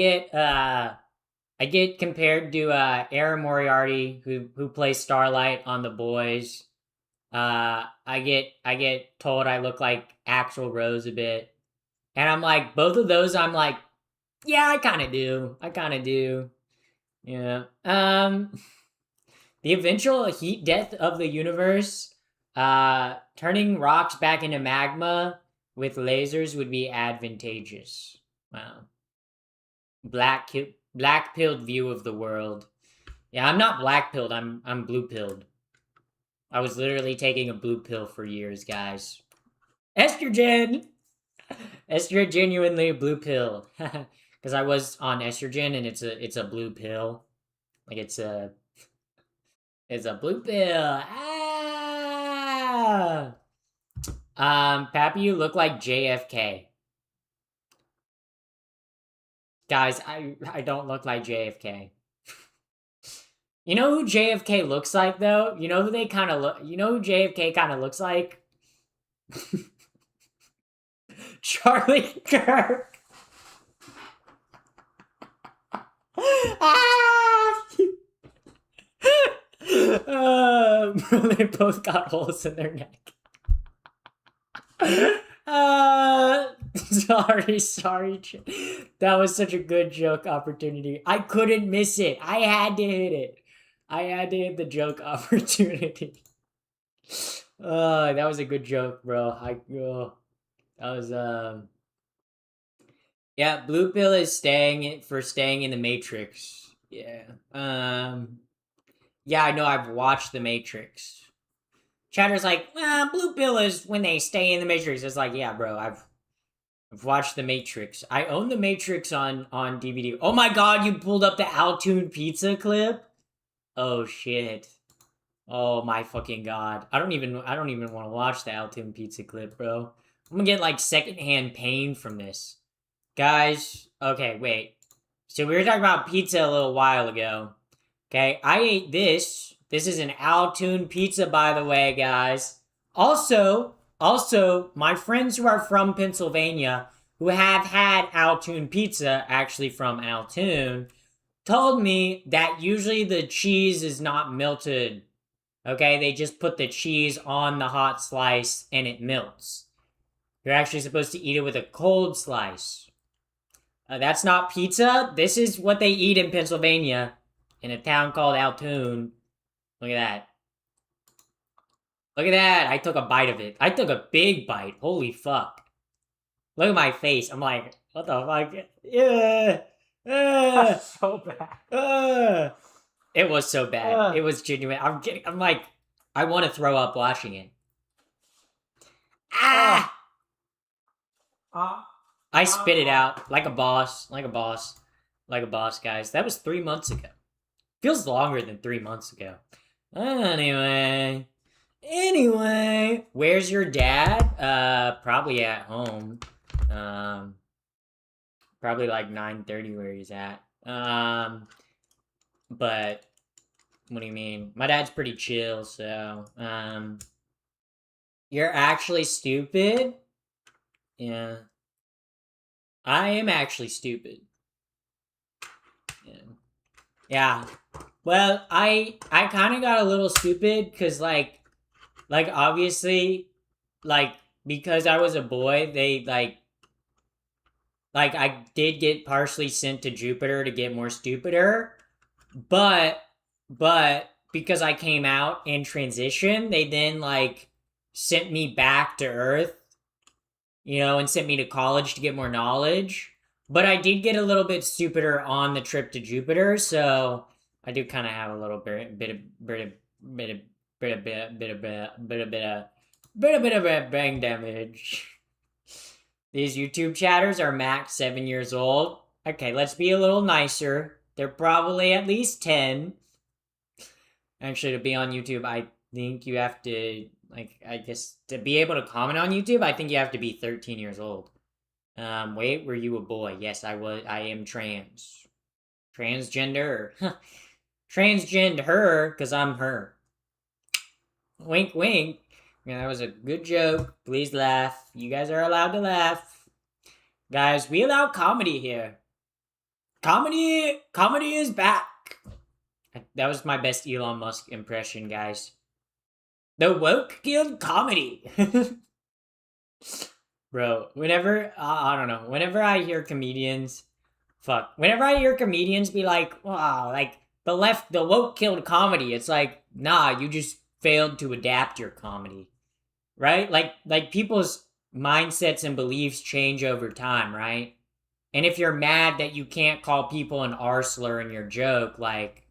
get compared to Aaron Moriarty, who plays Starlight on The Boys. I get told I look like Axl Rose a bit, and I'm like, both of those, I'm like, yeah, I kind of do. Yeah. The eventual heat death of the universe, turning rocks back into magma with lasers would be advantageous. Wow. Black pilled view of the world. Yeah, I'm not black pilled. I'm blue pilled. I was literally taking a blue pill for years, guys. Estrogen. Estrogen, genuinely a blue pill. Because I was on estrogen, and it's a blue pill. Like it's a blue pill. Pappy, you look like JFK. Guys, I don't look like JFK. You know who JFK looks like, though? You know who they kind of look... You know who JFK kind of looks like? Charlie Kirk. They both got holes in their neck. Sorry. That was such a good joke opportunity. I couldn't miss it. I had to hit it. I had to hit the joke opportunity. That was a good joke, bro. That was yeah, blue pill is staying in the Matrix. Yeah. Yeah, I know, I've watched the Matrix. Chatter's like, blue pill is when they stay in the Matrix. It's like, yeah, bro, I've I've watched The Matrix. I own The Matrix on DVD. Oh my god, you pulled up the Altoon pizza clip? Oh shit. Oh my fucking god. I don't even want to watch the Altoon pizza clip, bro. I'm gonna get like secondhand pain from this. Guys, okay, wait. So we were talking about pizza a little while ago. Okay, I ate this. This is an Altoon pizza, by the way, guys. Also, my friends who are from Pennsylvania, who have had Altoon pizza, actually from Altoon, told me that usually the cheese is not melted. Okay, they just put the cheese on the hot slice and it melts. You're actually supposed to eat it with a cold slice. That's not pizza. This is what they eat in Pennsylvania, in a town called Altoon. Look at that. Look at that. I took a bite of it. I took a big bite. Holy fuck. Look at my face. I'm like, what the fuck? Yeah. That's so bad. It was so bad. It was genuine. I'm like, I want to throw up watching it. Ah! I spit it out like a boss, guys. That was 3 months ago. Feels longer than 3 months ago. Anyway, where's your dad? Probably at home. Probably like 9:30 where he's at. But what do you mean? My dad's pretty chill, so you're actually stupid? Yeah. I am actually stupid. Yeah. Well, I kind of got a little stupid because like obviously, like because I was a boy, they like I did get partially sent to Jupiter to get more stupider, but because I came out in transition, they then like sent me back to Earth, you know, and sent me to college to get more knowledge. But I did get a little bit stupider on the trip to Jupiter, so I do kind of have a little bit of brain damage. These YouTube chatters are max 7 years old. Okay, let's be a little nicer. They're probably at least 10. Actually, to be on YouTube, I think you have to, like, I guess, to be able to comment on YouTube, I think you have to be 13 years old. Wait, were you a boy? Yes, I am trans. Transgender. Transgender her, because I'm her. Wink, wink. Yeah, that was a good joke. Please laugh. You guys are allowed to laugh. Guys, we allow comedy here. Comedy is back. That was my best Elon Musk impression, guys. The woke killed comedy. Bro, whenever, I don't know, whenever I hear comedians be like, wow, like, the woke killed comedy, it's like, nah, you just failed to adapt your comedy, right? Like people's mindsets and beliefs change over time, right? And if you're mad that you can't call people an R slur in your joke, like,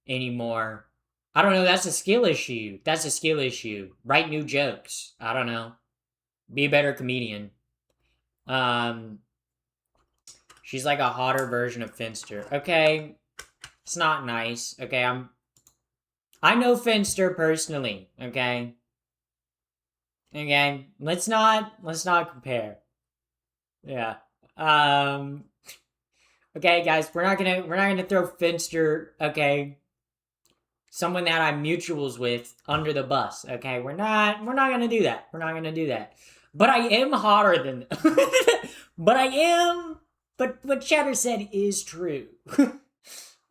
anymore, I don't know, that's a skill issue. Write new jokes. I don't know. Be a better comedian. She's like a hotter version of Finster. Okay. It's not nice. Okay, I know Finster personally, okay? Okay. Let's not compare. Yeah. Okay, guys, we're not gonna throw Finster, okay, someone that I'm mutuals with, under the bus, okay? We're not gonna do that. But I am hotter than but what Chatter said is true.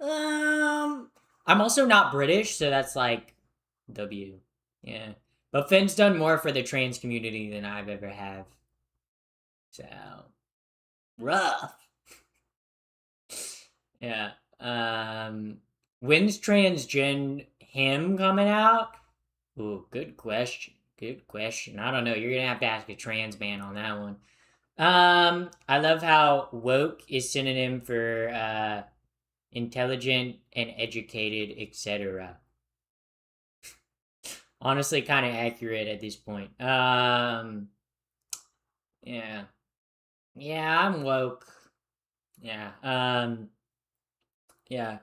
I'm also not British, so that's like W. Yeah. But Finn's done more for the trans community than I've ever have. So rough. Yeah. When's transgen him coming out? Ooh, good question. I don't know. You're gonna have to ask a trans man on that one. I love how woke is synonym for intelligent and educated, etc. Honestly, kind of accurate at this point. Yeah. Yeah, I'm woke. Yeah. Yeah.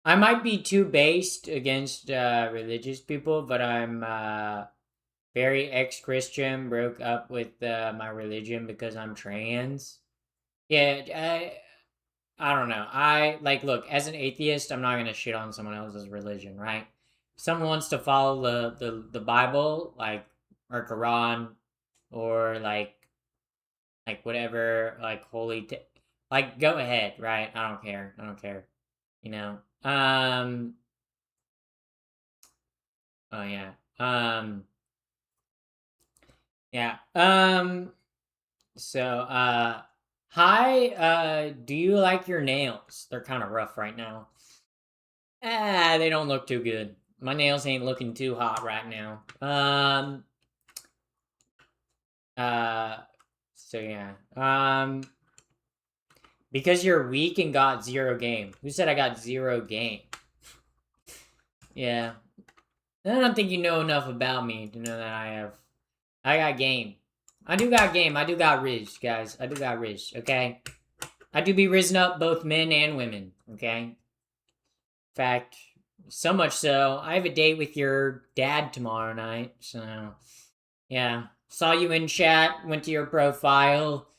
I might be too based against religious people, but I'm very ex-Christian, broke up with my religion because I'm trans. Yeah, I don't know. I like look, as an atheist, I'm not gonna shit on someone else's religion, right? If someone wants to follow the Bible, like or Quran, or like whatever, like like go ahead, right? I don't care. I don't care. You know. Oh yeah. Yeah. So hi, do you like your nails? They're kind of rough right now. They don't look too good. My nails ain't looking too hot right now. Uh so yeah. Because you're weak and got 0 game. Who said I got 0 game? Yeah. I don't think you know enough about me to know that I got game. I do got game. I do got Riz, guys. I do got Riz, okay? I do be risen up both men and women, okay? In fact, so much so, I have a date with your dad tomorrow night, so yeah. Saw you in chat, went to your profile,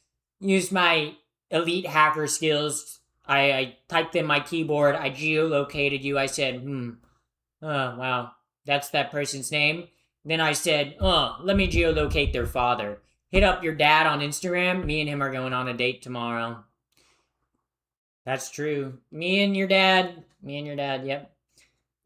used my elite hacker skills. I typed in my keyboard, I geolocated you, I said, oh, wow, that's that person's name. Then I said, let me geolocate their father. Hit up your dad on Instagram. Me and him are going on a date tomorrow. That's true. Me and your dad, yep.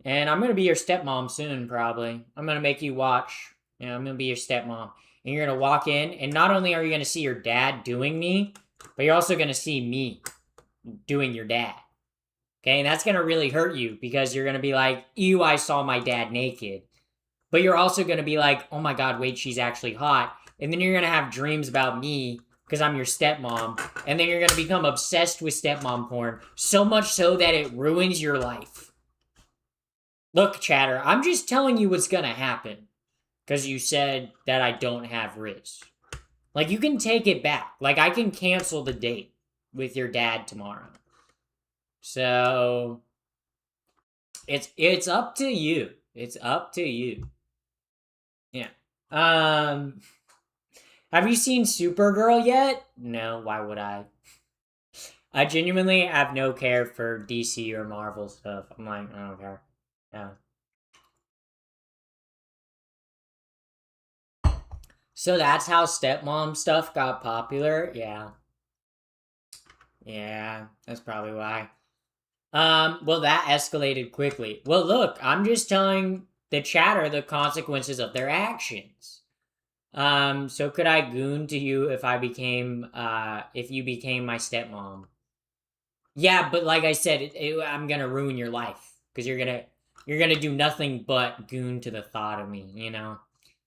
And I'm going to be your stepmom soon, probably. I'm going to make you watch. Yeah, I'm going to be your stepmom. And you're going to walk in, and not only are you going to see your dad doing me, but you're also going to see me doing your dad. Okay, and that's going to really hurt you because you're going to be like, ew, I saw my dad naked. But you're also going to be like, oh my god, wait, she's actually hot. And then you're going to have dreams about me because I'm your stepmom. And then you're going to become obsessed with stepmom porn. So much so that it ruins your life. Look, chatter, I'm just telling you what's going to happen. Because you said that I don't have Riz. Like, you can take it back. Like, I can cancel the date with your dad tomorrow. So it's up to you. It's up to you. Yeah. Have you seen Supergirl yet? No, why would I? I genuinely have no care for DC or Marvel stuff. I'm like, I don't care. Yeah. So that's how stepmom stuff got popular? Yeah. Yeah, that's probably why. Well, that escalated quickly. Well, look, I'm just telling the chatter the consequences of their actions. So could I goon to you if if you became my stepmom? Yeah, but like I said, I'm gonna ruin your life because you're gonna do nothing but goon to the thought of me. You know,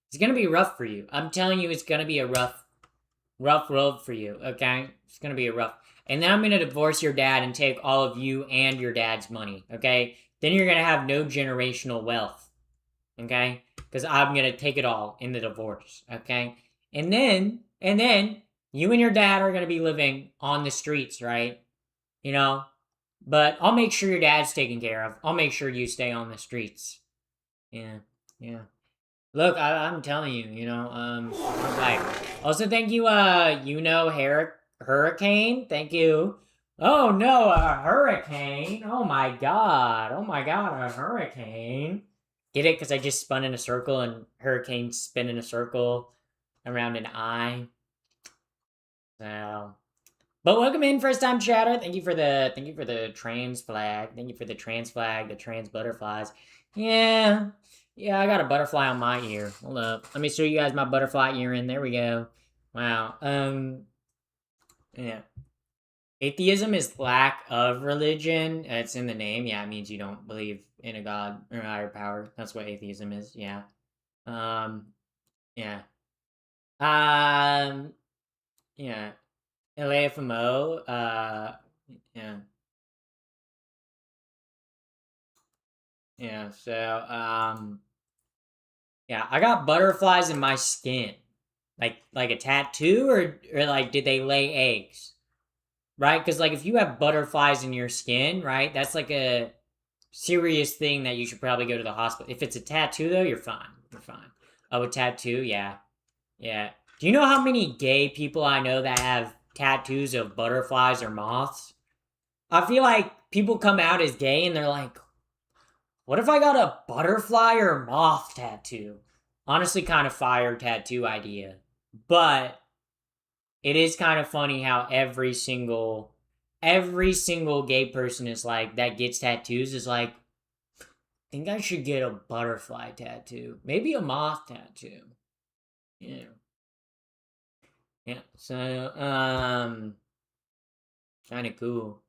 it's gonna be rough for you. I'm telling you, it's gonna be a rough road for you. Okay, it's gonna be a rough. And then I'm gonna divorce your dad and take all of you and your dad's money. Okay, then you're gonna have no generational wealth. Okay, because I'm gonna take it all in the divorce. Okay, and then you and your dad are gonna be living on the streets, right? You know, but I'll make sure your dad's taken care of. I'll make sure you stay on the streets. Yeah, yeah. Look, I'm telling you, you know, like, also thank you, Hurricane, thank you. Oh no, a hurricane, oh my god, a hurricane. Get it? Because I just spun in a circle and hurricanes spin in a circle around an eye. So, but welcome in, first time chatter. Thank you for the trans flag. Thank you for the trans flag, the trans butterflies. Yeah. Yeah, I got a butterfly on my ear. Hold up. Let me show you guys my butterfly earring. There we go. Wow. Yeah. Atheism is lack of religion. It's in the name. Yeah, it means you don't believe in a god or higher power. That's what atheism is. Yeah. Yeah. Yeah. LAFMO, yeah. Yeah, so, yeah, I got butterflies in my skin. Like a tattoo, or like did they lay eggs? Right? Because like if you have butterflies in your skin, right, that's like a serious thing that you should probably go to the hospital. If it's a tattoo though, you're fine. You're fine. Oh, a tattoo, yeah, yeah. Do you know how many gay people I know that have tattoos of butterflies or moths? I feel like people come out as gay and they're like, what if I got a butterfly or moth tattoo? Honestly, kind of fire tattoo idea. But it is kind of funny how every single gay person is like that gets tattoos is like, I think I should get a butterfly tattoo. Maybe a moth tattoo. Yeah. Yeah. So, kind of cool.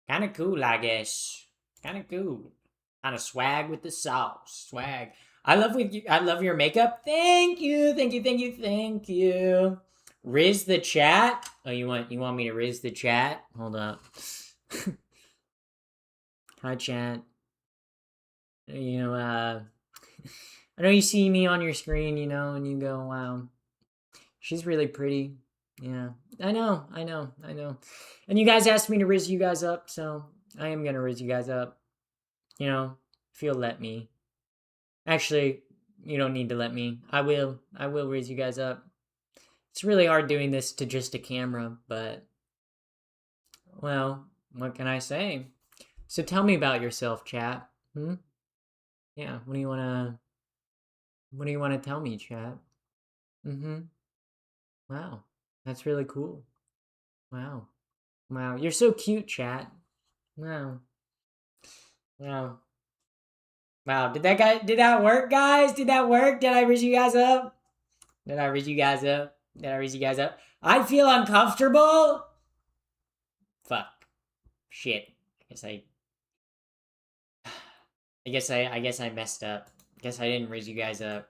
Kind of cool, I guess. Kind of cool. Kind of swag with the sauce. Swag. I love your makeup. Thank you. Thank you. Thank you. Thank you. Riz the chat. Oh, you want me to riz the chat? Hold up. Hi, chat. You know, I know you see me on your screen, you know, and you go, wow, she's really pretty. Yeah, I know. And you guys asked me to riz you guys up, so I am gonna riz you guys up. You know, if you'll let me. Actually, you don't need to let me. I will riz you guys up. It's really hard doing this to just a camera, but, well, what can I say? So tell me about yourself, chat. Yeah, what do you wanna tell me, chat? Wow, that's really cool. Wow. You're so cute, chat. Wow. Did that work, guys? Did that work? Did I raise you guys up? I feel uncomfortable. Fuck. Shit. I guess I messed up. Guess I didn't raise you guys up.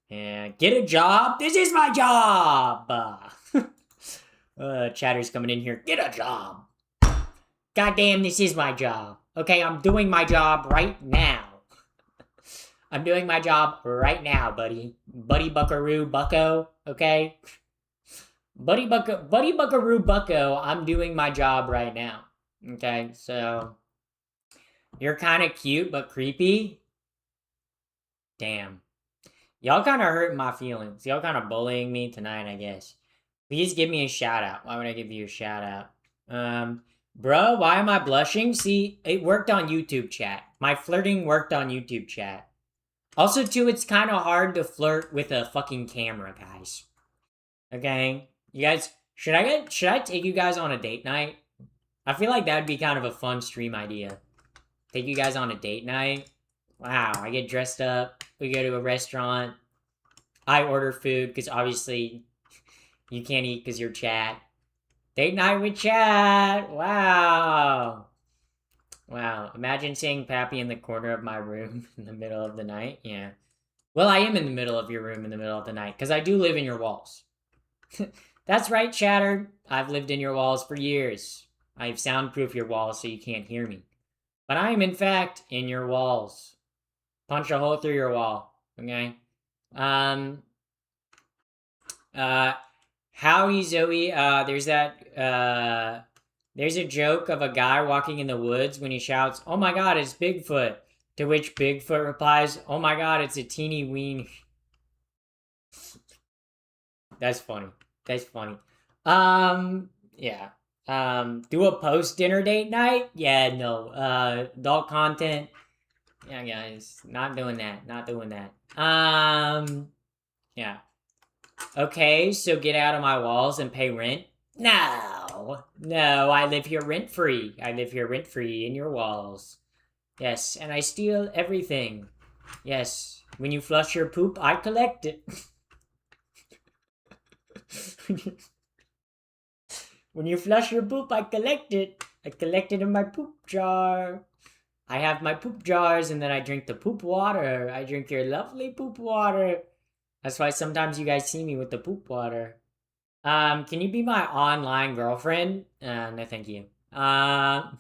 Yeah, get a job. This is my job. Chatter's coming in here. Get a job. Goddamn, this is my job. Okay, I'm doing my job right now. I'm doing my job right now, buddy. Buddy Buckaroo Bucko, okay? Buddy Buckaroo Bucko, I'm doing my job right now. Okay, so you're kind of cute but creepy. Damn. Y'all kind of hurt my feelings. Y'all kind of bullying me tonight, I guess. Please give me a shout out. Why would I give you a shout out? Bro, why am I blushing? See, it worked on YouTube chat. My flirting worked on YouTube chat. Also, too, it's kind of hard to flirt with a fucking camera, guys. Okay? You guys, should I take you guys on a date night? I feel like that would be kind of a fun stream idea. Take you guys on a date night. Wow, I get dressed up. We go to a restaurant. I order food, because obviously you can't eat because you're chat. Date night with chat. Wow. Imagine seeing Pappy in the corner of my room in the middle of the night. Yeah. Well, I am in the middle of your room in the middle of the night, because I do live in your walls. That's right, chatter. I've lived in your walls for years. I've soundproofed your walls so you can't hear me. But I am, in fact, in your walls. Punch a hole through your wall. Okay? Howdy, Zoe. There's a joke of a guy walking in the woods when he shouts, "Oh my god, it's Bigfoot!" To which Bigfoot replies, "Oh my god, it's a teeny weeny." That's funny. Yeah. Do a post-dinner date night? Yeah, no. Adult content. Yeah, guys. Not doing that. Yeah. Okay, so get out of my walls and pay rent? No, I live here rent-free. In your walls. Yes, and I steal everything. Yes, when you flush your poop, I collect it. When you flush your poop, I collect it. I collect it in my poop jar. I have my poop jars, and then I drink the poop water. I drink your lovely poop water. That's why sometimes you guys see me with the poop water. Can you be my online girlfriend? No, thank you. Why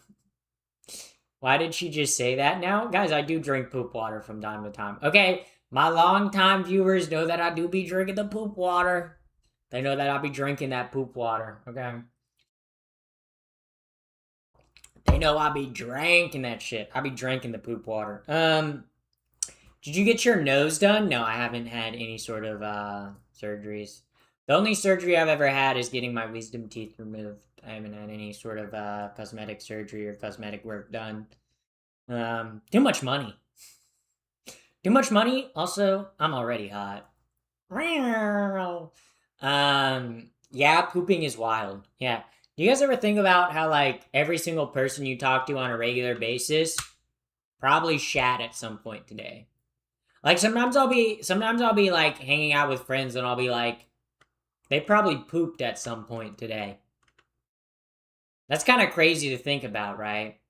did she just say that now? Guys, I do drink poop water from time to time. Okay, My longtime viewers know that I do be drinking the poop water. They know that I'll be drinking that poop water, okay? They know I'll be drinking that shit. I'll be drinking the poop water. Did you get your nose done? No, I haven't had any sort of surgeries. The only surgery I've ever had is getting my wisdom teeth removed. I haven't had any sort of cosmetic surgery or cosmetic work done. Too much money. Too much money. Also, I'm already hot. Yeah, pooping is wild. Yeah. Do you guys ever think about how, like, every single person you talk to on a regular basis probably shat at some point today? Like, sometimes I'll be like hanging out with friends and I'll be like, they probably pooped at some point today. That's kind of crazy to think about, right?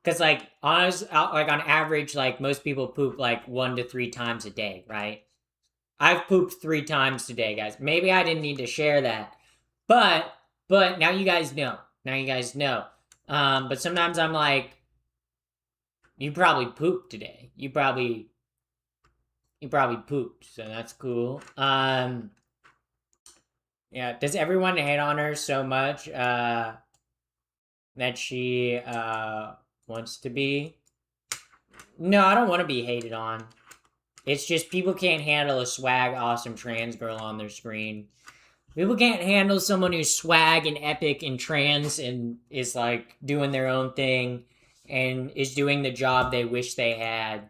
Because, like, on average, like, most people poop like 1 to 3 times a day, right? I've pooped 3 times today, guys. Maybe I didn't need to share that, but now you guys know. Now you guys know. But sometimes I'm like, you probably pooped today. You probably pooped, so that's cool. Yeah, does everyone hate on her so much that she wants to be? No, I don't want to be hated on. It's just people can't handle a swag awesome trans girl on their screen. People can't handle someone who's swag and epic and trans and is like doing their own thing and is doing the job they wish they had.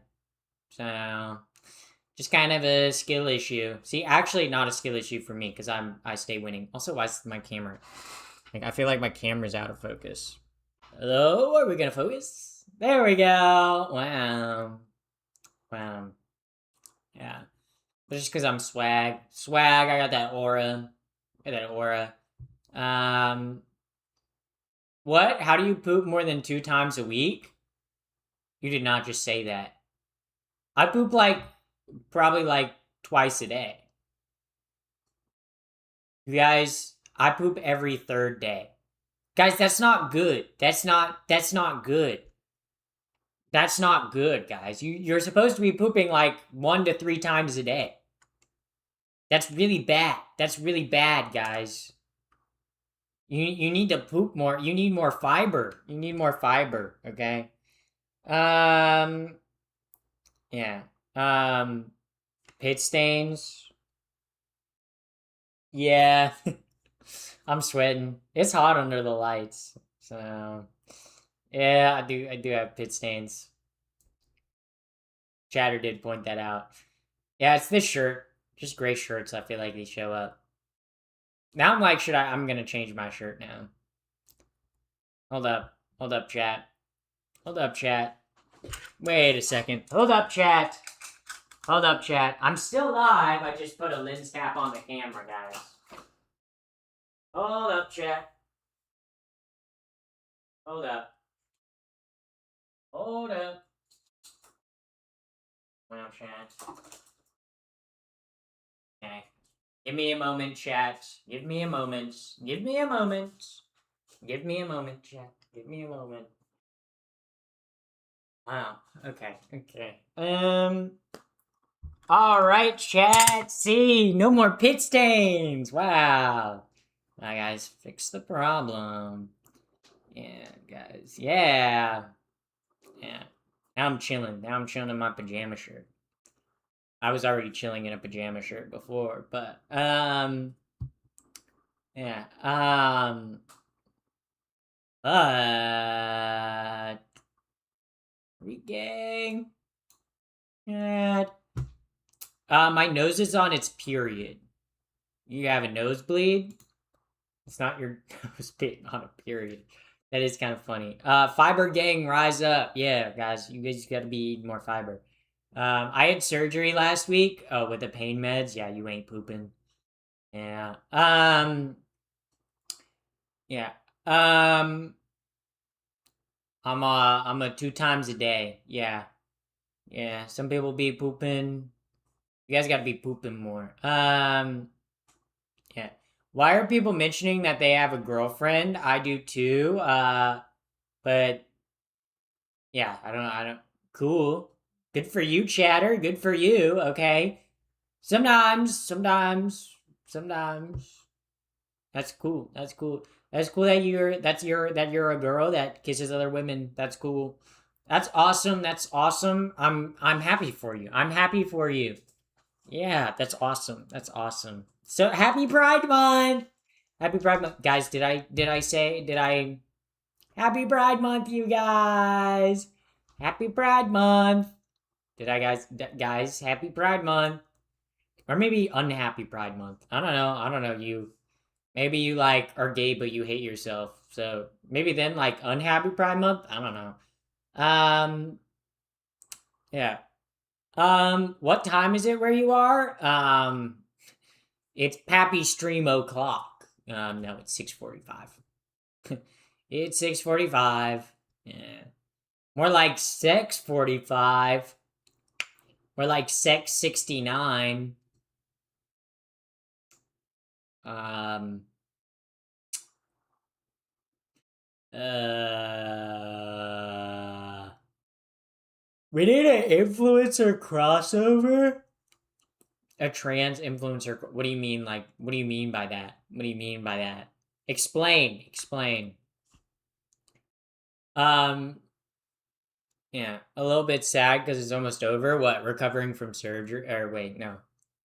So just kind of a skill issue. See, actually not a skill issue for me because I stay winning. Also, why is my camera? Like, I feel like my camera's out of focus. Hello, are we gonna focus? There we go. Wow. Yeah. But just because I'm swag. I got that aura. What? How do you poop more than 2 times a week? You did not just say that. I poop probably like twice a day. You guys, I poop every 3rd day. Guys, that's not good. That's not good. That's not good, guys. You're supposed to be pooping like 1 to 3 times a day. That's really bad. That's really bad, guys. You need to poop more. You need more fiber. You need more fiber, okay? Yeah. Pit stains. Yeah. I'm sweating. It's hot under the lights. So yeah, I do have pit stains. Chatter did point that out. Yeah, it's this shirt. Just gray shirts, I feel like they show up. Now I'm like, I'm gonna change my shirt now. Hold up, chat. Hold up, chat. Wait a second. Hold up, chat. I'm still live, I just put a lens cap on the camera, guys. Hold up, chat. Hold up. Wow, chat. Okay. Give me a moment, chat. Give me a moment, chat. Give me a moment. Wow. Okay. Alright, chat. See, no more pit stains. Wow. Now, guys, fix the problem. Yeah, guys. Yeah. Now I'm chilling in my pajama shirt. I was already chilling in a pajama shirt before, but, yeah, but, gang, yeah, my nose is on its period. You have a nosebleed? It's not your nose being on a period. That is kind of funny. Fiber gang, rise up. Yeah, guys, you guys gotta be eating more fiber. I had surgery last week. Oh, with the pain meds. Yeah, you ain't pooping. Yeah. Yeah. I'm a 2 times a day. Yeah. Some people be pooping. You guys gotta be pooping more. Yeah. Why are people mentioning that they have a girlfriend? I do too. But yeah, I don't. Cool. Good for you, Chatter. Good for you. Okay. Sometimes. That's cool. That's cool. That's cool that you're a girl that kisses other women. That's cool. That's awesome. That's awesome. I'm happy for you. I'm happy for you. Yeah, that's awesome. That's awesome. So happy Pride Month. Happy Pride Month. Guys, did I Happy Pride Month, you guys. Happy Pride Month. Did I guys, happy Pride Month. Or maybe unhappy Pride Month. I don't know you. Maybe you like are gay but you hate yourself. So maybe then like unhappy Pride Month. I don't know. Yeah. What time is it where you are? It's Pappy Stream o'clock. No, it's 6:45. It's 6:45. Yeah. More like 6:45. More like 6:69. We need an influencer crossover? A trans influencer. What do you mean? Like, what do you mean by that? What do you mean by that? Explain. Yeah, a little bit sad because it's almost over. What, recovering from surgery? Or wait, no.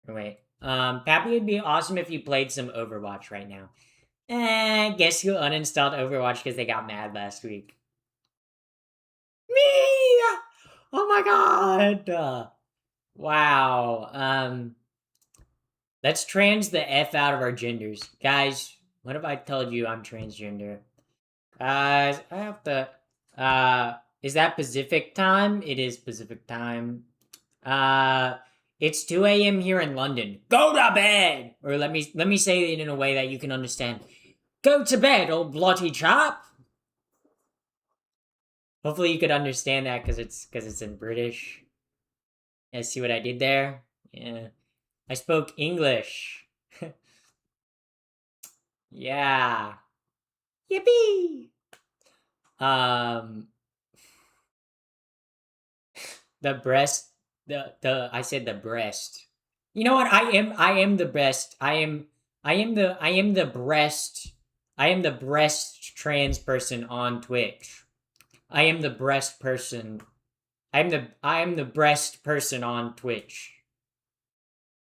Wait. Pappy, it'd be awesome if you played some Overwatch right now. Guess who uninstalled Overwatch because they got mad last week? Me! Oh my god! Wow. Let's trans the F out of our genders. Guys, what if I told you I'm transgender? Guys, I have to, is that Pacific time? It is Pacific time. It's 2 a.m. here in London. Go to bed! Or let me say it in a way that you can understand. Go to bed, old bloody chap! Hopefully you could understand that because it's in British. Yeah, see what I did there? Yeah. I spoke English. Yeah. Yippee! The breast, I said the breast. You know what? I am the best. I am the breast trans person on Twitch. I am the breast person. I am the breast person on Twitch.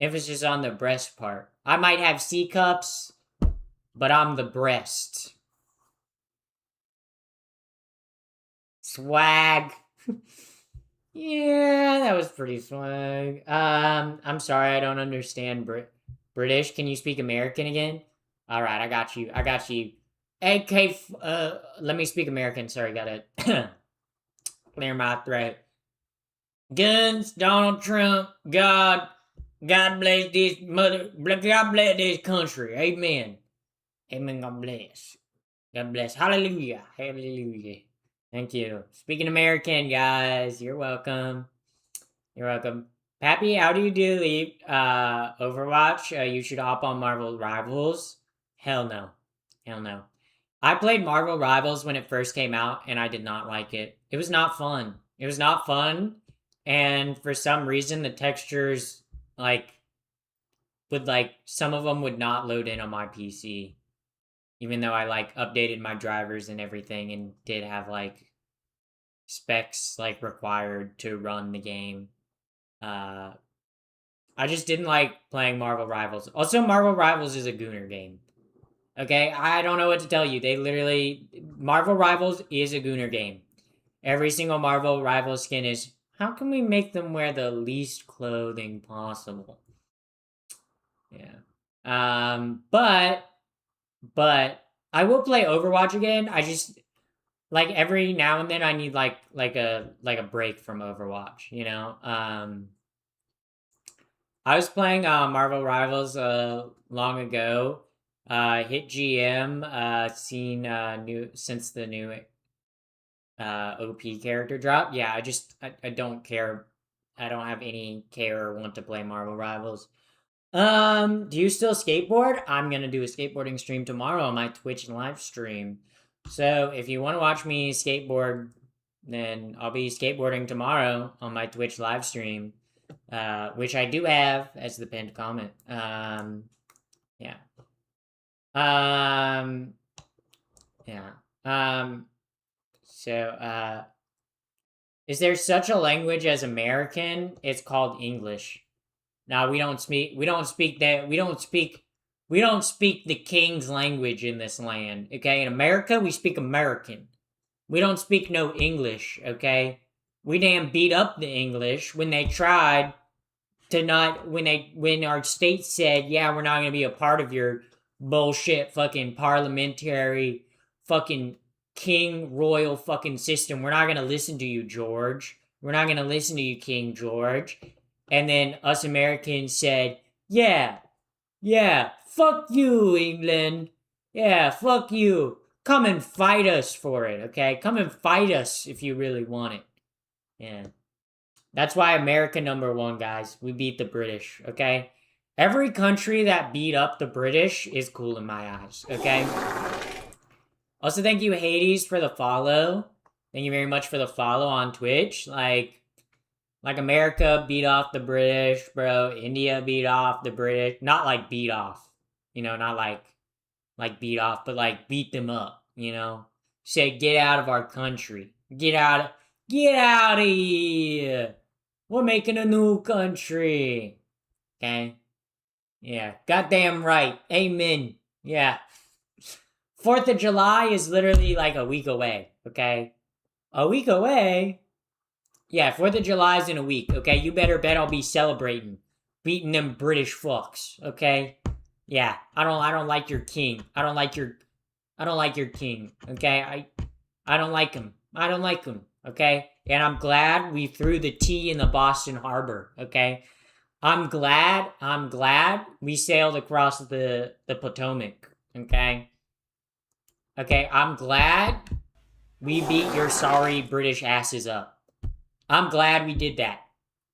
Emphasis on the breast part. I might have C cups, but I'm the breast. Swag. Yeah, that was pretty swag. I'm sorry, I don't understand British. Can you speak American again? All right, I got you. AK, let me speak American. Sorry, gotta clear my throat. Guns, Donald Trump, God bless this God bless this country. Amen. Amen, God bless. God bless. Hallelujah. Hallelujah. Thank you. Speaking American, guys. You're welcome. You're welcome. Pappy, how do you delete Overwatch? You should hop on Marvel Rivals. Hell no. Hell no. I played Marvel Rivals when it first came out, and I did not like it. It was not fun. It was not fun, and for some reason, the textures, some of them would not load in on my PC. Even though I, updated my drivers and everything and did have, specs, required to run the game. I just didn't like playing Marvel Rivals. Also, Marvel Rivals is a Gooner game. Okay, I don't know what to tell you. Marvel Rivals is a Gooner game. Every single Marvel Rival skin is, how can we make them wear the least clothing possible? Yeah. But I will play Overwatch again. I just, every now and then I need, a break from Overwatch, you know? I was playing Marvel Rivals long ago. Hit GM, seen since the new OP character drop. Yeah, I don't care. I don't have any care or want to play Marvel Rivals. Do you still skateboard? I'm gonna do a skateboarding stream tomorrow on my Twitch live stream. So if you want to watch me skateboard, then I'll be skateboarding tomorrow on my Twitch live stream, which I do have as the pinned comment. Yeah. Yeah. Is there such a language as American? It's called English. Now we don't speak the king's language in this land, okay? In America, we speak American. We don't speak no English, okay? We damn beat up the English when they tried to not, when our state said, yeah, we're not gonna be a part of your bullshit fucking parliamentary fucking king royal fucking system. We're not gonna listen to you, George. We're not gonna listen to you, King George. And then us Americans said, yeah, fuck you, England. Yeah, fuck you. Come and fight us for it, okay? Come and fight us if you really want it. Yeah. That's why America #1, guys. We beat the British, okay? Every country that beat up the British is cool in my eyes, okay? Also, thank you, Hades, for the follow. Thank you very much for the follow on Twitch. Like America beat off the British, bro. India beat off the British. Not like beat off. You know, not like beat off, but like beat them up, you know? Say, get out of our country. Get out of here. We're making a new country. Okay? Yeah. Goddamn right. Amen. Yeah. 4th of July is literally like a week away, okay? A week away? Yeah, 4th of July is in a week, okay? You better bet I'll be celebrating. Beating them British fucks, okay? Yeah, I don't like your king. I don't like your king, okay? I don't like him. I don't like him, okay? And I'm glad we threw the tea in the Boston Harbor, okay? I'm glad we sailed across the Potomac, okay? Okay, I'm glad we beat your sorry British asses up. I'm glad we did that.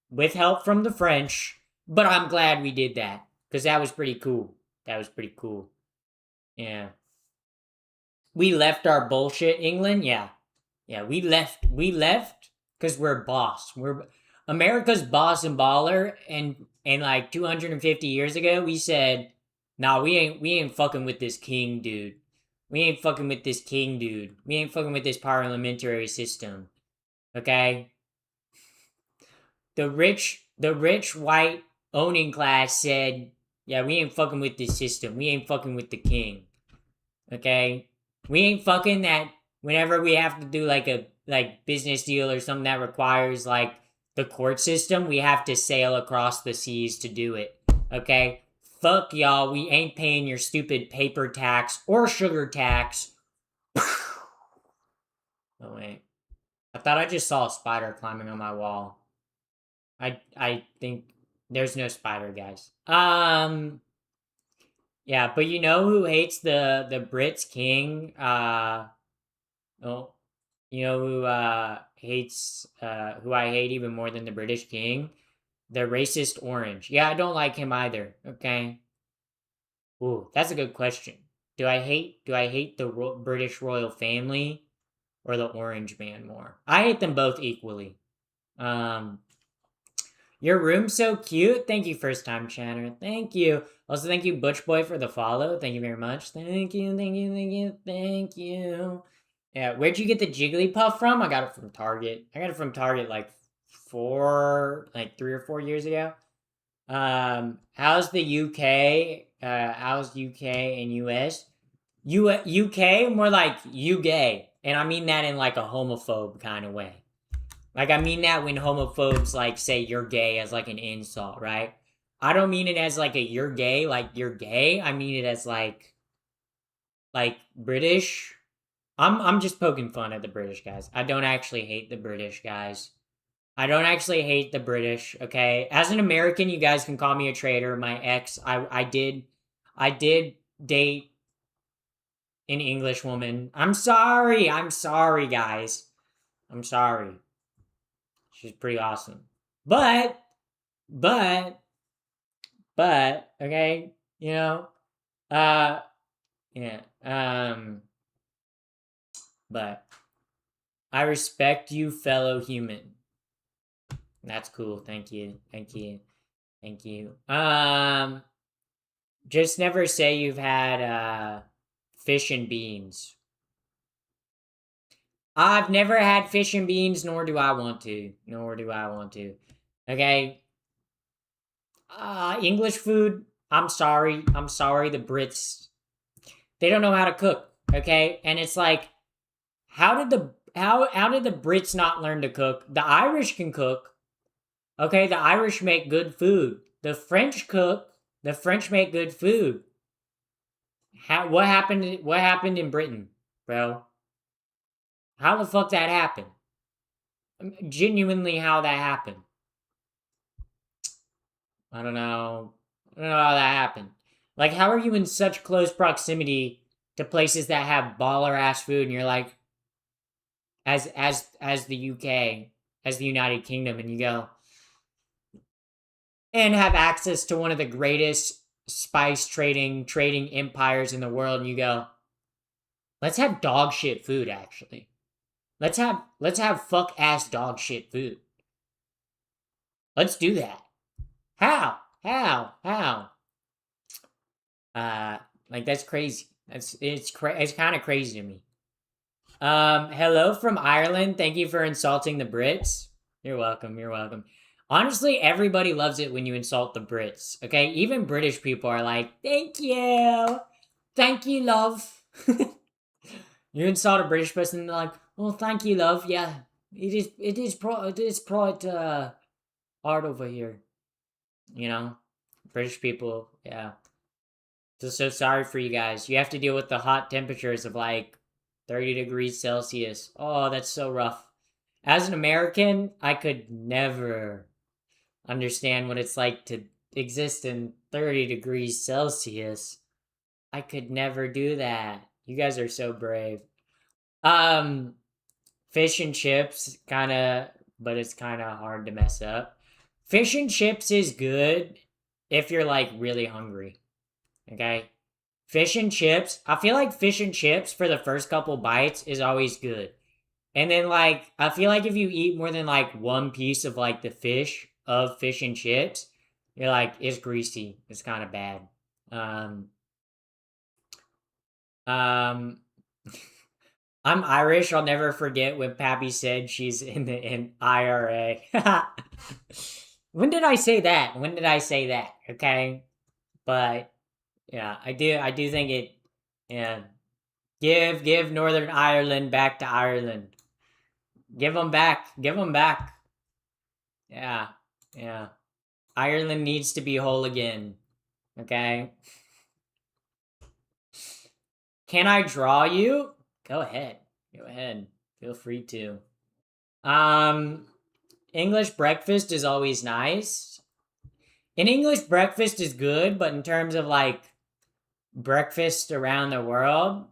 With help from the French, but I'm glad we did that. Because that was pretty cool. Yeah. We left our bullshit, England? Yeah. Yeah, we left because we're boss. We're America's boss and baller, and like 250 years ago, we said, nah, we ain't fucking with this king, dude. We ain't fucking with this king, dude. We ain't fucking with this parliamentary system. Okay? The rich white owning class said, yeah, we ain't fucking with this system. We ain't fucking with the king. Okay? We ain't fucking that whenever we have to do like a business deal or something that requires like the court system, we have to sail across the seas to do it. Okay? Fuck y'all, we ain't paying your stupid paper tax or sugar tax. Oh wait. I thought I just saw a spider climbing on my wall. I think there's no spider, guys. Yeah, but you know who hates the Brits king? Oh, you know who hates who I hate even more than the British king? The racist orange. Yeah, I don't like him either. Okay. Ooh, that's a good question. Do I hate the British royal family or the orange man more? I hate them both equally. Your room's so cute. Thank you, first time chatter. Thank you. Also, thank you, Butch Boy, for the follow. Thank you very much. Thank you. Yeah, where'd you get the Jigglypuff from? I got it from Target. I got it from Target like 3 or 4 years ago. How's the UK? How's UK and US? UK, more like you gay. And I mean that in like a homophobe kind of way. Like, I mean that when homophobes, like, say you're gay as, like, an insult, right? I don't mean it as, like, a you're gay, like, you're gay. I mean it as, like, British. I'm just poking fun at the British guys. I don't actually hate the British guys. I don't actually hate the British, okay? As an American, you guys can call me a traitor. My ex, I did date an English woman. I'm sorry, guys. I'm sorry. She's pretty awesome. But, okay, you know, yeah, but, I respect you, fellow human. That's cool. Thank you. Thank you. Thank you. Just never say you've had fish and beans. I've never had fish and beans, nor do I want to. Nor do I want to. Okay. English food. I'm sorry. I'm sorry. The Brits, they don't know how to cook. Okay, and it's like, how did the Brits not learn to cook? The Irish can cook. Okay, the Irish make good food. The French cook. The French make good food. What happened? What happened in Britain, bro? How the fuck that happened? Genuinely, how that happened? I don't know. I don't know how that happened. Like, how are you in such close proximity to places that have baller ass food, and you're like, as the UK, as the United Kingdom, and you go and have access to one of the greatest spice trading empires in the world, and you go, let's have dog shit food. Actually, let's have fuck ass dog shit food. Let's do that. How? Like, that's crazy. It's kind of crazy to me. Hello from Ireland. Thank you for insulting the Brits. You're welcome. You're welcome. Honestly, everybody loves it when you insult the Brits. Okay, even British people are like, "Thank you, love." You insult a British person, and they're like, "Oh, thank you, love." Yeah, it is quite hard over here. You know, British people. Yeah. Just so sorry for you guys. You have to deal with the hot temperatures of like 30 degrees Celsius. Oh, that's so rough. As an American, I could never understand what it's like to exist in 30 degrees Celsius. I could never do that. You guys are so brave. Fish and chips, but it's kind of hard to mess up. Fish and chips is good if you're like really hungry. Okay? Fish and chips. I feel like fish and chips for the first couple bites is always good. And then, like, I feel like if you eat more than like one piece of like the fish and chips, you're like, it's greasy. It's kind of bad. I'm Irish. I'll never forget when Pappy said she's in the IRA. When did I say that? Okay, but yeah, I do think it. Yeah, give Northern Ireland back to Ireland. Give them back. Yeah. Ireland needs to be whole again. Okay. Can I draw you? Go ahead. Feel free to. English breakfast is always nice. An English breakfast is good, but in terms of like breakfast around the world,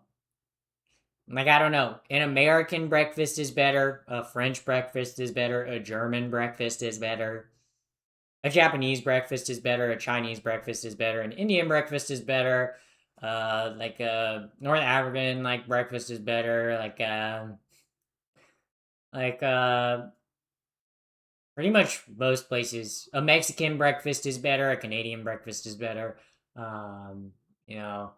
like, I don't know. An American breakfast is better. A French breakfast is better. A German breakfast is better. A Japanese breakfast is better. A Chinese breakfast is better. An Indian breakfast is better. Like a North African like breakfast is better. Pretty much most places. A Mexican breakfast is better. A Canadian breakfast is better. You know,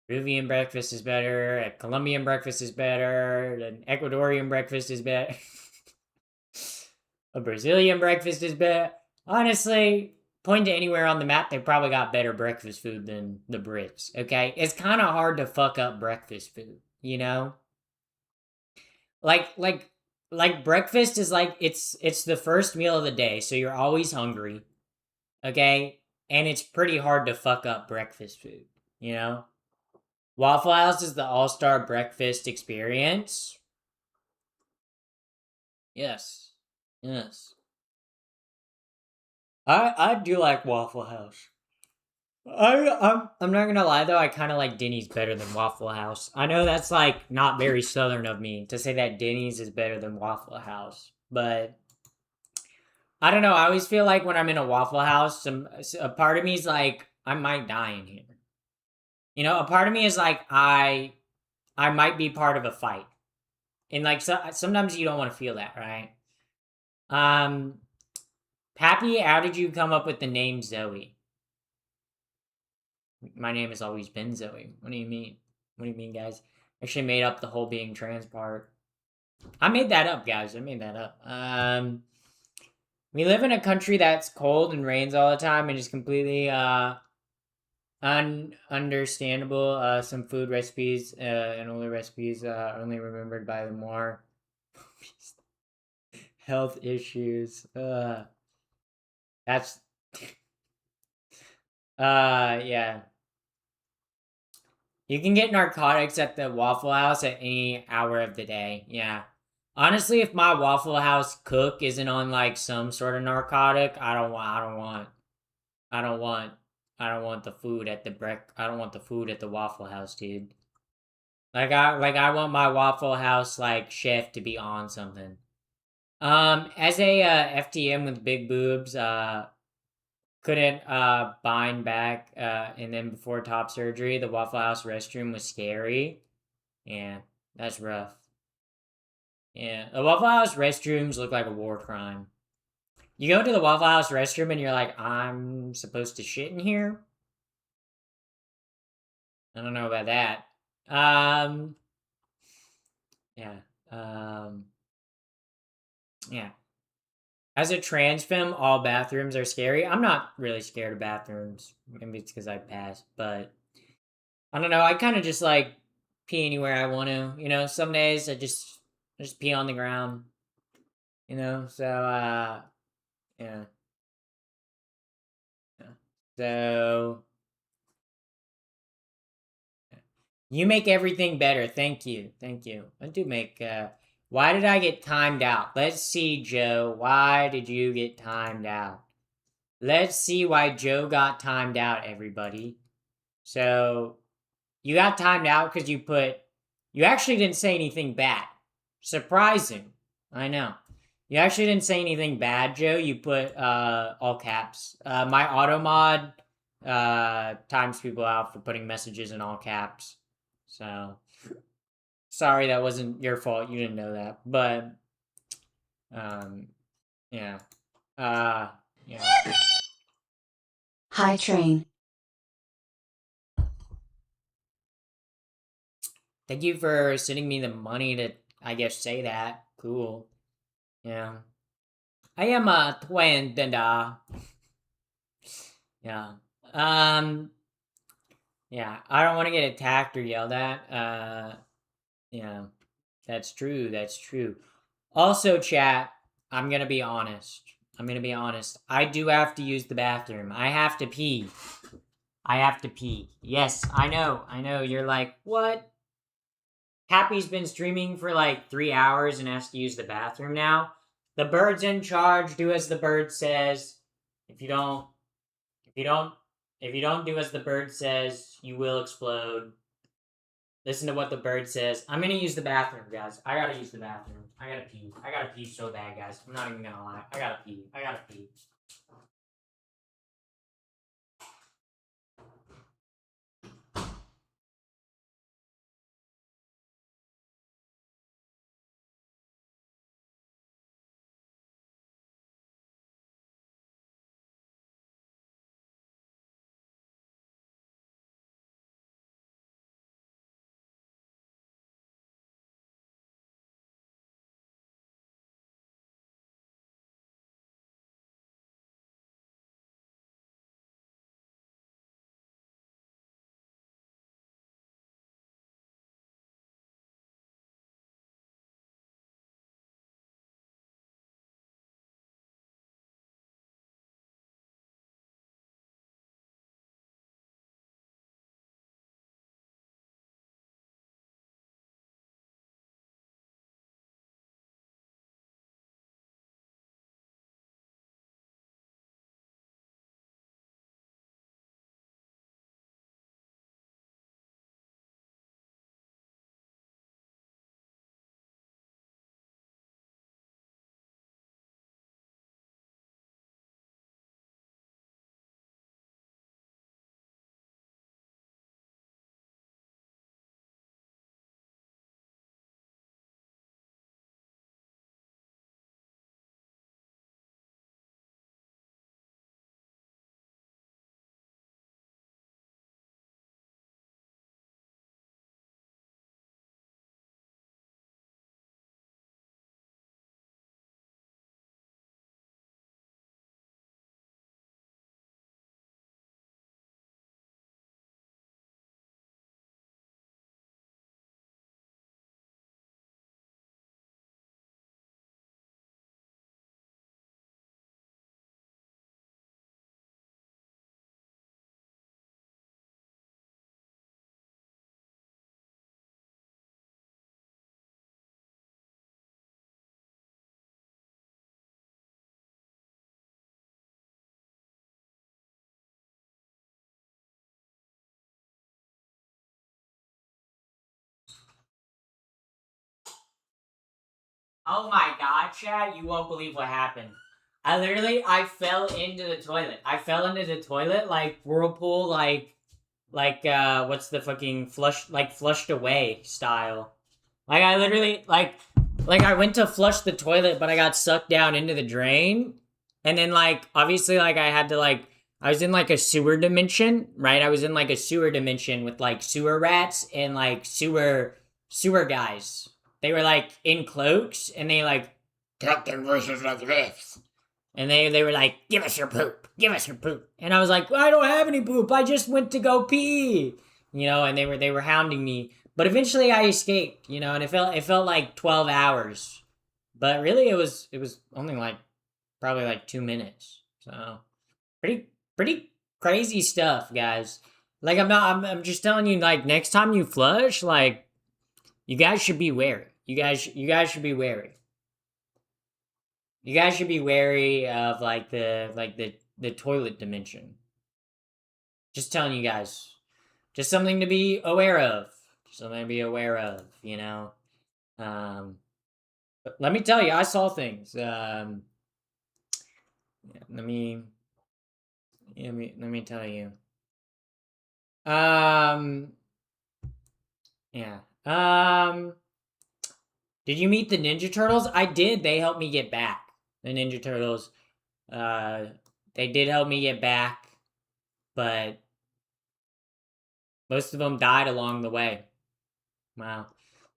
Peruvian breakfast is better. A Colombian breakfast is better. An Ecuadorian breakfast is better. A Brazilian breakfast is better. Honestly, point to anywhere on the map, they probably got better breakfast food than the Brits. Okay, it's kind of hard to fuck up breakfast food. You know, like breakfast is like it's the first meal of the day, so you're always hungry. Okay, and it's pretty hard to fuck up breakfast food. You know. Waffle House is the all-star breakfast experience. Yes. I do like Waffle House. I'm not gonna lie though, I kind of like Denny's better than Waffle House. I know that's like not very southern of me to say that Denny's is better than Waffle House, but I don't know. I always feel like when I'm in a Waffle House, a part of me is like, I might die in here. You know, a part of me is like, I might be part of a fight. And like sometimes you don't want to feel that, right? Pappy, how did you come up with the name Zoe? My name has always been Zoe. What do you mean? What do you mean, guys? Actually made up the whole being trans part. I made that up, guys. I made that up. We live in a country that's cold and rains all the time and is completely understandable. Some food recipes and older recipes are only remembered by the more health issues. That's yeah. You can get narcotics at the Waffle House at any hour of the day. Yeah. Honestly, if my Waffle House cook isn't on like some sort of narcotic, I don't want the food at I don't want the food at the Waffle House, dude. I want my Waffle House like chef to be on something. As a FTM with big boobs, couldn't bind back, and then before top surgery, the Waffle House restroom was scary. Yeah, that's rough. Yeah, the Waffle House restrooms look like a war crime. You go to the Waffle House restroom and you're like, I'm supposed to shit in here? I don't know about that. Yeah. Yeah. As a trans femme, all bathrooms are scary. I'm not really scared of bathrooms. Maybe it's because I passed, but I don't know. I kind of just like pee anywhere I want to. You know, some days I just pee on the ground. You know, so yeah. Yeah. So you make everything better. Thank you. Thank you. I do make why did I get timed out? Let's see, Joe. Why did you get timed out? Let's see why Joe got timed out, everybody. So you got timed out because you actually didn't say anything bad. Surprising. I know. You actually didn't say anything bad, Joe. You put all caps. My auto mod times people out for putting messages in all caps. So sorry that wasn't your fault. You didn't know that. But yeah. Yeah. High train. Thank you for sending me the money to, I guess, say that. Cool. Yeah. I am a twin, Denda. Yeah. Yeah. I don't want to get attacked or yelled at. Yeah. That's true. That's true. Also, chat, I'm gonna be honest. I do have to use the bathroom. I have to pee. Yes, I know. You're like, what? Happy's been streaming for like 3 hours and has to use the bathroom now. The bird's in charge. Do as the bird says. If you don't do as the bird says, you will explode. Listen to what the bird says. I'm gonna use the bathroom, guys. I gotta use the bathroom. I gotta pee. I gotta pee so bad, guys. I'm not even gonna lie. I gotta pee. Oh my god, Chad, you won't believe what happened. I fell into the toilet. I fell into the toilet like whirlpool, what's the fucking flushed away style. Like I literally, like I went to flush the toilet, but I got sucked down into the drain. And then obviously I had to I was in a sewer dimension, right? I was in a sewer dimension with sewer rats and sewer guys. They were in cloaks and they talk their voices like this. And they were like, give us your poop. Give us your poop. And I was like, I don't have any poop. I just went to go pee. And they were hounding me. But eventually I escaped, and it felt like 12 hours. But really it was only probably 2 minutes. So pretty crazy stuff, guys. I'm just telling you, next time you flush, you guys should be wary. You guys should be wary. You guys should be wary of the toilet dimension. Just telling you guys. Just something to be aware of. Something to be aware of, But let me tell you, I saw things. Let me tell you. Yeah. Did you meet the Ninja Turtles? I did. They helped me get back. The Ninja Turtles. They did help me get back, but most of them died along the way. Wow.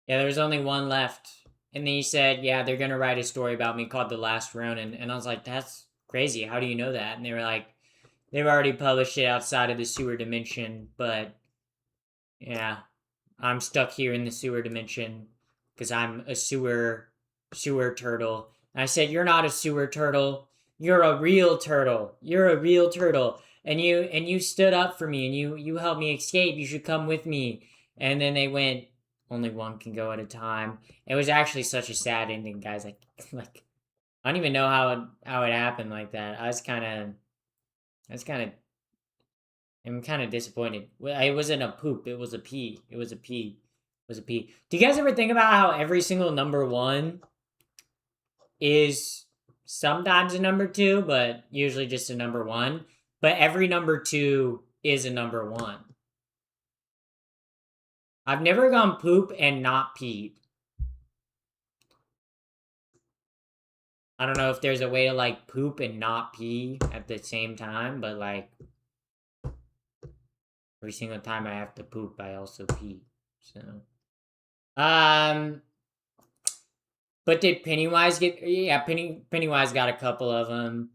Yeah, there was only one left. And then he said, yeah, they're going to write a story about me called The Last Ronin. And I was like, that's crazy. How do you know that? And they were like, they've already published it outside of the sewer dimension. But, yeah, I'm stuck here in the sewer dimension because I'm a sewer turtle. And I said, you're not a sewer turtle. You're a real turtle. You're a real turtle. And you stood up for me and you helped me escape. You should come with me. And then they went, only one can go at a time. It was actually such a sad ending, guys. I don't even know how it happened like that. I'm kind of disappointed. It wasn't a poop. It was a pee. It was a pee. It was a pee. Do you guys ever think about how every single number one is sometimes a number two, but usually just a number one? But every number two is a number one. I've never gone poop and not peed. I don't know if there's a way to poop and not pee at the same time, but every single time I have to poop, I also pee. So, but did Pennywise get? Yeah, Pennywise got a couple of them.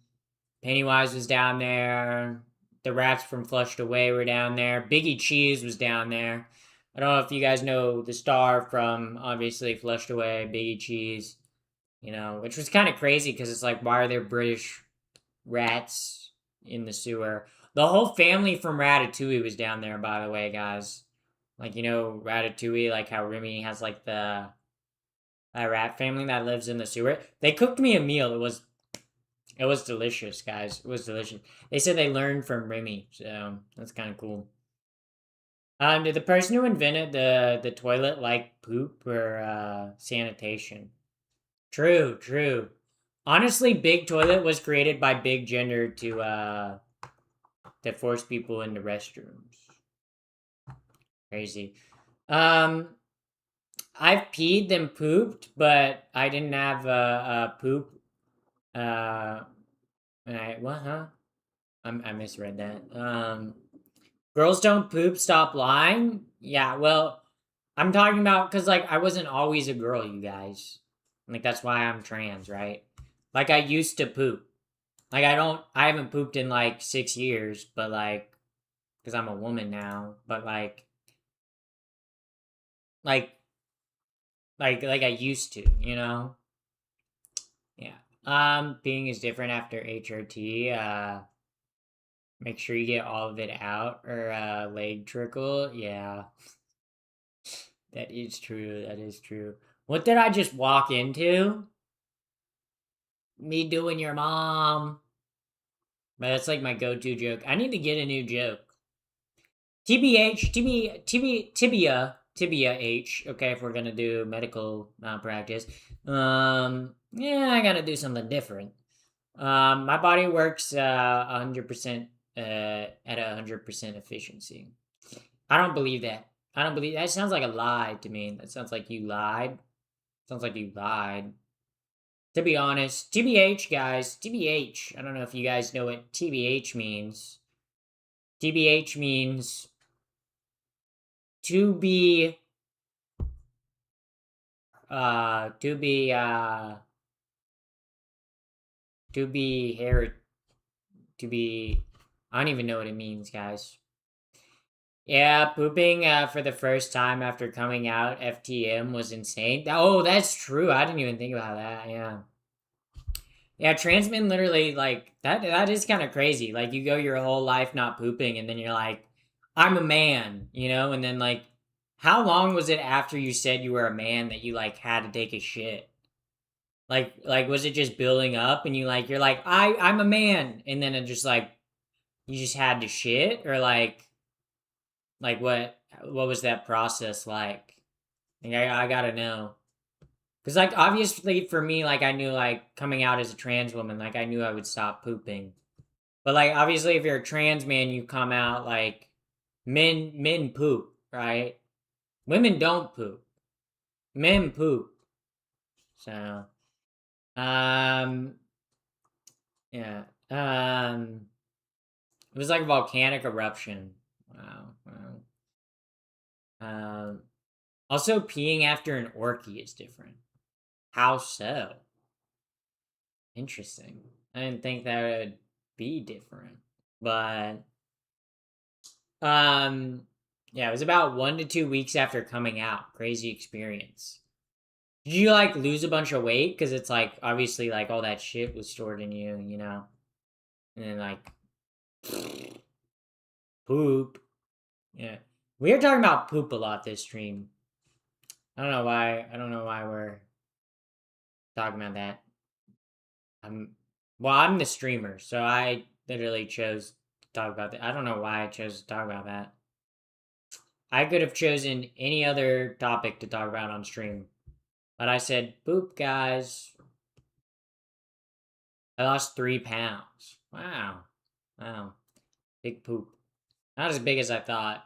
Pennywise was down there. The rats from Flushed Away were down there. Biggie Cheese was down there. I don't know if you guys know the star from, obviously, Flushed Away, Biggie Cheese, which was kind of crazy because it's why are there British rats in the sewer? The whole family from Ratatouille was down there, by the way, guys. Ratatouille, how Remy has, that rat family that lives in the sewer. They cooked me a meal. It was delicious, guys. It was delicious. They said they learned from Remy, so that's kind of cool. Did the person who invented the toilet like poop or sanitation? True. Honestly, Big Toilet was created by Big Gender to force people into restrooms. Crazy. I've peed then pooped, but I didn't have a poop. What, huh? I misread that. Girls don't poop, stop lying? Yeah, well, I'm talking about, because, I wasn't always a girl, you guys. That's why I'm trans, right? I used to poop. I haven't pooped in, 6 years, but, because I'm a woman now, but, I used to, Yeah. Peeing is different after HRT, make sure you get all of it out or leg trickle. Yeah. That is true. What did I just walk into? Me doing your mom. But that's my go-to joke. I need to get a new joke. TBH, tibia TBH, okay, if we're gonna do medical malpractice. Yeah, I gotta do something different. My body works 100% at 100% efficiency. I don't believe that. I don't believe that. Sounds like a lie to me. That sounds like you lied. Sounds like you lied. To be honest, TBH, guys, TBH. I don't know if you guys know what TBH means. TBH means to be to be I don't even know what it means, guys. Yeah, pooping for the first time after coming out FTM was insane. Oh, that's true. I didn't even think about that. Yeah. Yeah, trans men literally like that is kind of crazy. Like you go your whole life not pooping and then you're like, I'm a man, you know? And then like how long was it after you said you were a man that you like had to take a shit? Like was it just building up and you're like, I'm a man, and then it just like you just had to shit, or like what was that process like? Like I gotta know. Cause like obviously for me, like I knew like coming out as a trans woman, like I knew I would stop pooping. But like obviously if you're a trans man, you come out like men poop, right? Women don't poop. Men poop. So yeah. It was like a volcanic eruption. Wow. Also peeing after an orgy is different. How so? Interesting. I didn't think that would be different. But yeah, it was about 1 to 2 weeks after coming out. Crazy experience. Did you like lose a bunch of weight? Because it's like obviously like all that shit was stored in you, you know? And then like poop. Yeah. We are talking about poop a lot this stream. I don't know why we're talking about that. I'm the streamer, so I literally chose to talk about that. I don't know why I chose to talk about that. I could have chosen any other topic to talk about on stream. But I said, poop, guys. I lost 3 pounds. Wow. Big poop. Not as big as I thought.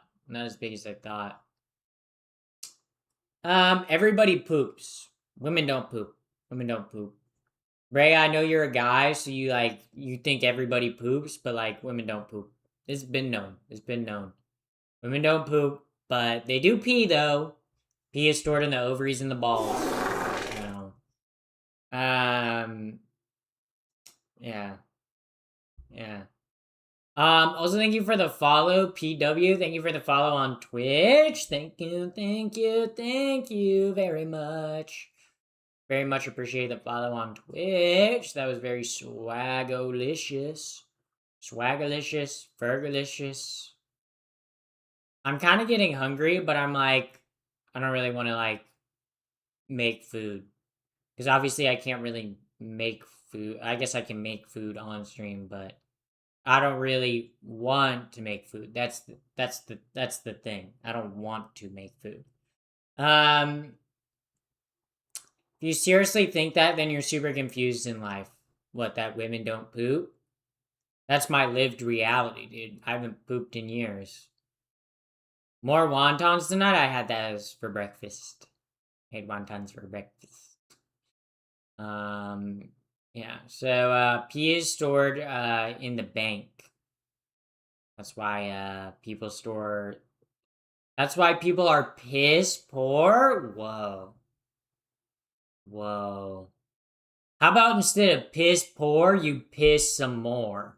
Everybody poops. Women don't poop. Ray, I know you're a guy, so you think everybody poops, but like women don't poop. It's been known. Women don't poop, but they do pee though. Pee is stored in the ovaries and the balls. So, yeah. Also thank you for the follow, PW. Thank you for the follow on Twitch. Thank you very much. Very much appreciate the follow on Twitch. That was very swagolicious. Fergalicious. I'm kind of getting hungry, but I'm like, I don't really want to like make food. Because obviously I can't really make food. I guess I can make food on stream, but I don't really want to make food. That's the thing. I don't want to make food. If you seriously think that, then you're super confused in life. What, that women don't poop? That's my lived reality, dude. I haven't pooped in years. More wontons tonight? I had that for breakfast. I had wontons for breakfast. Yeah, so pee is stored in the bank. That's why people are piss poor? Whoa. How about instead of piss poor, you piss some more?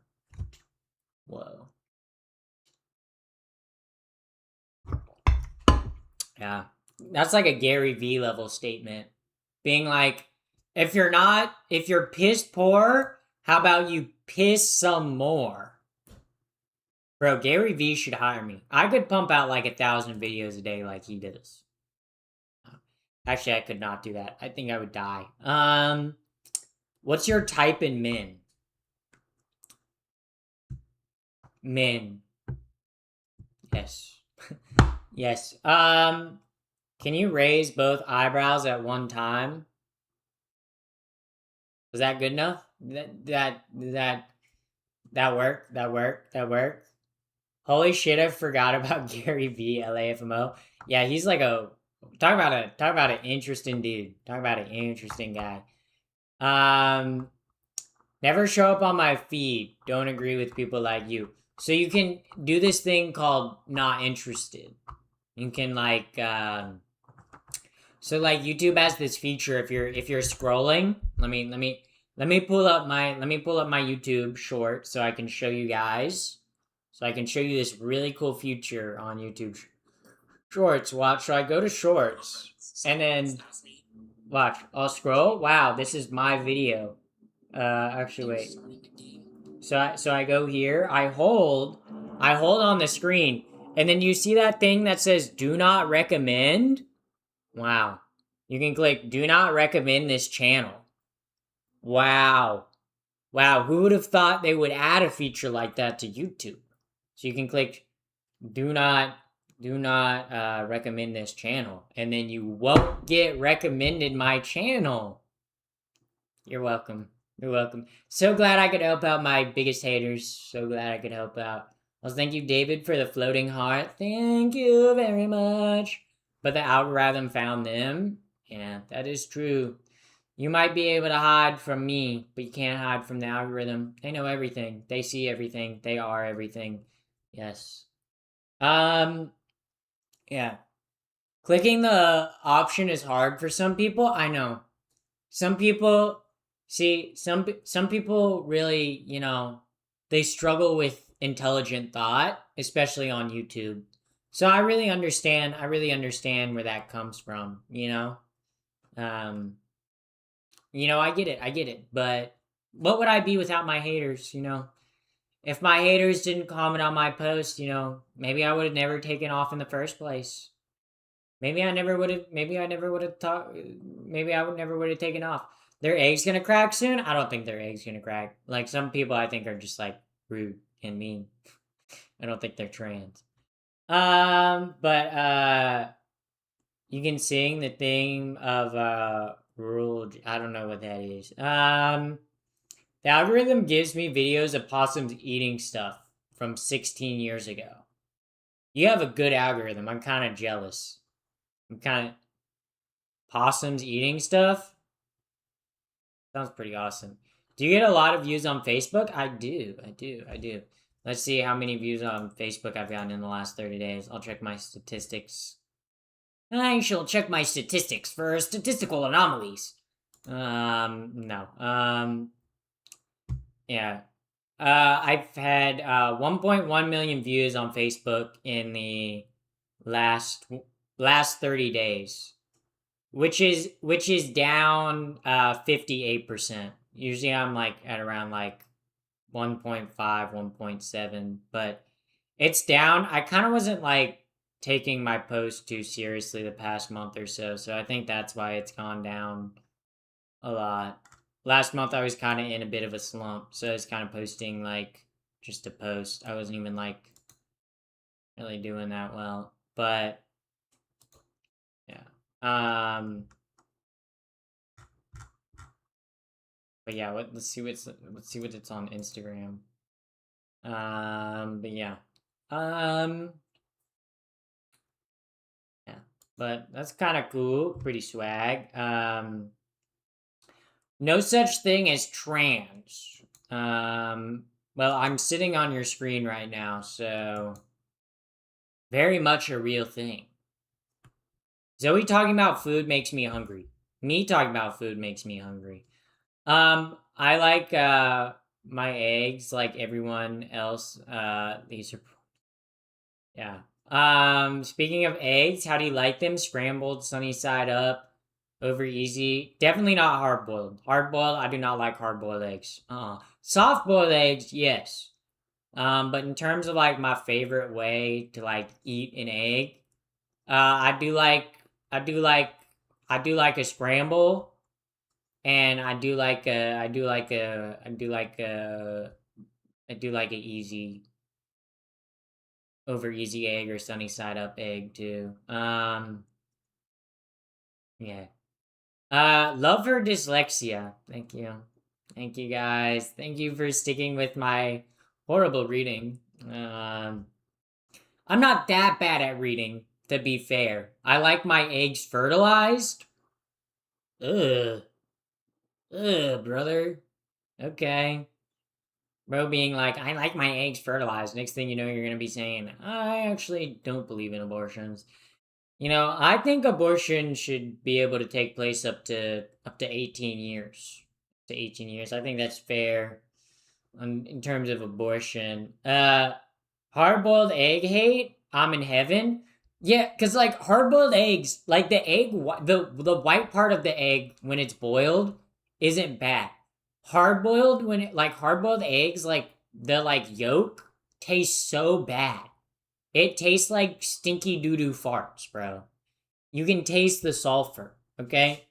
Whoa. Yeah. That's like a Gary V level statement. Being like, if you're piss poor, how about you piss some more? Bro, Gary V should hire me. I could pump out like 1,000 videos a day like he does. Actually, I could not do that. I think I would die. What's your type in men? Men. Yes. Yes. Can you raise both eyebrows at one time? Was that good enough? That worked? That worked? That worked? Holy shit, I forgot about Gary V, LAFMO. Yeah, he's like talk about an interesting dude. Talk about an interesting guy. Never show up on my feed. Don't agree with people like you. So you can do this thing called not interested. You can like so like YouTube has this feature if you're scrolling. Let me pull up my YouTube short so I can show you guys. So I can show you this really cool feature on YouTube Shorts. Watch. So I go to Shorts and then watch. I'll scroll. Wow, this is my video. Actually, wait. So I go here. I hold on the screen, and then you see that thing that says "Do not recommend." Wow. You can click "Do not recommend this channel." Wow. Wow. Who would have thought they would add a feature like that to YouTube? So you can click "Do not recommend this channel," and then you won't get recommended my channel. You're welcome. You're welcome. So glad I could help out my biggest haters. So glad I could help out. Well, thank you, David, for the floating heart. Thank you very much. But the algorithm found them. Yeah, that is true. You might be able to hide from me, but you can't hide from the algorithm. They know everything. They see everything. They are everything. Yes. Yeah. Clicking the option is hard for some people. I know. Some people some people really, they struggle with intelligent thought, especially on YouTube. So I really understand where that comes from, I get it. But what would I be without my haters, If my haters didn't comment on my post, maybe I would have never taken off in the first place. Maybe I never would have taken off. Their egg's gonna crack soon? I don't think their egg's gonna crack. Like, some people I think are just like rude and mean. I don't think they're trans. But you can sing the theme of rural. I don't know what that is. The algorithm gives me videos of possums eating stuff from 16 years ago. You have a good algorithm. I'm kind of jealous. Possums eating stuff? Sounds pretty awesome. Do you get a lot of views on Facebook? I do. Let's see how many views on Facebook I've gotten in the last 30 days. I'll check my statistics. I shall check my statistics for statistical anomalies. No. Yeah. I've had 1.1 million views on Facebook in the last 30 days. Which is down 58%. Usually I'm like at around like 1.5, 1.7, but it's down. I kind of wasn't like taking my post too seriously the past month or so, so I think that's why it's gone down a lot. Last month I was kind of in a bit of a slump, so I was kind of posting like just to post. I wasn't even like really doing that well, but yeah. But yeah, let's see what it's on Instagram. But yeah. Yeah. But that's kind of cool, pretty swag. No such thing as trans. Well, I'm sitting on your screen right now, so very much a real thing. Zoe talking about food makes me hungry. Me talking about food makes me hungry. I like my eggs like everyone else. These are yeah. Speaking of eggs, how do you like them? Scrambled, sunny side up, over easy. Definitely not hard boiled. Hard boiled, I do not like hard boiled eggs. Soft boiled eggs, yes. But in terms of like my favorite way to like eat an egg, I do like a scramble, and I do like a easy over easy egg or sunny side up egg too. Yeah. Love her dyslexia. Thank you. Thank you guys. Thank you for sticking with my horrible reading. I'm not that bad at reading, to be fair. I like my eggs fertilized. Ugh. Ugh, brother. Okay. Bro being like, I like my eggs fertilized. Next thing you know, you're gonna be saying, I actually don't believe in abortions. You know, I think abortion should be able to take place up to 18 years. To 18 years. I think that's fair in terms of abortion. Hard-boiled egg hate, I'm in heaven. Yeah, cuz like hard-boiled eggs, like the egg the white part of the egg when it's boiled isn't bad. Hard-boiled when it like hard-boiled eggs like the like yolk tastes so bad. It tastes like stinky doo-doo farts, bro. You can taste the sulfur, okay?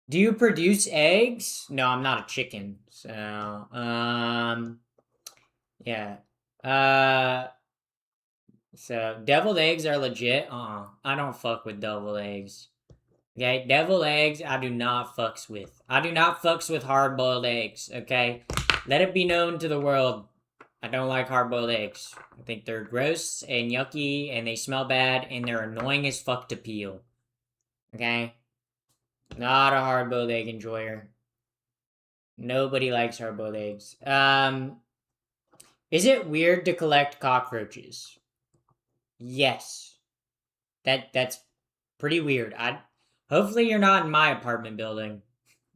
Do you produce eggs? No, I'm not a chicken. So, yeah. So deviled eggs are legit. I don't fuck with deviled eggs. Okay, deviled eggs, I do not fucks with. I do not fucks with hard-boiled eggs, okay? Let it be known to the world. I don't like hard-boiled eggs. I think they're gross and yucky and they smell bad and they're annoying as fuck to peel. Okay? Not a hard-boiled egg enjoyer. Nobody likes hard-boiled eggs. Is it weird to collect cockroaches? Yes. That's pretty weird. Hopefully you're not in my apartment building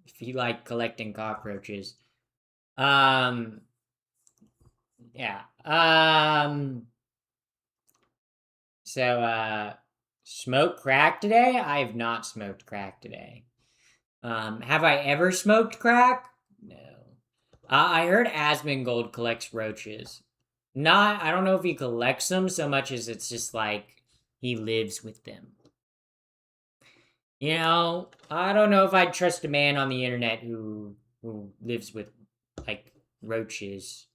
if you like collecting cockroaches. Yeah. So, smoked crack today? I have not smoked crack today. Have I ever smoked crack? No. I heard Asmongold collects roaches. I don't know if he collects them so much as it's just like he lives with them. You know, I don't know if I'd trust a man on the internet who lives with like roaches.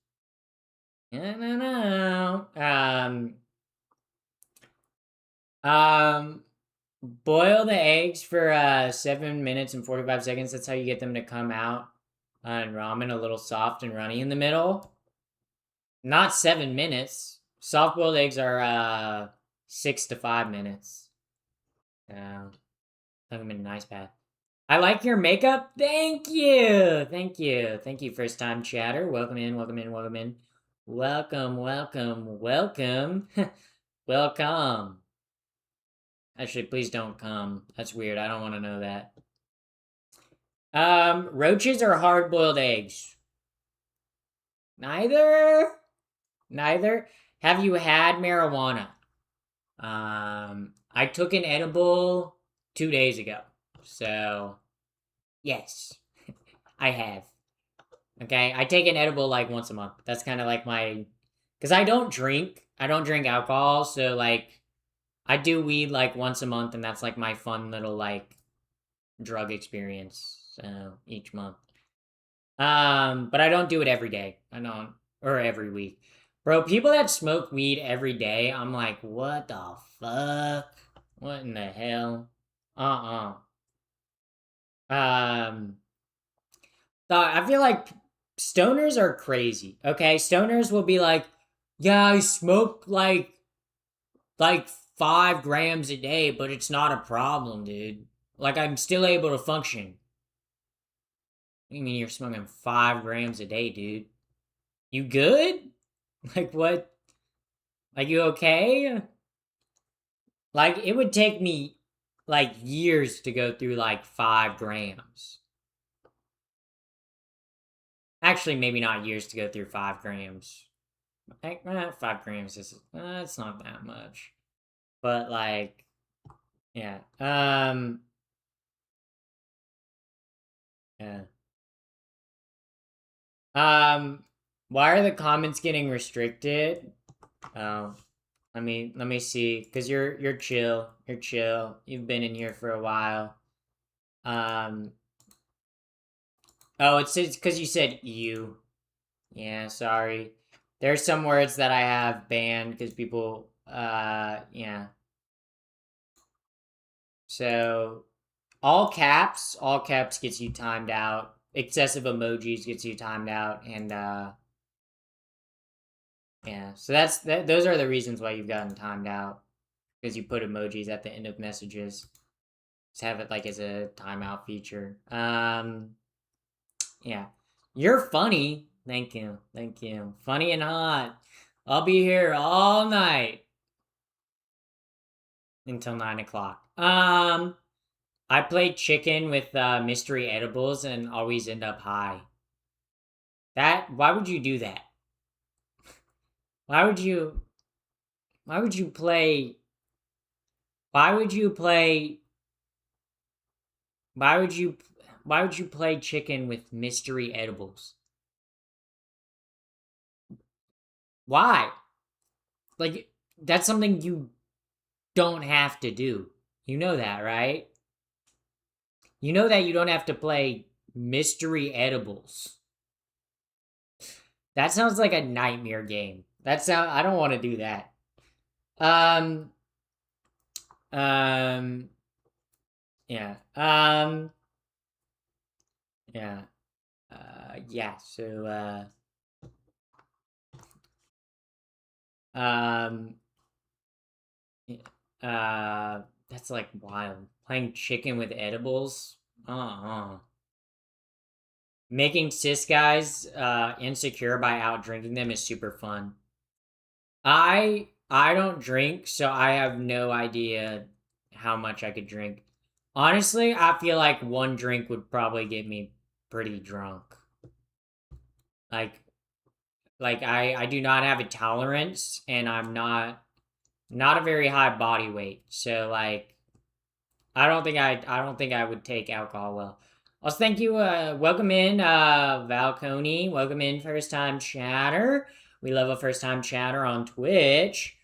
I don't know. Boil the eggs for 7 minutes and 45 seconds. That's how you get them to come out. And ramen a little soft and runny in the middle. Not 7 minutes. Soft boiled eggs are 6 to 5 minutes. Plug them in an ice bath. I like your makeup. Thank you. Thank you. Thank you, first time chatter. Welcome in, welcome in, welcome in. Welcome, welcome, welcome. Welcome. Actually, please don't come. That's weird. I don't want to know that. Roaches or hard-boiled eggs? Neither. Neither. Have you had marijuana? I took an edible 2 days ago. So, yes, I have. Okay, I take an edible like once a month. That's kind of like my... Because I don't drink. I don't drink alcohol, so like... I do weed like once a month, and that's like my fun little like drug experience. So each month. But I don't do it every day. I don't, or every week. Bro, people that smoke weed every day, I'm like, what the fuck? What in the hell? I feel like stoners are crazy. Okay, stoners will be like, yeah, I smoke like 5 grams a day, but it's not a problem, dude. Like, I'm still able to function. What do you mean you're smoking 5 grams a day, dude? You good? Like, what? Like, you okay? Like, it would take me, like, years to go through, like, 5 grams. Actually, maybe not years to go through 5 grams. 5 grams is, it's not that much. But, like, yeah. Yeah. Why are the comments getting restricted? Oh, let me see. Cause you're chill. You're chill. You've been in here for a while. Oh, it's because you said you. Yeah, sorry. There's some words that I have banned because people. Yeah. So all caps gets you timed out. Excessive emojis gets you timed out, and yeah. So those are the reasons why you've gotten timed out, because you put emojis at the end of messages. Just have it like as a timeout feature. Yeah. You're funny. Thank you. Thank you. Funny and hot. I'll be here all night until 9 o'clock. I play chicken with mystery edibles and always end up high. Why would you do that? Why would you play why would you play chicken with mystery edibles? Why? Like, that's something you don't have to do. You know that, right? You know that you don't have to play mystery edibles. That sounds like a nightmare game. I don't want to do that. Yeah. Yeah. Yeah, so that's like wild. Playing chicken with edibles. Making cis guys insecure by out drinking them is super fun. I don't drink, so I have no idea how much I could drink. Honestly, I feel like one drink would probably get me pretty drunk. Like I do not have a tolerance, and I'm not a very high body weight. So like I don't think I would take alcohol well. Also, thank you. Welcome in, Valconi. Welcome in, first time chatter. We love a first time chatter on Twitch.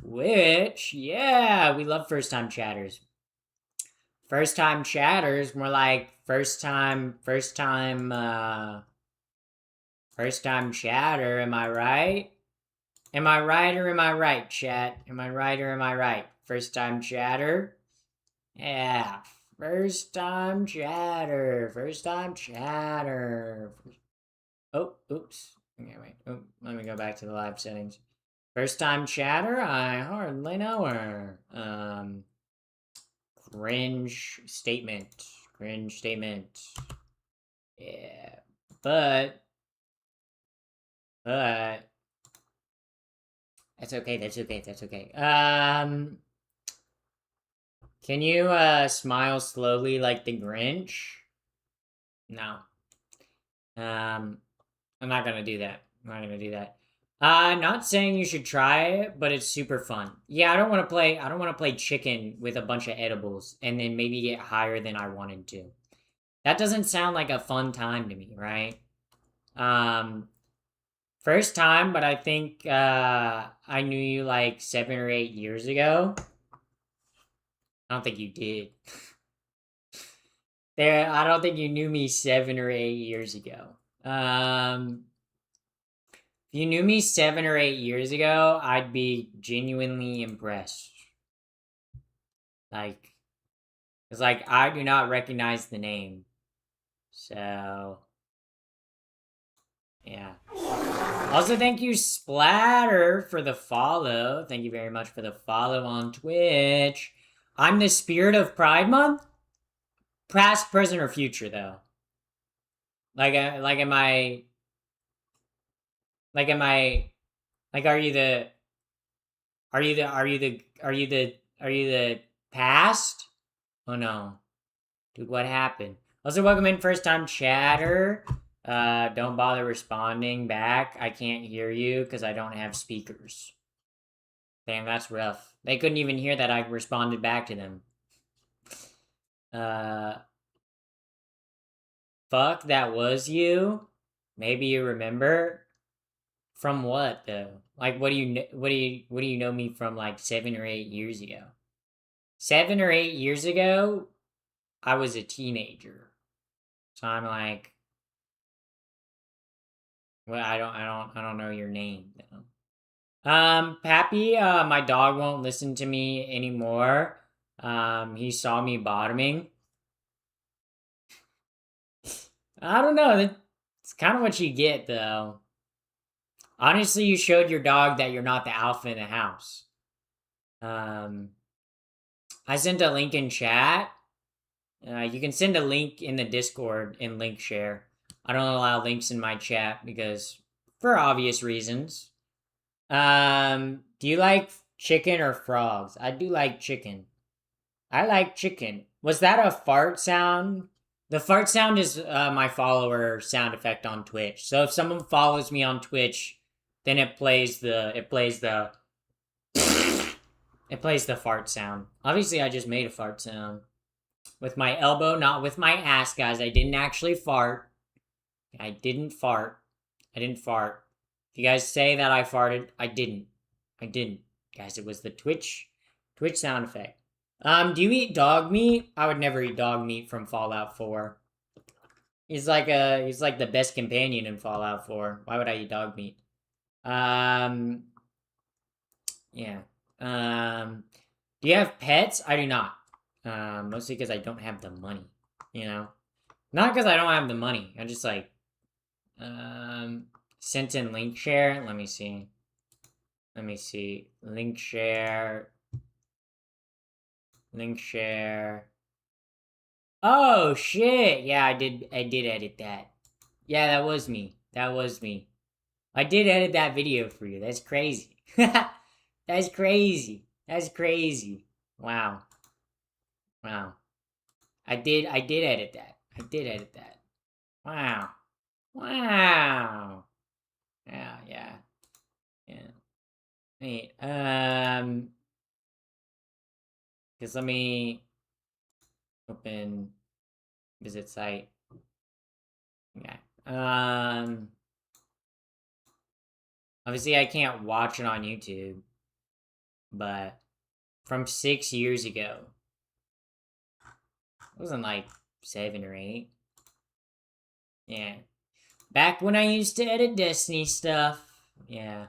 Yeah, we love first time chatters. First time chatters, more like first time chatter. Am I right? Am I right or am I right, chat? Am I right or am I right? First time chatter? Yeah. First time chatter. Oh, oops. Okay, wait. Oh, let me go back to the live settings. First time chatter? I hardly know her. Cringe statement. Yeah. But that's okay. Can you smile slowly like the Grinch? No. I'm not gonna do that. Not saying you should try it, but it's super fun. Yeah, I don't want to play chicken with a bunch of edibles and then maybe get higher than I wanted to. That doesn't sound like a fun time to me, right? First time, but I think I knew you like 7 or 8 years ago. I don't think you did. I don't think you knew me 7 or 8 years ago. If you knew me 7 or 8 years ago, I'd be genuinely impressed. Like, it's like I do not recognize the name. So, yeah. Also, thank you, Splatter, for the follow. Thank you very much for the follow on Twitch. I'm the spirit of Pride Month? Past, present, or future, though? Like, am I... Like, are you the past? Oh no. Dude, what happened? Also, welcome in first time chatter. Don't bother responding back. I can't hear you because I don't have speakers. Damn, that's rough. They couldn't even hear that I responded back to them. Fuck, that was you? Maybe you remember? From what though? Like, what do you know me from like 7 or 8 years ago? 7 or 8 years ago, I was a teenager. So I'm like, well, I don't know your name though. Pappy, my dog won't listen to me anymore. He saw me bottoming. I don't know. It's kind of what you get, though. Honestly, you showed your dog that you're not the alpha in the house. I sent a link in chat. You can send a link in the Discord in link share. I don't allow links in my chat because, for obvious reasons. Do you like chicken or frogs? I do like chicken. I like chicken. Was that a fart sound? The fart sound is my follower sound effect on Twitch. So if someone follows me on Twitch, then it plays the fart sound. Obviously, I just made a fart sound with my elbow, not with my ass, guys. I didn't actually fart. I didn't fart. If you guys say that I farted, I didn't. Guys, it was the Twitch sound effect. Do you eat dog meat? I would never eat dog meat from Fallout 4. He's like the best companion in Fallout 4. Why would I eat dog meat? Yeah. Do you have pets? I do not. Mostly because I don't have the money, you know? Not because I don't have the money. I just like, sent in link share. Let me see. Link share. Oh, shit. Yeah, I did edit that. Yeah, that was me. I did edit that video for you. That's crazy. That's crazy. Wow. I did edit that. Wow. Yeah. Wait, just let me open visit site. Okay. Obviously I can't watch it on YouTube, but from 6 years ago. It wasn't like 7 or 8. Yeah. Back when I used to edit Destiny stuff. Yeah.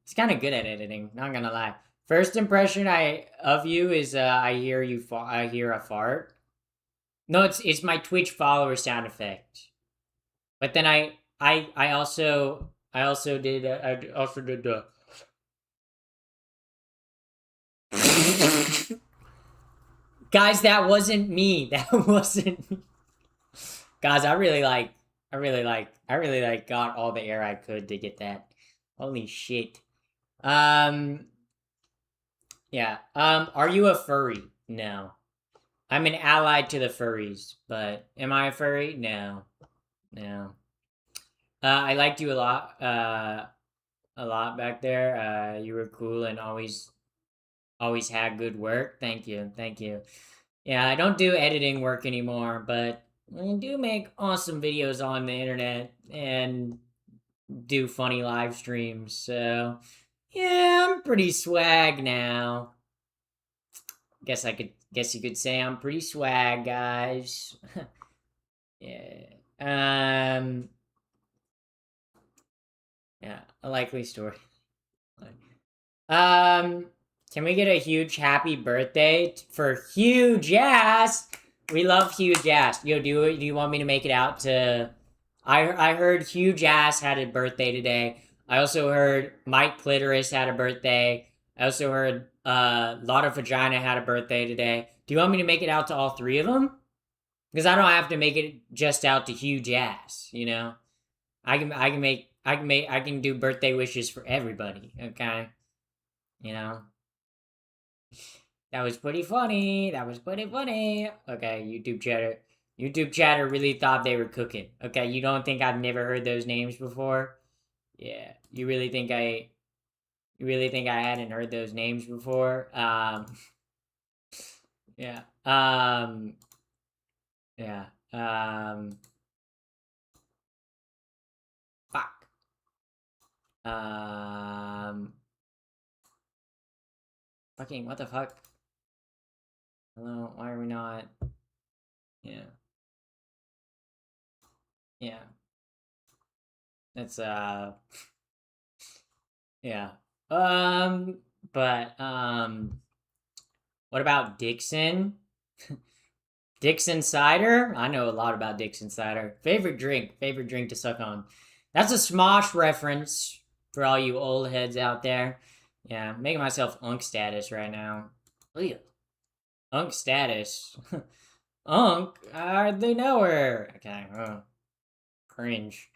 It's kind of good at editing, not gonna lie. First impression of you is I hear a fart. No, it's my Twitch follower sound effect. But then I also did Guys, that wasn't me. Guys, I really got all the air I could to get that. Holy shit. Yeah. Are you a furry? No. I'm an ally to the furries, but am I a furry? No. I liked you a lot back there. You were cool and always had good work. Thank you. Yeah, I don't do editing work anymore, but I do make awesome videos on the internet and do funny live streams. So, yeah, I'm pretty swag now. Guess you could say I'm pretty swag, guys. Yeah. Yeah, a likely story. Can we get a huge happy birthday for Huge Ass? We love Huge Ass. Yo, do you want me to make it out to... I heard Huge Ass had a birthday today. I also heard Mike Clitoris had a birthday. I also heard Lot of Vagina had a birthday today. Do you want me to make it out to all 3 of them? Because I don't have to make it just out to Huge Ass, you know? I can do birthday wishes for everybody, okay? You know? That was pretty funny. Okay, YouTube chatter really thought they were cooking. Okay, you don't think I've never heard those names before? Yeah, you really think I hadn't heard those names before? Yeah. Yeah. Fuck. Fucking, what the fuck? Hello, why are we not? Yeah. It's, yeah. But, What about Dixon? Dixon cider? I know a lot about Dixon cider. Favorite drink to suck on. That's a Smosh reference for all you old heads out there. Yeah, making myself unk status right now. Ugh. Unk status. Unk? They know her. Okay, cringe.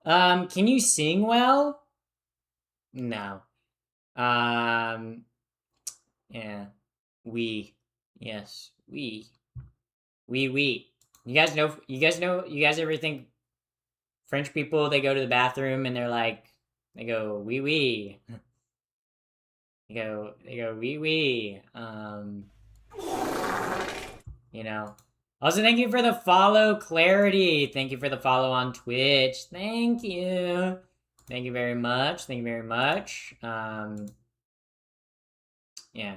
Can you sing well? No. Yeah. Yes. We. You guys ever think French people, they go to the bathroom and they're like, they go, we. They go, we. You know. Also, thank you for the follow, Clarity. Thank you for the follow on Twitch. Thank you. Thank you very much. Thank you very much. Yeah.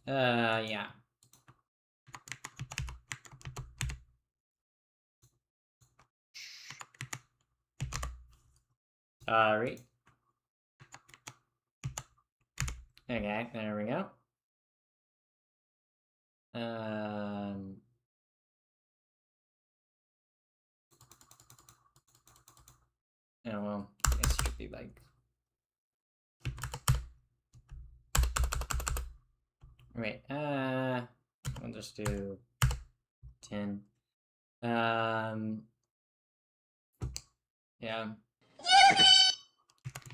Yeah. Alright. Okay, there we go. Oh well, I guess it should be like. Wait, we'll just do 10. Yeah.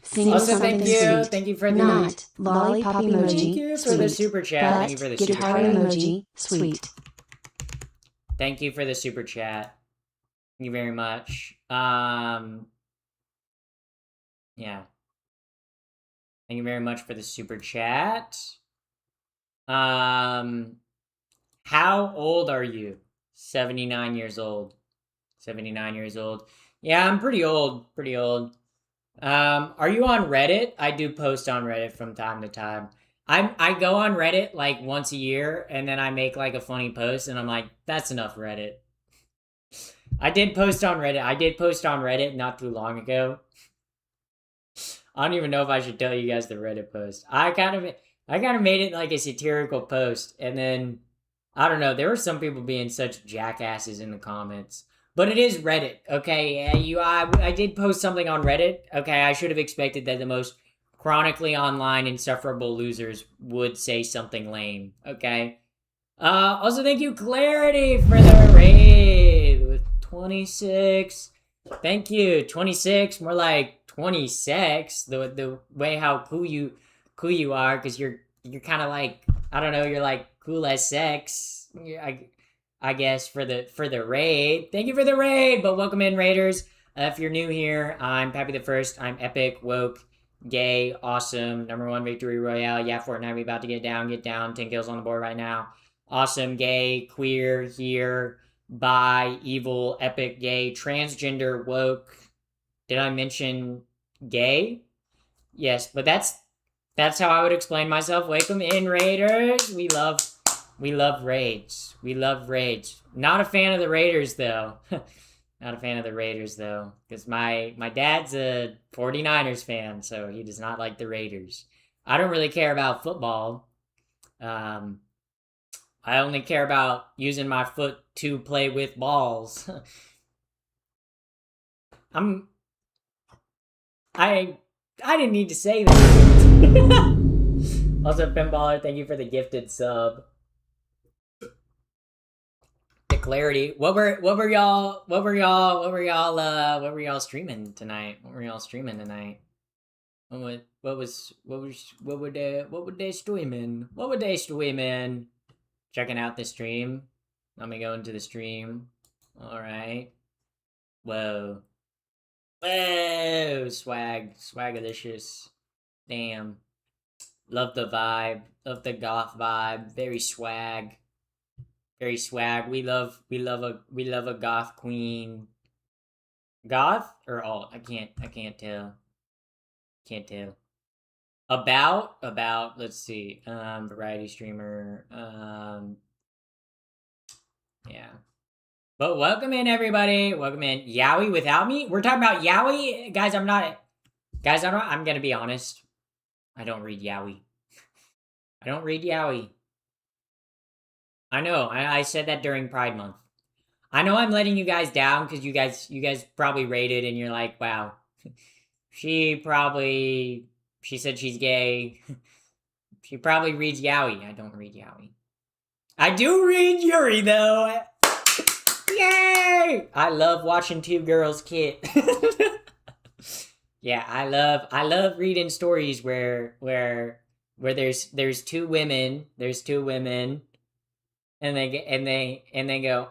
Sing Also, something thank you sweet. for the Not lollipop thank emoji. you for the Sweet. super chat. Thank you for the But super guitar chat. emoji. Sweet. Thank you for the super chat. Thank you very much. Yeah. Thank you very much for the super chat. How old are you? 79 years old. 79 years old. Yeah, I'm pretty old. Pretty old. Are you on Reddit? I do post on Reddit from time to time. I go on Reddit like once a year and then I make like a funny post and I'm like, that's enough Reddit. I did post on Reddit not too long ago. I don't even know if I should tell you guys the Reddit post. I kind of made it like a satirical post, and then I don't know. There were some people being such jackasses in the comments, but it is Reddit, okay? I did post something on Reddit, okay? I should have expected that the most chronically online insufferable losers would say something lame, okay? Also, thank you, Clarity, for the raid with 26. Thank you, 26. More like 26. The way how cool you are, because you're kind of like, I don't know, you're like cool as sex. I guess for the raid. Thank you for the raid, but welcome in, raiders. If you're new here, I'm Pappy the First. I'm epic, woke, gay, awesome, #1 victory royale. Yeah, Fortnite, we about to get down. 10 kills on the board right now. Awesome, gay, queer, here, bi, evil, epic, gay, transgender, woke. Did I mention gay? Yes, but that's how I would explain myself. Welcome in, raiders. We love raids. We love raids. Not a fan of the Raiders though. Not a fan of the Raiders though, because my dad's a 49ers fan, so he does not like the Raiders. I don't really care about football. I only care about using my foot to play with balls. I didn't need to say that. Also, Pinballer, thank you for the gifted sub. The Clarity. What were y'all streaming tonight? What were y'all streaming tonight? What would they streaming? What would they streaming? Checking out the stream. Let me go into the stream. Alright. Whoa. Whoa! Swagalicious. Damn. Love the vibe. Love the goth vibe. Very swag. Very swag. We love a goth queen. Goth or alt? I can't tell. Can't tell. About let's see. Variety streamer. Yeah. But welcome in, everybody. Welcome in. Yowie without me? We're talking about Yowie? I'm gonna be honest. I don't read yaoi. I don't read yaoi. I know. I said that during Pride Month. I know I'm letting you guys down because you guys probably rated and you're like, wow, she said she's gay. She probably reads yaoi. I don't read yaoi. I do read Yuri though. Yay! I love watching two girls kiss. Yeah, I love reading stories where there's two women, and they go.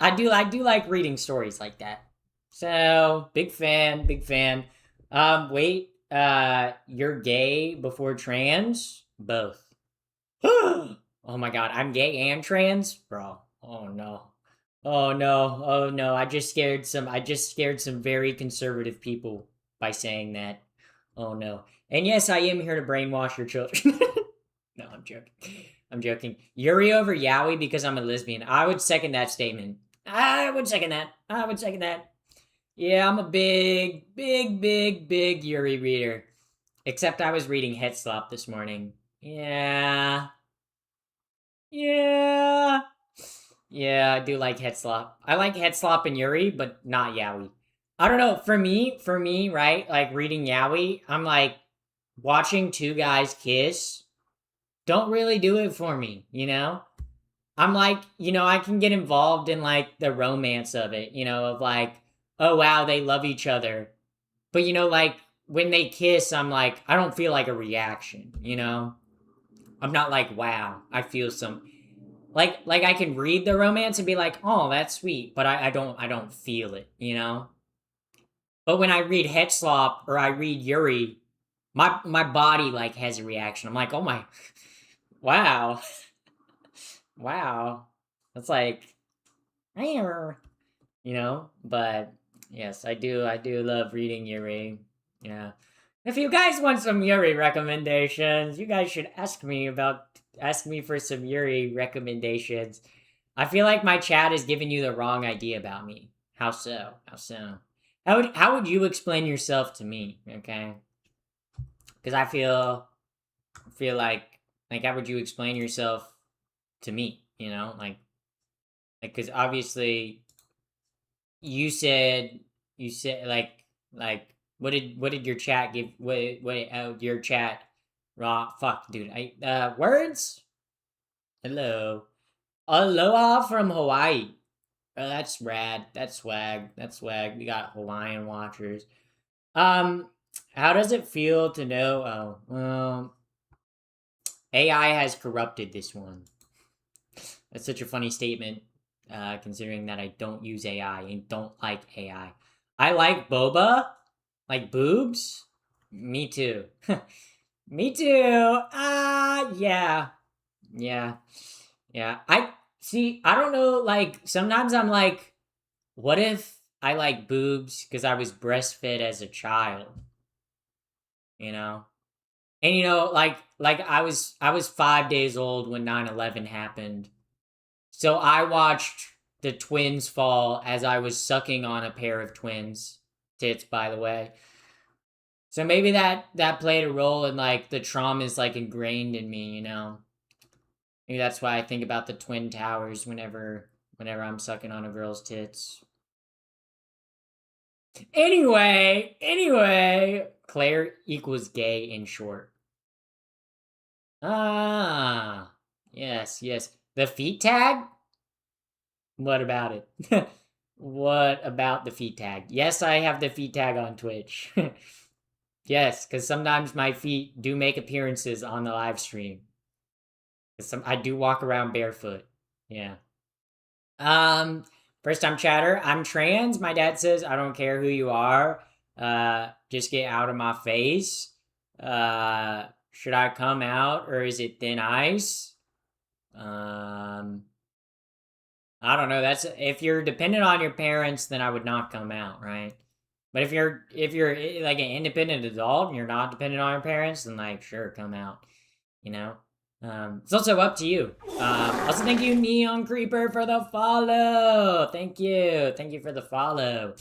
I do like reading stories like that. So big fan. Wait, you're gay before trans? Both. Oh my god, I'm gay and trans, bro. Oh no. I just scared some very conservative people by saying that. Oh no. And yes, I am here to brainwash your children. No, I'm joking. Yuri over yaoi because I'm a lesbian. I would second that statement. I would second that. Yeah, I'm a big Yuri reader. Except I was reading Hetslop this morning. Yeah, I do like Hetslop. I like Hetslop and Yuri, but not yaoi. I don't know, for me, right, like reading yaoi, I'm like, watching two guys kiss don't really do it for me, you know? I'm like, I can get involved in like the romance of it, of like, oh wow, they love each other. But like when they kiss, I'm like, I don't feel like a reaction, I'm not like, wow, I feel some like I can read the romance and be like, oh, that's sweet, but I don't feel it, But when I read Hetslop or I read Yuri, my body like has a reaction. I'm like, oh my, wow, wow, that's like, But yes, I do love reading Yuri. Yeah, if you guys want some Yuri recommendations, you guys should ask me for some Yuri recommendations. I feel like my chat is giving you the wrong idea about me. How so? How would you explain yourself to me? Okay, because I feel like how would you explain yourself to me? Like because obviously you said like what did your chat give? What your chat? Raw fuck, dude. Words. Hello, aloha from Hawaii. Oh, that's rad. That's swag. We got Hawaiian watchers. How does it feel to know? Oh, well, AI has corrupted this one. That's such a funny statement, considering that I don't use AI and don't like AI. I like boba, like boobs. Me too. Me too. Yeah. I don't know, like, sometimes I'm like, what if I like boobs because I was breastfed as a child? And like I was 5 days old when 9/11 happened. So I watched the twins fall as I was sucking on a pair of twins. Tits, by the way. So maybe that played a role in like the trauma is like ingrained in me, Maybe that's why I think about the Twin Towers whenever I'm sucking on a girl's tits. Anyway, Claire equals gay in short. Yes. The feet tag? What about it? What about the feet tag? Yes, I have the feet tag on Twitch. Yes, because sometimes my feet do make appearances on the live stream. I do walk around barefoot. Yeah. First time chatter. I'm trans. My dad says I don't care who you are. Just get out of my face. Should I come out or is it thin ice? I don't know. That's if you're dependent on your parents, then I would not come out, right? But if you're like an independent adult and you're not dependent on your parents, then like sure, come out. It's also up to you. Also, thank you, Neon Creeper, for the follow. Thank you for the follow.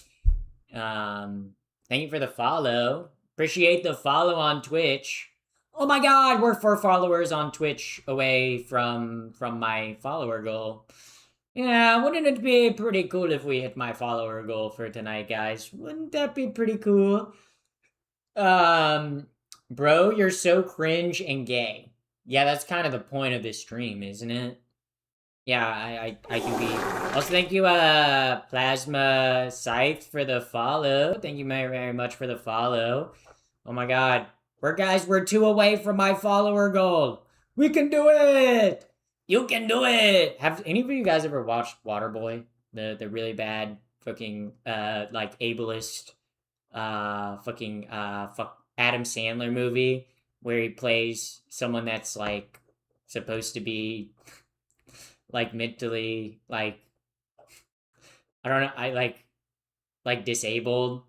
Thank you for the follow. Appreciate the follow on Twitch. Oh my god, we're 4 followers on Twitch away from my follower goal. Yeah, wouldn't it be pretty cool if we hit my follower goal for tonight, guys? Wouldn't that be pretty cool? Bro, you're so cringe and gay. Yeah, that's kind of the point of this stream, isn't it? Yeah, I can be. Also, thank you, Plasma Scythe for the follow. Thank you very, very much for the follow. Oh my god. We're 2 away from my follower goal. We can do it! You can do it! Have any of you guys ever watched Waterboy? The really bad fucking, like, ableist, fuck Adam Sandler movie where he plays someone that's, like, supposed to be, like, mentally, like, I don't know, like, disabled,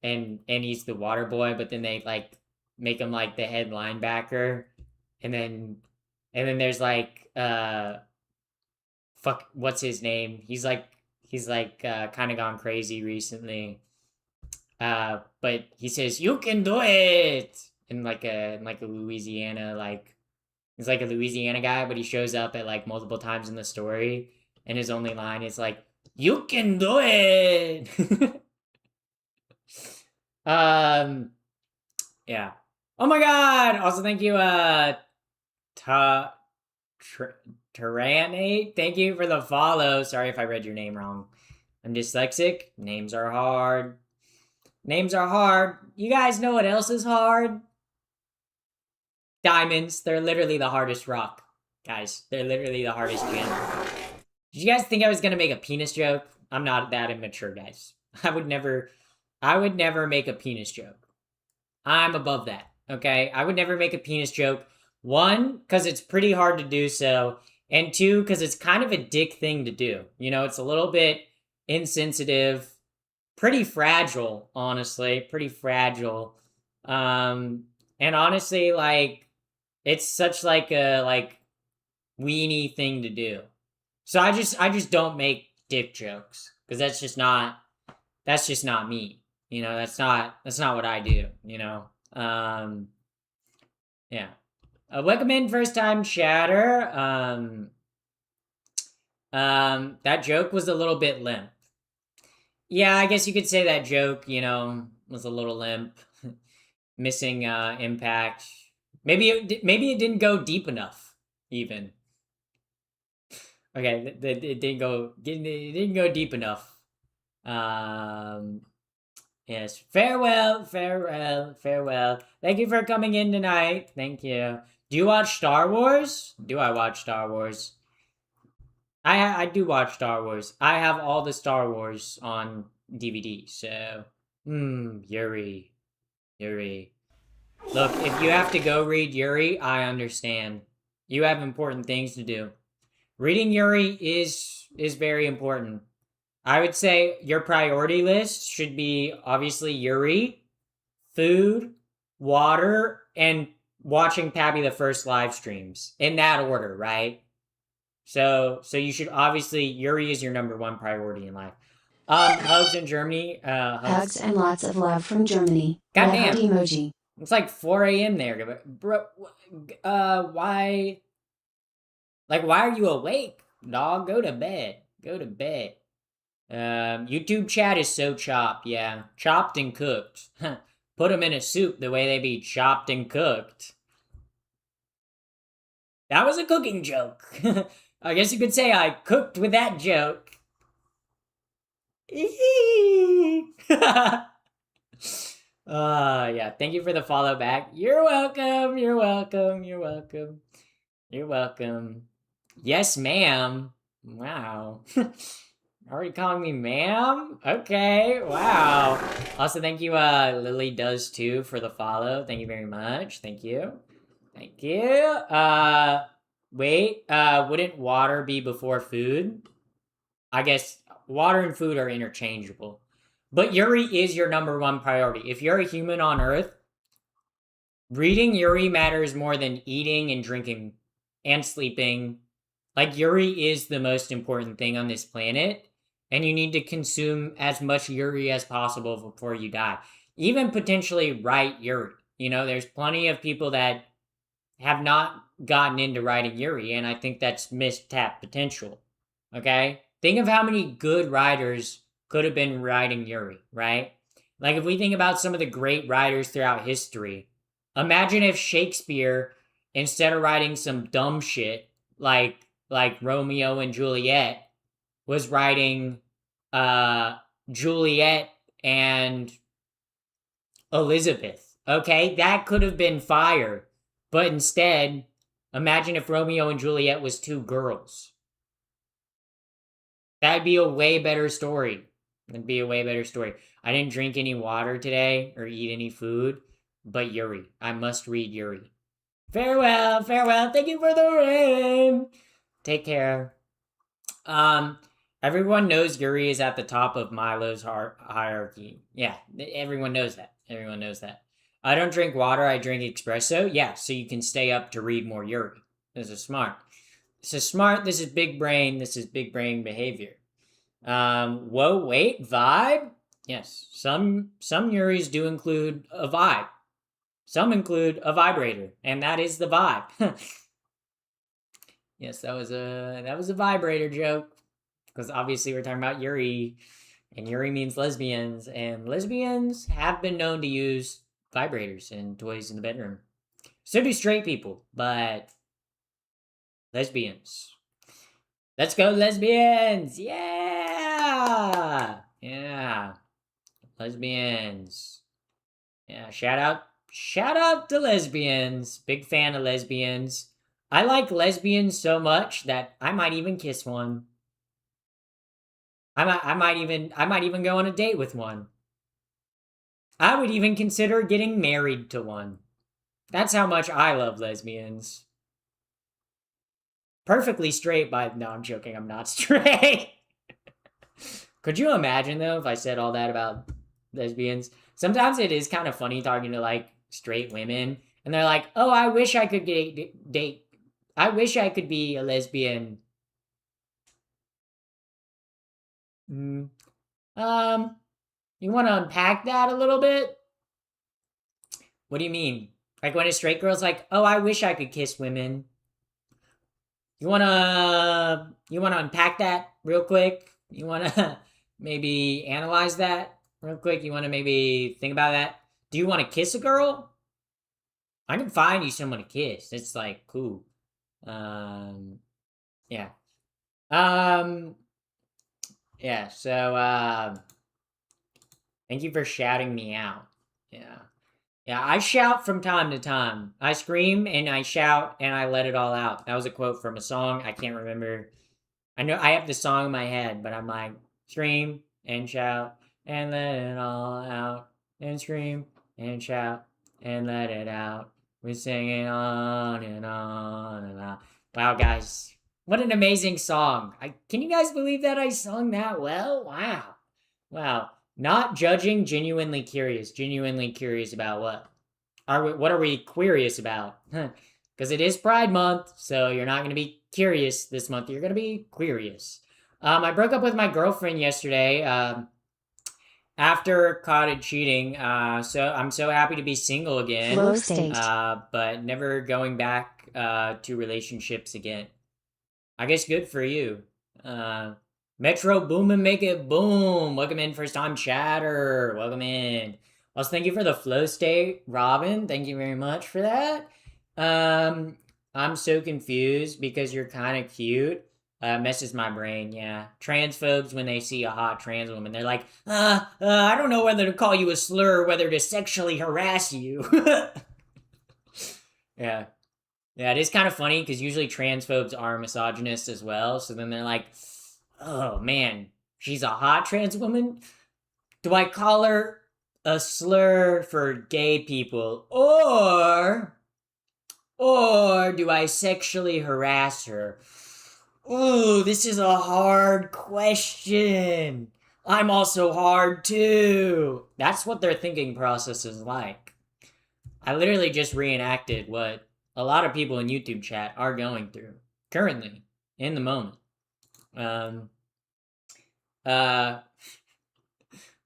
and he's the water boy, but then they, like, make him, like, the head linebacker, and then there's, like, what's his name? He's kind of gone crazy recently, but he says, "You can do it!" in like a Louisiana, like, he's like a Louisiana guy, but he shows up at, like, multiple times in the story, and his only line is like, "You can do it!" Yeah. Oh my god! Also, thank you, Tyranate. Thank you for the follow. Sorry if I read your name wrong. I'm dyslexic. Names are hard. Names are hard. You guys know what else is hard? Diamonds. They're literally the hardest rock. Guys, they're literally the hardest gem. Did you guys think I was gonna make a penis joke? I'm not that immature, guys. I would never make a penis joke. I'm above that, okay? I would never make a penis joke. 1, because it's pretty hard to do so. And 2, because it's kind of a dick thing to do. You know, it's a little bit insensitive. Pretty fragile, honestly. Pretty fragile. And honestly, like, it's such, like, a, like, weenie thing to do. So I just don't make dick jokes. Because that's just not me. You know, that's not what I do, you know? Yeah. Welcome in, first time chatter. That joke was a little bit limp. Yeah, I guess you could say that joke, you know, was a little limp. Missing, impact. Maybe it didn't go deep enough, even. Okay, it didn't go deep enough. Yes, farewell. Thank you for coming in tonight. Thank you. Do you watch Star Wars? Do I watch Star Wars? I do watch Star Wars. I have all the Star Wars on DVD, so... Yuri. Look, if you have to go read Yuri, I understand. You have important things to do. Reading Yuri is very important. I would say your priority list should be, obviously, Yuri, food, water, and watching Pappy the First live streams. In that order, right? So you should, obviously, Yuri is your number 1 priority in life. Hugs in Germany. Hugs and lots of love from Germany. Goddamn. Heart emoji. It's like 4 a.m. there. Bro, why? Like, why are you awake, dog? Go to bed. YouTube chat is so chopped, yeah. Chopped and cooked. Put them in a soup the way they be chopped and cooked. That was a cooking joke. I guess you could say I cooked with that joke. Yeah, thank you for the follow back. You're welcome. Yes, ma'am. Wow. Already calling me ma'am? Okay, wow. Also, thank you, Lily does too for the follow. Thank you very much. Thank you. Wait, wouldn't water be before food? I guess water and food are interchangeable. But Yuri is your number 1 priority. If you're a human on Earth, reading Yuri matters more than eating and drinking and sleeping. Like, Yuri is the most important thing on this planet. and you need to consume as much Yuri as possible before you die. Even potentially write Yuri. You know, there's plenty of people that have not gotten into writing Yuri, and I think that's missed tap potential. Okay? Think of how many good writers could have been writing Yuri, right? Like, if we think about some of the great writers throughout history, imagine if Shakespeare, instead of writing some dumb shit like Romeo and Juliet, was writing Juliet and Elizabeth. Okay? That could have been fire. But instead, imagine if Romeo and Juliet was two girls. That'd be a way better story. It'd be a way better story. I didn't drink any water today or eat any food, but Yuri. I must read Yuri. Farewell, farewell. Thank you for the rain. Take care. Everyone knows Yuri is at the top of Milo's hierarchy. Yeah, everyone knows that. Everyone knows that. I don't drink water, I drink espresso. Yeah, so you can stay up to read more Yuri. This is smart. This is smart, this is big brain, this is big brain behavior. Whoa, wait, vibe? Yes, some Yuris do include a vibe. Some include a vibrator, and that is the vibe. Yes, that was a vibrator joke. Because obviously we're talking about Yuri, and Yuri means lesbians, and lesbians have been known to use vibrators and toys in the bedroom. So do straight people, but lesbians. Let's go, lesbians! Yeah! Yeah. Lesbians. Yeah, shout out to lesbians. Big fan of lesbians. I like lesbians so much that I might even kiss one. I might even go on a date with one. I would even consider getting married to one. That's how much I love lesbians. Perfectly straight no, I'm joking, I'm not straight. Could you imagine though if I said all that about lesbians? Sometimes it is kind of funny talking to like straight women and they're like, "Oh, I wish I could date I wish I could be a lesbian." You want to unpack that a little bit? What do you mean? Like when a straight girl's like, "Oh, I wish I could kiss women." You wanna unpack that real quick? You wanna maybe analyze that real quick? You wanna maybe think about that? Do you want to kiss a girl? I can find you someone to kiss. It's like cool. Yeah. Yeah, so, thank you for shouting me out. Yeah. Yeah, I shout from time to time. I scream and I shout and I let it all out. That was a quote from a song. I can't remember. I know I have the song in my head, but I'm like, scream and shout and let it all out. And scream and shout and let it out. We're singing on and on and on. Wow, guys. What an amazing song. Can you guys believe that I sung that well? Wow. Wow. Not judging, genuinely curious. Genuinely curious about what? What are we curious about? Because it is Pride Month, so you're not going to be curious this month. You're going to be curious. I broke up with my girlfriend yesterday after caught cheating. So I'm so happy to be single again. Flow state. But never going back to relationships again. I guess good for you. Metro Boom and Make It Boom. Welcome in, first time chatter. Welcome in. Also, thank you for the flow state, Robin. Thank you very much for that. I'm so confused because you're kind of cute. Messes my brain, yeah. Transphobes, when they see a hot trans woman, they're like, I don't know whether to call you a slur or whether to sexually harass you. Yeah. Yeah, it is kind of funny because usually transphobes are misogynist as well. So then they're like, "Oh man, she's a hot trans woman. Do I call her a slur for gay people, or do I sexually harass her?" Ooh, this is a hard question. I'm also hard too. That's what their thinking process is like. I literally just reenacted what a lot of people in YouTube chat are going through currently in the moment.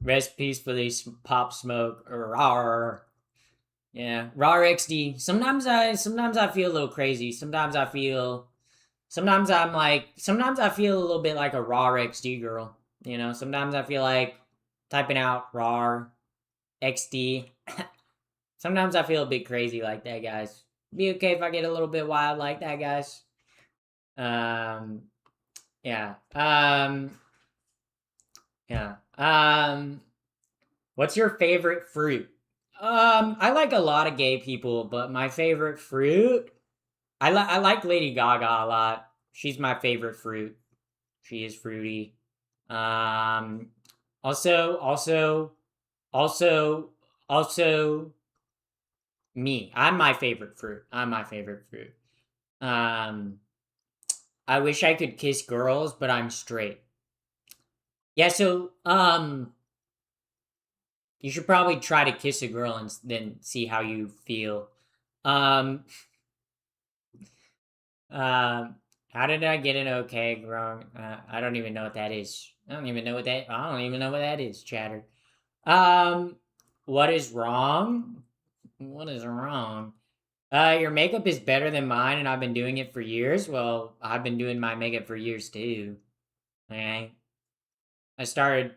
Rest peacefully, Pop Smoke. Rawr. Yeah, Rawr XD. Sometimes I feel a little crazy. Sometimes I feel a little bit like a Rawr XD girl. You know, sometimes I feel like typing out Rawr XD. Sometimes I feel a bit crazy like that, guys. Be okay if I get a little bit wild like that, guys. Yeah. Yeah. What's your favorite fruit? I like a lot of gay people, but my favorite fruit, I like Lady Gaga a lot. She's my favorite fruit. She is fruity. Also, me. I'm my favorite fruit. I wish I could kiss girls, but I'm straight. Yeah, so, you should probably try to kiss a girl and then see how you feel. How did I get an okay wrong? I don't even know what that is. I don't even know what that is, chatter. What is wrong? What is wrong? Your makeup is better than mine, and I've been doing it for years. Well, I've been doing my makeup for years too. Okay. I started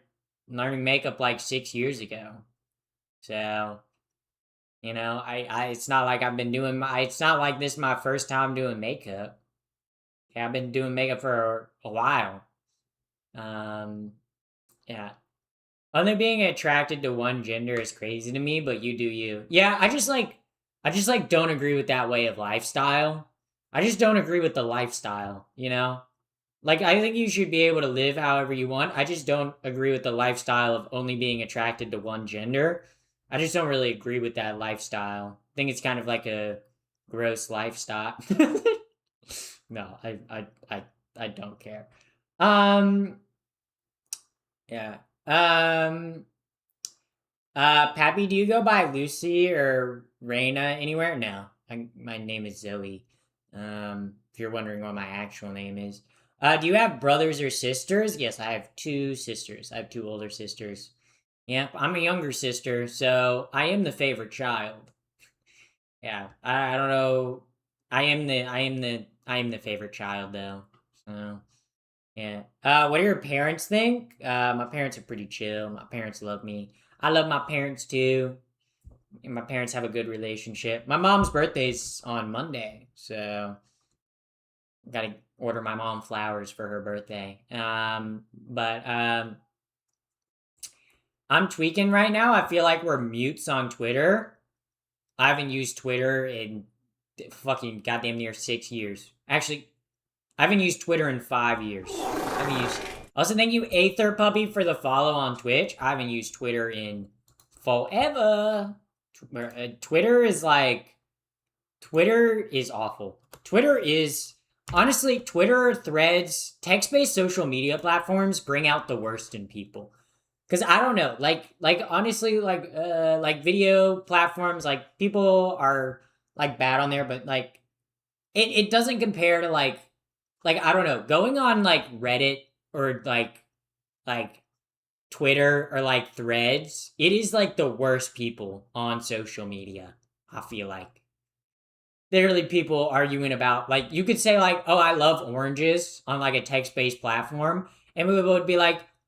learning makeup like 6 years ago. So, you know, it's not like it's not like this is my first time doing makeup. Okay, I've been doing makeup for a while. Yeah. Only being attracted to one gender is crazy to me, but you do you. Yeah, I just don't agree with that way of lifestyle. I just don't agree with the lifestyle, you know? Like, I think you should be able to live however you want. I just don't agree with the lifestyle of only being attracted to one gender. I just don't really agree with that lifestyle. I think it's kind of like a gross lifestyle. No, I don't care. Yeah. Pappy, do you go by Lucy or Raina anywhere? No. My name is Zoe. If you're wondering what my actual name is. Do you have brothers or sisters? Yes, I have 2 sisters. I have 2 older sisters. Yep, I'm a younger sister, so I am the favorite child. Yeah, I don't know. I am the favorite child though. So yeah. What do your parents think? My parents are pretty chill. My parents love me. I love my parents too. And my parents have a good relationship. My mom's birthday's on Monday, so gotta order my mom flowers for her birthday. I'm tweaking right now. I feel like we're mutes on Twitter. I haven't used Twitter in fucking goddamn near 6 years. Actually, I haven't used Twitter in 5 years. Also, thank you, Aether Puppy, for the follow on Twitch. I haven't used Twitter in forever. Twitter is awful. Honestly, Twitter, Threads, text-based social media platforms bring out the worst in people. Cause I don't know, honestly, video platforms, people are bad on there, but it doesn't compare to I don't know, going on Reddit or Twitter or Threads. It is the worst people on social media. I feel like literally people arguing about you could say oh, I love oranges on a text-based platform, and we would be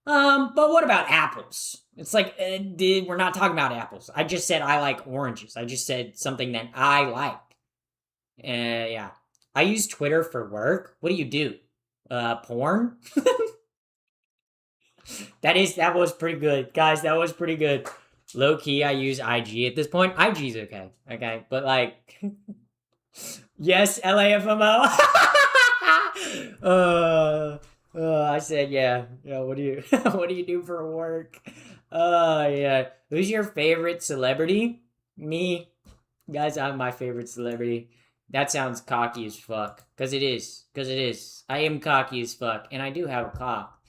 but what about apples? It's we're not talking about apples. I just said I like oranges. I just said something that I like. Yeah. I use Twitter for work. What do you do? Porn? That was pretty good. Guys, that was pretty good. Low key, I use IG at this point. IG's okay. Okay. But yes, LAFMO. I said, yeah. What do you do for work? Yeah. Who's your favorite celebrity? Me. Guys, I'm my favorite celebrity. That sounds cocky as fuck. Cause it is. I am cocky as fuck. And I do have a cock.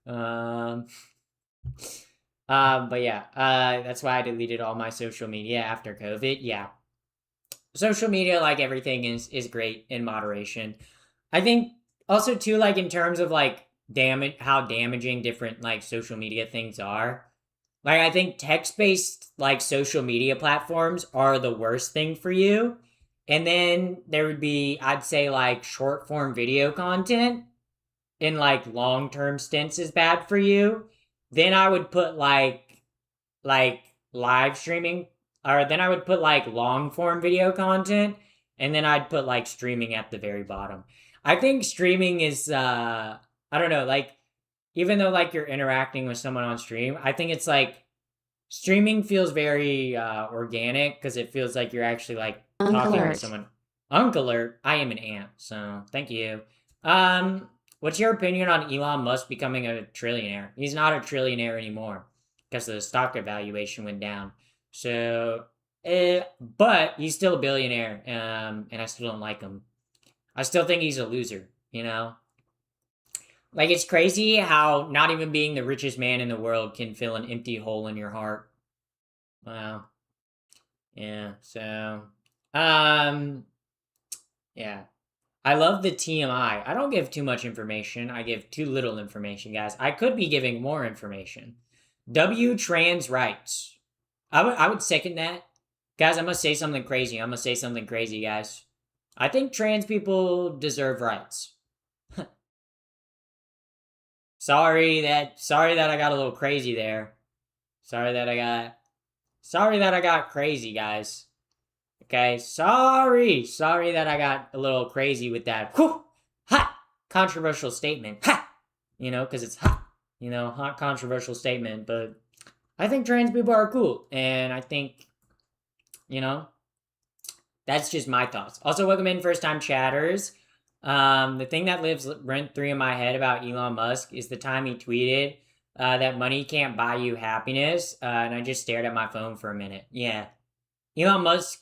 But yeah. That's why I deleted all my social media after COVID. Yeah. Social media, everything is great in moderation. I think also too, in terms of how damaging different like social media things are. Like I think text-based like social media platforms are the worst thing for you. And then there would be, I'd say, like short form video content in like long term stints is bad for you. Then I would put like live streaming, or then I would put like long form video content, and then I'd put like streaming at the very bottom. I think streaming is I don't know, like even though like you're interacting with someone on stream, I think it's like streaming feels very organic because it feels like you're actually like Unk talking with alert. someone. Unk alert. I am an ant, so thank you. What's your opinion on Elon Musk becoming a trillionaire? He's not a trillionaire anymore because the stock evaluation went down. So, but he's still a billionaire, and I still don't like him. I still think he's a loser, you know? Like, it's crazy how not even being the richest man in the world can fill an empty hole in your heart. Wow. Yeah, so, yeah. I love the TMI. I don't give too much information. I give too little information, guys. I could be giving more information. W trans rights. I would second that. Guys, I'm going to say something crazy. I'm going to say something crazy, guys. I think trans people deserve rights. Sorry that I got a little crazy there. Sorry that I got crazy, guys. Okay, sorry that I got a little crazy with that. Whew, hot controversial statement. Ha, you know, because it's hot. You know, hot controversial statement. But I think trans people are cool, and I think, you know, that's just my thoughts. Also, welcome in first time chatters. The thing that lives rent free in my head about Elon Musk is the time he tweeted that money can't buy you happiness, and I just stared at my phone for a minute. Yeah, Elon Musk,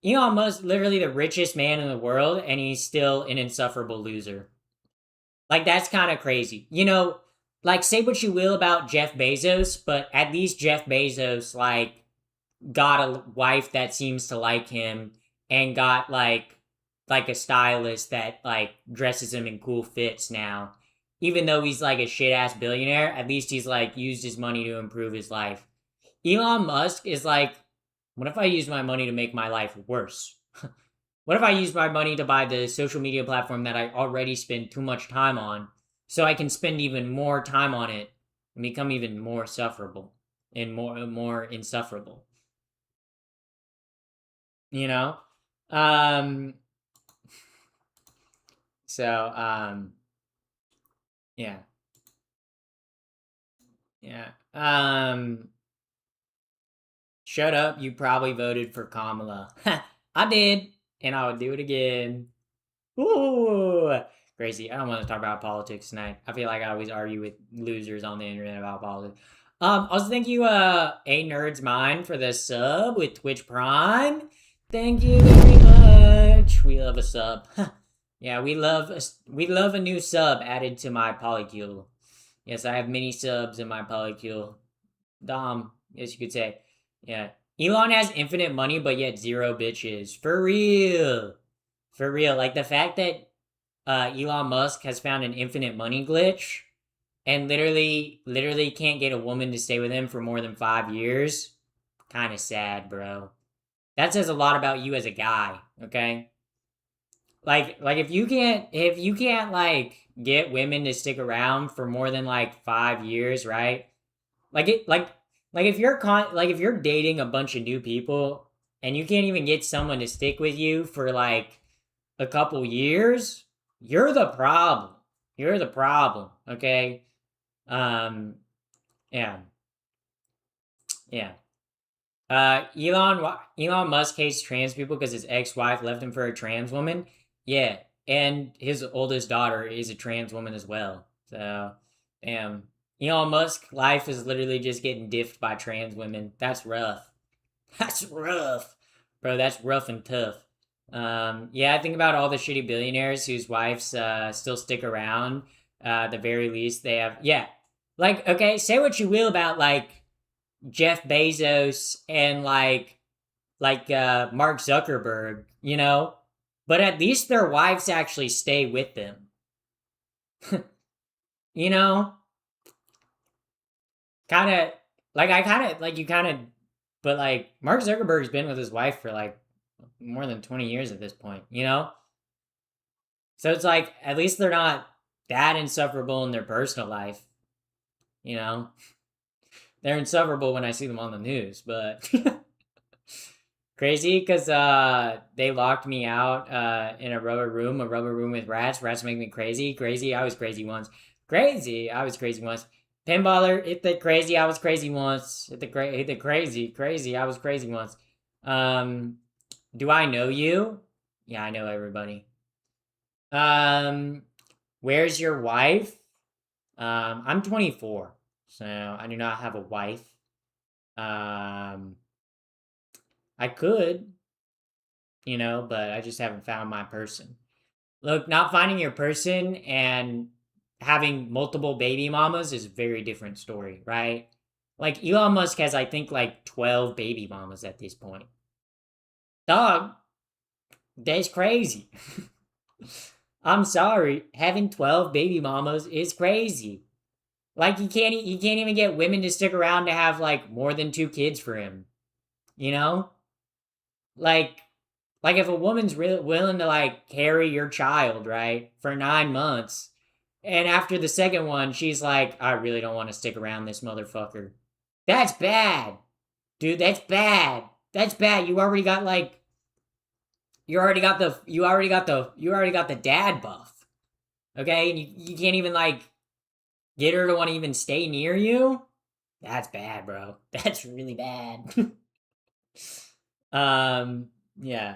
literally the richest man in the world, and he's still an insufferable loser. Like that's kind of crazy, you know. Like say what you will about Jeff Bezos, but at least Jeff Bezos like got a wife that seems to like him and got like a stylist that like dresses him in cool fits now. Even though he's like a shit ass billionaire, at least he's like used his money to improve his life. Elon Musk is like, what if I use my money to make my life worse? What if I use my money to buy the social media platform that I already spend too much time on so I can spend even more time on it and become even more sufferable and more insufferable? You know? So, yeah. Yeah. Shut up, you probably voted for Kamala. I did, and I would do it again. Ooh, crazy. I don't want to talk about politics tonight. I feel like I always argue with losers on the internet about politics. Also thank you, A Nerd's Mind for the sub with Twitch Prime. Thank you very much. We love a sub. Yeah, we love a new sub added to my polycule. Yes, I have many subs in my polycule. Dom, yes you could say. Yeah. Elon has infinite money, but yet zero bitches. For real. For real. Like the fact that Elon Musk has found an infinite money glitch and literally can't get a woman to stay with him for more than 5 years. Kind of sad, bro. That says a lot about you as a guy, okay? Like if you can't like get women to stick around for more than like 5 years, right? Like if you're dating a bunch of new people and you can't even get someone to stick with you for like a couple years, you're the problem. You're the problem, okay? Yeah. Yeah. Elon Musk hates trans people because his ex-wife left him for a trans woman. Yeah, and his oldest daughter is a trans woman as well. So, damn. Elon Musk life is literally just getting diffed by trans women. That's rough. That's rough. Bro, that's rough and tough. Yeah, I think about all the shitty billionaires whose wives still stick around. At the very least, they have... Yeah. Like, okay, say what you will about, like, Jeff Bezos and, like Mark Zuckerberg, you know? But at least their wives actually stay with them. you know, kind of but like Mark Zuckerberg's been with his wife for like more than 20 years at this point, you know? So it's like, at least they're not that insufferable in their personal life, you know? They're insufferable when I see them on the news, but crazy because they locked me out in a rubber room with rats. Rats make me crazy. Crazy, I was crazy once. Crazy, I was crazy once. Pinballer, hit the crazy, I was crazy once. Hit the crazy, I was crazy once. Do I know you? Yeah, I know everybody. Where's your wife? I'm 24, so I do not have a wife. I could, you know, but I just haven't found my person. Look, not finding your person and having multiple baby mamas is a very different story, right? Like Elon Musk has, I think, like 12 baby mamas at this point. Dog, that's crazy. I'm sorry, having 12 baby mamas is crazy. Like he can't even get women to stick around to have like more than 2 kids for him. You know? Like if a woman's really willing to like carry your child, right, for 9 months, and after the second one, she's like, I really don't want to stick around this motherfucker. That's bad. Dude, that's bad. That's bad. You already got the dad buff. Okay? And you can't even like get her to want to even stay near you? That's bad, bro. That's really bad. Yeah.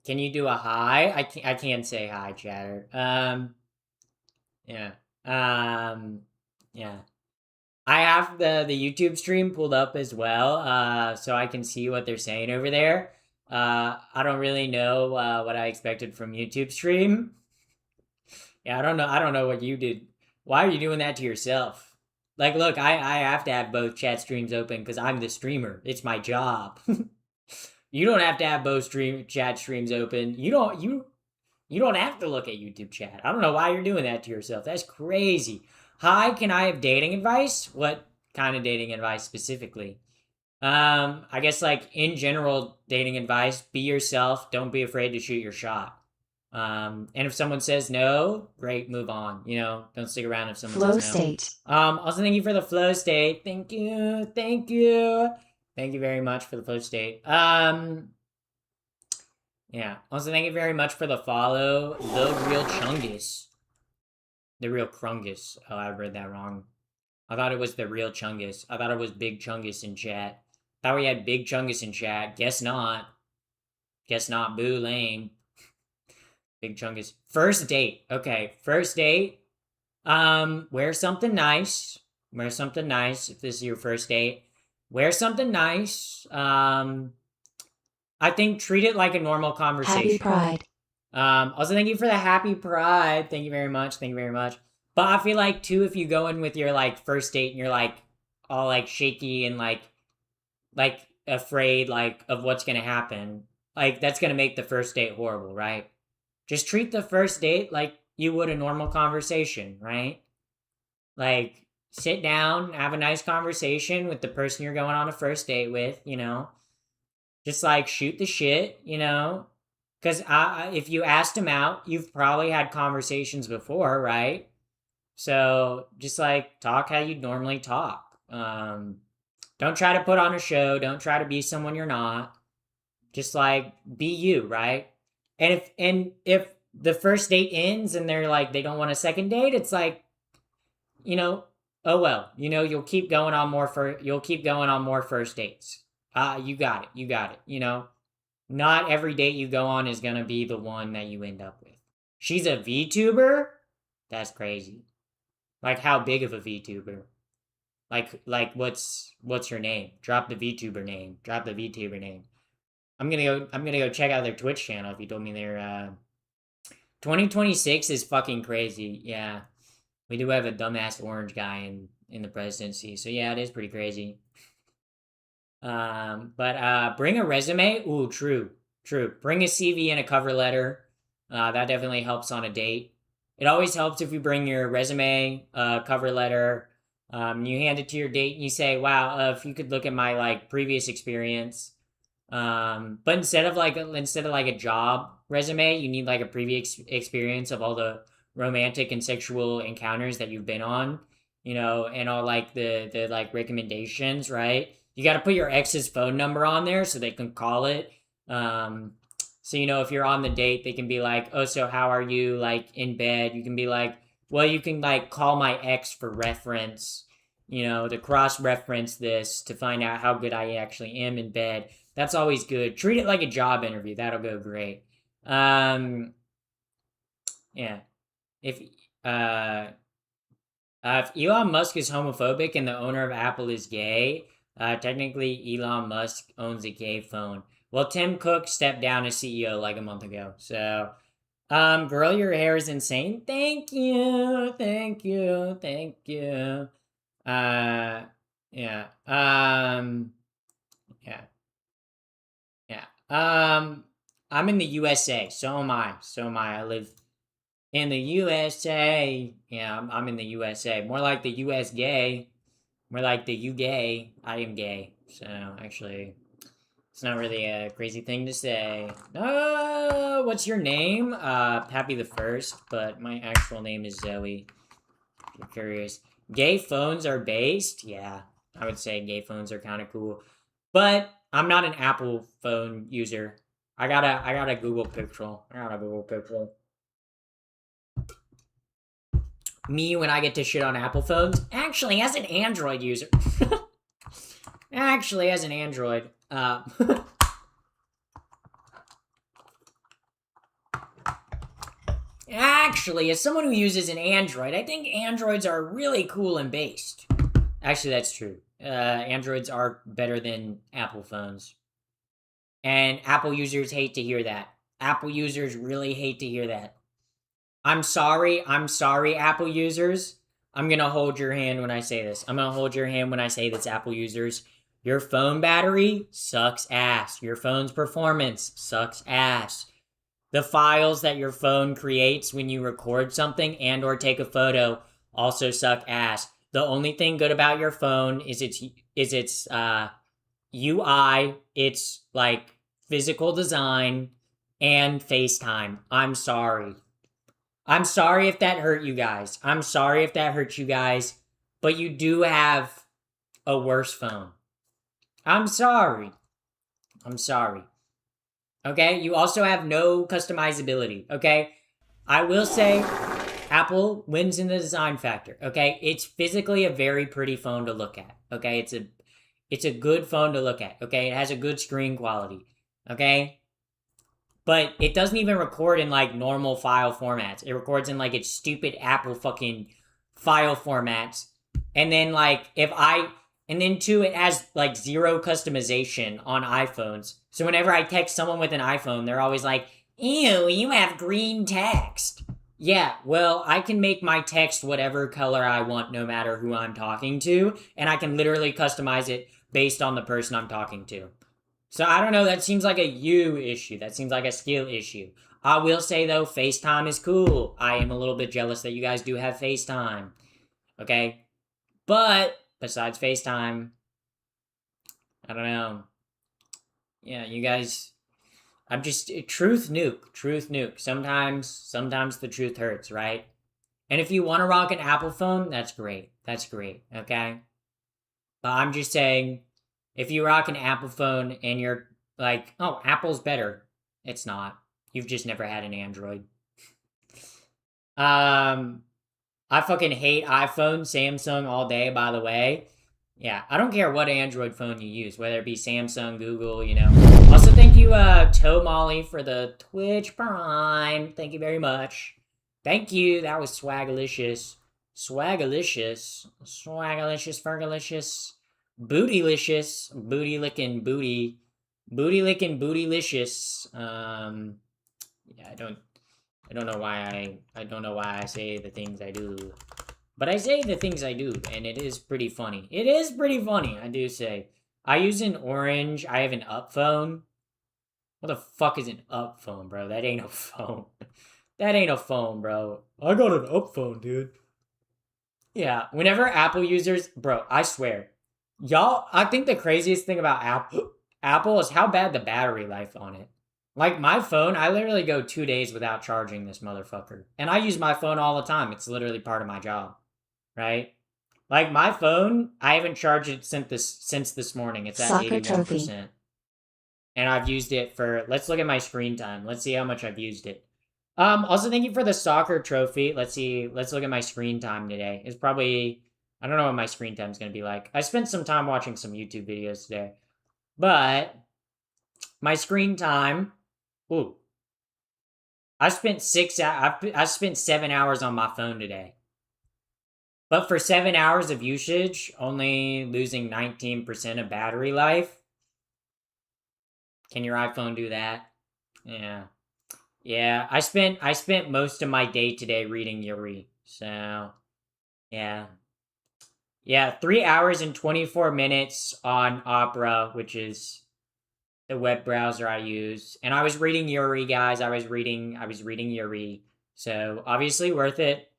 Can you do a hi? I can't say hi, chatter. Yeah. Yeah. I have the YouTube stream pulled up as well, so I can see what they're saying over there. I don't really know what I expected from YouTube stream. Yeah, I don't know what you did. Why are you doing that to yourself? Like, look, I have to have both chat streams open because I'm the streamer. It's my job. You don't have to have both chat streams open. You don't have to look at YouTube chat. I don't know why you're doing that to yourself. That's crazy. Hi, can I have dating advice? What kind of dating advice specifically? I guess like in general dating advice, be yourself, don't be afraid to shoot your shot. And if someone says no, great, move on. You know, don't stick around if someone Flow says no. state. Also thank you for the flow state. Thank you. Thank you. Thank you very much for the flow state. Yeah. Also thank you very much for the follow. The real Chungus. The real Krungus. Oh, I read that wrong. I thought it was the real Chungus. I thought it was Big Chungus in chat. Thought we had Big Chungus in chat. Guess not. Guess not. Boo, lame. Big Chungus. First date. Okay, first date. Wear something nice. Wear something nice if this is your first date. Wear something nice. I think treat it like a normal conversation. Happy Pride. Also thank you for the happy pride. Thank you very much. Thank you very much. But I feel like too, if you go in with your like first date and you're like all like shaky and like afraid like of what's gonna happen, like that's gonna make the first date horrible, right? Just treat the first date like you would a normal conversation, right? Like sit down, have a nice conversation with the person you're going on a first date with, you know? Just like shoot the shit, you know? Because if you asked him out, you've probably had conversations before, right? So just like talk how you normally talk. Don't try to put on a show. Don't try to be someone you're not. Just like be you, right? And if the first date ends and they're like they don't want a second date, it's like, you know, oh well, you know, you'll keep going on more first dates. You got it. You know, not every date you go on is gonna be the one that you end up with. She's a VTuber? That's crazy. Like how big of a VTuber? Like what's her name? Drop the VTuber name. I'm gonna go check out their Twitch channel if you told me they're 2026 is fucking crazy. Yeah. We do have a dumbass orange guy in the presidency. So yeah, it is pretty crazy. But bring a resume. Ooh, true. Bring a CV and a cover letter. That definitely helps on a date. It always helps if you bring your resume, cover letter, you hand it to your date and you say, wow, if you could look at my like previous experience. But instead of like a job resume, you need like a previous experience of all the romantic and sexual encounters that you've been on, and all like the like recommendations, right? You got to put your ex's phone number on there so they can call it. So if you're on the date, they can be like, oh, so how are you like in bed? You can be like, well, you can like call my ex for reference, to cross-reference this to find out how good I actually am in bed. That's always good. Treat it like a job interview. That'll go great. Yeah. If Elon Musk is homophobic and the owner of Apple is gay, technically Elon Musk owns a gay phone. Well, Tim Cook stepped down as CEO like a month ago. So, girl, your hair is insane. Thank you. Yeah. Yeah. I'm in the USA. So am I. I live in the USA. Yeah, I'm in the USA. More like the US gay. More like the you gay. I am gay. So, actually, it's not really a crazy thing to say. What's your name? Pappy the First, but my actual name is Zoe. If you're curious. Gay phones are based? Yeah, I would say gay phones are kind of cool. But I'm not an Apple phone user. I got a Google Pixel. Me, when I get to shit on Apple phones, actually as an Android user. Actually, as someone who uses an Android, I think Androids are really cool and based. Actually, that's true. Androids are better than Apple phones. And Apple users hate to hear that. Apple users really hate to hear that. I'm sorry, Apple users. I'm gonna hold your hand when I say this. Apple users. Your phone battery sucks ass. Your phone's performance sucks ass. The files that your phone creates when you record something and or take a photo also suck ass. The only thing good about your phone is its UI, its like physical design, and FaceTime. I'm sorry if that hurt you guys. But you do have a worse phone. I'm sorry. Okay? You also have no customizability. Okay? I will say Apple wins in the design factor. Okay? It's physically a very pretty phone to look at. Okay? It's a good phone to look at. Okay? It has a good screen quality. Okay? But it doesn't even record in like normal file formats. It records in like its stupid Apple fucking file formats. And then it has like zero customization on iPhones. So whenever I text someone with an iPhone, they're always like, ew, you have green text. Yeah, well, I can make my text whatever color I want no matter who I'm talking to. And I can literally customize it based on the person I'm talking to. So I don't know, that seems like a you issue. That seems like a skill issue. I will say though, FaceTime is cool. I am a little bit jealous that you guys do have FaceTime. Okay? But besides FaceTime, I don't know. Yeah, you guys, I'm just truth nuke. Sometimes the truth hurts, right? And if you want to rock an Apple phone, that's great. Okay? But I'm just saying, if you rock an Apple phone and you're like, oh, Apple's better, it's not. You've just never had an Android. I fucking hate iPhone, Samsung all day, by the way. Yeah, I don't care what Android phone you use, whether it be Samsung, Google, Also, thank you, Toe Molly, for the Twitch Prime. Thank you very much. Thank you. That was swagalicious. Fergalicious. Bootylicious. Booty licking, bootylicious. Yeah, I don't know why I say the things I do. But I say the things I do, and it is pretty funny. I do say. I use an Orange. I have an Up phone. What the fuck is an Up phone, bro? That ain't a phone. That ain't a phone, bro. I got an up phone, dude. Yeah, whenever Apple users, bro, I swear, y'all, I think the craziest thing about Apple is how bad the battery life on it. Like my phone, I literally go 2 days without charging this motherfucker. And I use my phone all the time. It's literally part of my job, right? Like my phone, I haven't charged it since this morning. It's at Soccer 81%. trophy. And I've used it for, let's look at my screen time. Let's see how much I've used it. Also thank you for the soccer trophy. Let's see. Let's look at my screen time today. It's probably, I don't know what my screen time is going to be like. I spent some time watching some YouTube videos today. But my screen time, ooh. I spent 7 hours on my phone today. But for 7 hours of usage, only losing 19% of battery life. Can your iPhone do that? Yeah. Yeah, I spent most of my day today reading Yuri. So, yeah. Yeah, 3 hours and 24 minutes on Opera, which is the web browser I use. And I was reading Yuri, guys. I was reading Yuri. So, obviously worth it.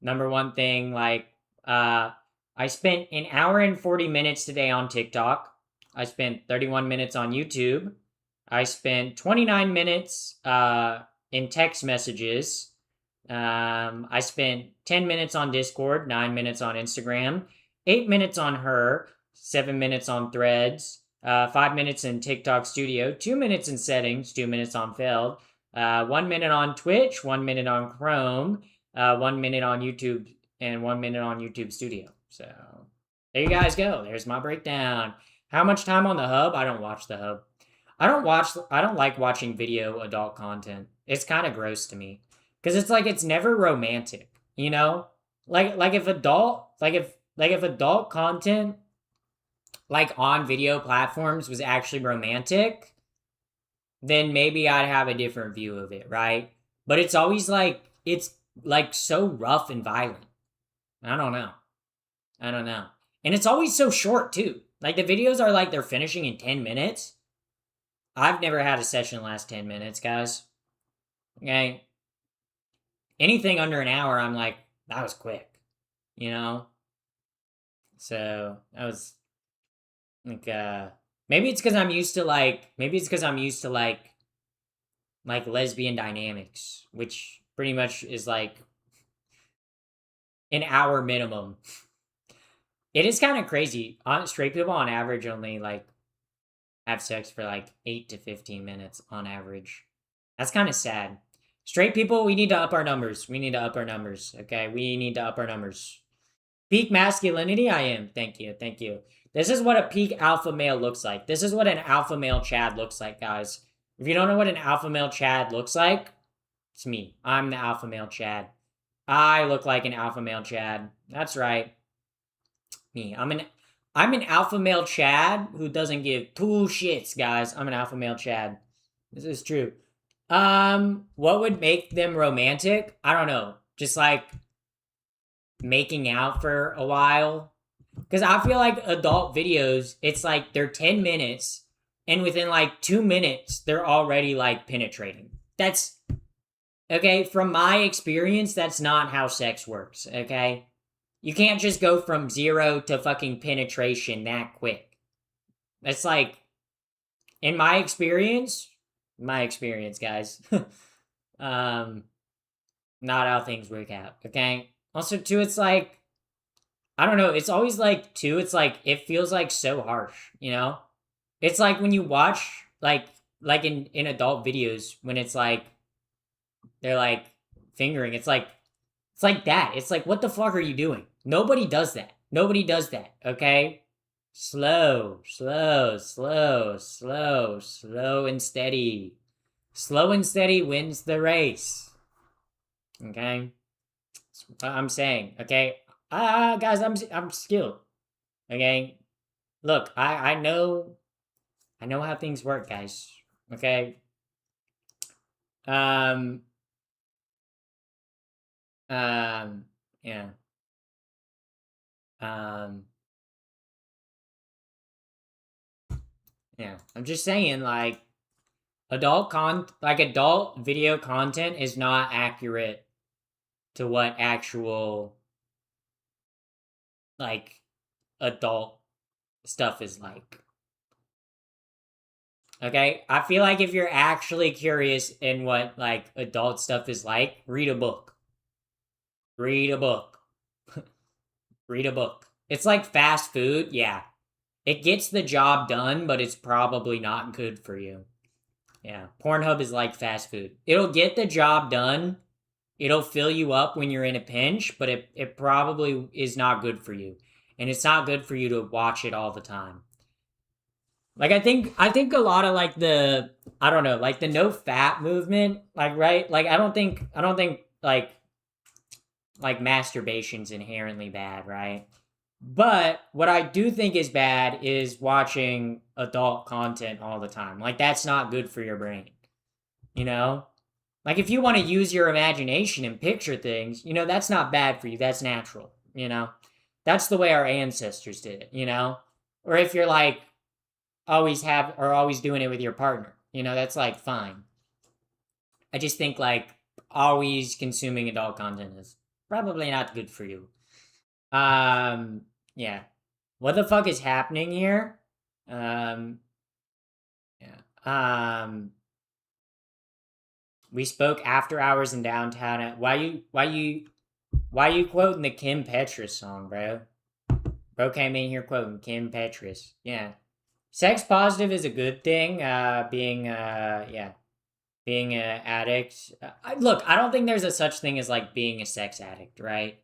Number one thing, like, I spent an hour and 40 minutes today on TikTok. I spent 31 minutes on YouTube. I spent 29 minutes, in text messages. I spent 10 minutes on Discord, 9 minutes on Instagram, 8 minutes on Her, 7 minutes on Threads, 5 minutes in TikTok Studio, 2 minutes in Settings, 2 minutes on Feld, 1 minute on Twitch, 1 minute on Chrome, 1 minute on YouTube, and 1 minute on YouTube Studio. So there you guys go. There's my breakdown. How much time on the Hub? I don't watch the Hub. I don't like watching video adult content. It's kind of gross to me. Cuz it's like it's never romantic, you know? Like if adult content like on video platforms was actually romantic, then maybe I'd have a different view of it, right? But it's always like it's like so rough and violent. I don't know. And it's always so short too. Like the videos are like they're finishing in 10 minutes. I've never had a session last 10 minutes, guys. Okay. Anything under an hour, I'm like, that was quick. You know? So, that was like maybe it's because I'm used to like lesbian dynamics, which pretty much is like an hour minimum. It is kind of crazy. Straight people on average only like have sex for like 8 to 15 minutes on average. That's kind of sad. Straight people, we need to up our numbers. Okay? We need to up our numbers. Peak masculinity, I am. Thank you. This is what a peak alpha male looks like. This is what an alpha male Chad looks like, guys. If you don't know what an alpha male Chad looks like, it's me. I'm the alpha male Chad. I look like an alpha male Chad. That's right. Me. I'm an alpha male Chad who doesn't give two shits, guys. I'm an alpha male Chad. This is true. What would make them romantic? I don't know. Just like making out for a while. Because I feel like adult videos, it's like they're 10 minutes, and within like 2 minutes, they're already like penetrating. That's okay. From my experience, that's not how sex works. Okay. You can't just go from 0 to fucking penetration that quick. That's like, in my experience, guys. Not how things work out, okay? Also, too, it's like, I don't know, it's always like, too, it's like, it feels like so harsh, you know? It's like when you watch, like in adult videos, when it's like, they're like fingering, it's like that. It's like, what the fuck are you doing? Nobody does that, okay? Slow and steady. Slow and steady wins the race. Okay? That's what I'm saying, okay? Guys, I'm skilled. Okay? Look, I know how things work, guys. Okay? Yeah. Yeah, I'm just saying, like, adult video content is not accurate to what actual like adult stuff is like. Okay? I feel like if you're actually curious in what like adult stuff is like, read a book. Read a book. Read a book. It's like fast food, yeah. It gets the job done, but it's probably not good for you. Yeah, Pornhub is like fast food. It'll get the job done. It'll fill you up when you're in a pinch, but it probably is not good for you. And it's not good for you to watch it all the time. Like I think a lot of like the I don't know, like the no fat movement, like right? Like I don't think like masturbation's inherently bad, right? But what I do think is bad is watching adult content all the time. Like that's not good for your brain. You know? Like if you want to use your imagination and picture things, you know, that's not bad for you. That's natural, you know? That's the way our ancestors did it, you know? Or if you're like always doing it with your partner, you know, that's like fine. I just think like always consuming adult content is probably not good for you. Yeah. What the fuck is happening here? Yeah. We spoke after hours in downtown. Why you quoting the Kim Petras song, bro? Bro came in here quoting Kim Petras. Yeah. Sex positive is a good thing. Being an addict. Look, I don't think there's a such thing as like being a sex addict, right?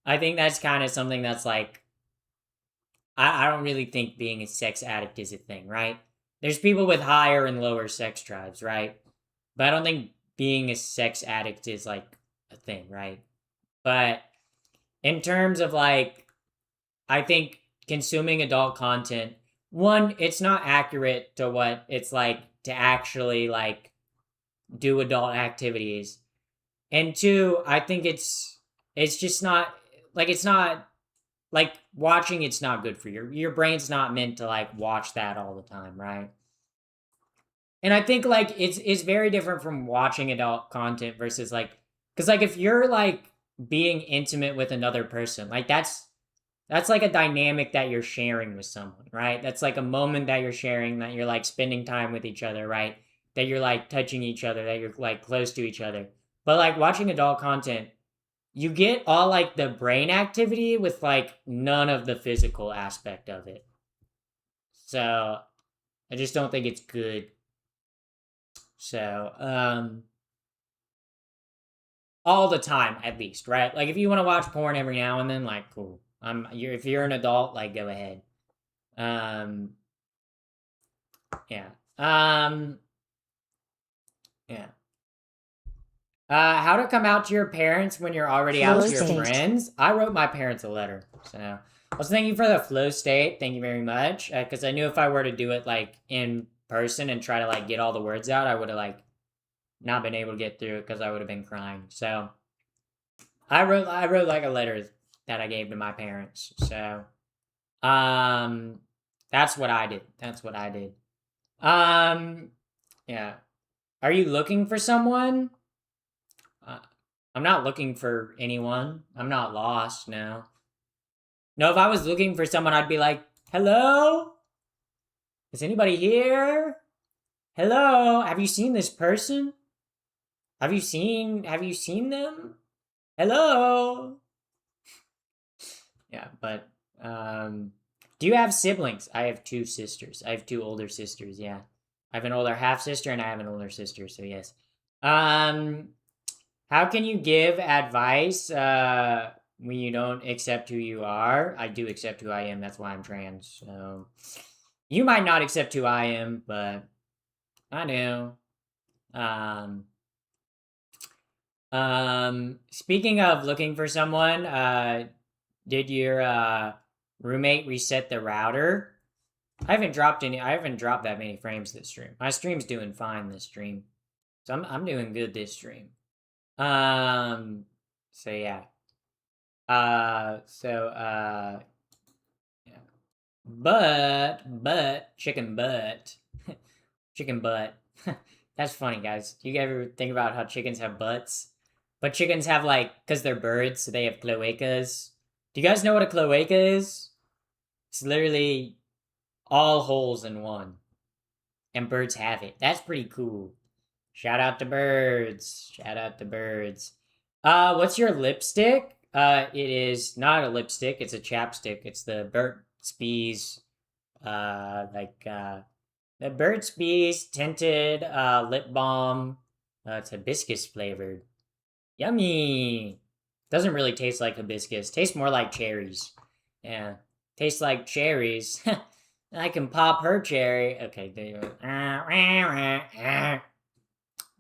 I think that's kind of something that's like, I don't really think being a sex addict is a thing, right? There's people with higher and lower sex drives, right? But I don't think being a sex addict is like a thing, right? But in terms of like, I think consuming adult content, one, it's not accurate to what it's like to actually like do adult activities. And two, I think it's just not like it's not like watching it's not good for your brain's not meant to like watch that all the time, right? And I think like it's very different from watching adult content versus like cuz like if you're like being intimate with another person, like that's like a dynamic that you're sharing with someone, right? That's like a moment that you're sharing, that you're like spending time with each other, right? That you're like touching each other, that you're like close to each other. But like watching adult content, you get all like the brain activity with like none of the physical aspect of it. So I just don't think it's good. So, all the time at least, right? Like if you want to watch porn every now and then, like cool. If you're an adult, like go ahead. Yeah. Yeah. How to come out to your parents when you're already out Flow to your state. friends? I wrote my parents a letter, so also thank you for the flow state. Thank you very much. Because I knew if I were to do it like in person and try to like get all the words out, I would have like not been able to get through it because I would have been crying. So I wrote like a letter that I gave to my parents. So that's what I did. Yeah. Are you looking for someone? I'm not looking for anyone. I'm not lost now. No, if I was looking for someone, I'd be like, hello? Is anybody here? Hello? Have you seen this person? Have you seen them? Hello? Yeah, but, do you have siblings? I have 2 sisters. I have 2 older sisters, yeah. I have an older half-sister and I have an older sister, so yes. How can you give advice when you don't accept who you are? I do accept who I am. That's why I'm trans. So you might not accept who I am, but I do. Speaking of looking for someone, did your roommate reset the router? I haven't dropped that many frames this stream. My stream's doing fine this stream. So I'm doing good this stream. So yeah. Yeah. But chicken butt. Chicken butt. That's funny, guys. Do you ever think about how chickens have butts? But chickens have, like, because they're birds, so they have cloacas. Do you guys know what a cloaca is? It's literally all holes in one. And birds have it. That's pretty cool. Shout out to birds. Shout out to birds. What's your lipstick? It is not a lipstick, it's a chapstick. It's the Burt's Bees, the Burt's Bees tinted, lip balm. It's hibiscus flavored. Yummy! Doesn't really taste like hibiscus. Tastes more like cherries. Yeah. Tastes like cherries. I can pop her cherry. Okay, there you go.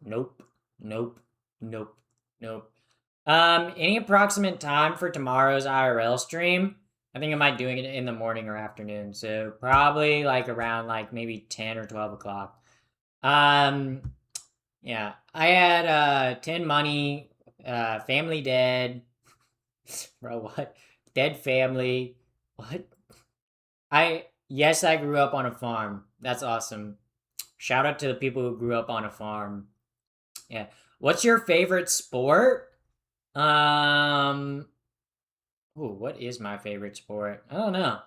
Nope. Nope. Nope. Nope. Any approximate time for tomorrow's IRL stream? I think I might doing it in the morning or afternoon. So probably like around like maybe 10 or 12 o'clock. Yeah. I had 10 money, family dead. Bro, what? Dead family. What? Yes, I grew up on a farm. That's awesome. Shout out to the people who grew up on a farm. Yeah. What's your favorite sport? Ooh, what is my favorite sport? I don't know.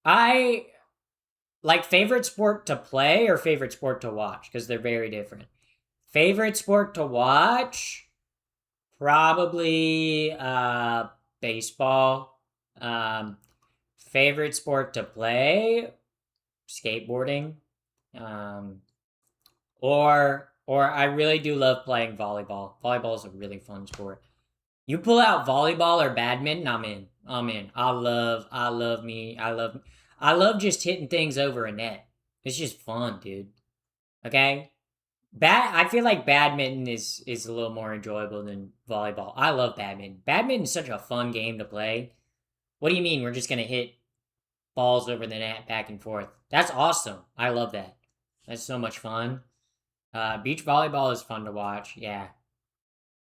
I like favorite sport to play or favorite sport to watch because they're very different. Favorite sport to watch? Probably baseball. Favorite sport to play? Skateboarding. Or I really do love playing volleyball. Volleyball is a really fun sport. You pull out volleyball or badminton, I'm in. I love just hitting things over a net. It's just fun, dude. Okay? I feel like badminton is a little more enjoyable than volleyball. I love badminton. Badminton is such a fun game to play. What do you mean we're just gonna hit balls over the net back and forth? That's awesome. I love that. That's so much fun. Beach volleyball is fun to watch. Yeah.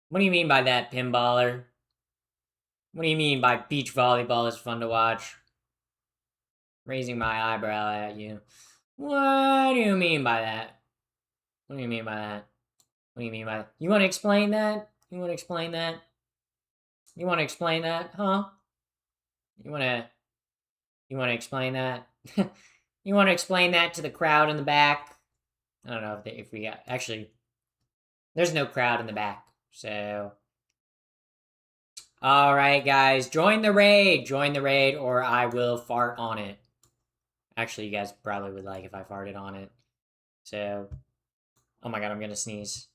What do you mean by that, pinballer? What do you mean by beach volleyball is fun to watch? Raising my eyebrow at you. What do you mean by that? What do you mean by that? What do you mean by that? You want to explain that? You want to explain that? You want to explain that, huh? You want to explain that? You want to explain that to the crowd in the back? I don't know if we got... Actually, there's no crowd in the back, so... Alright, guys. Join the raid, or I will fart on it. Actually, you guys probably would like if I farted on it. So... Oh my god, I'm gonna sneeze.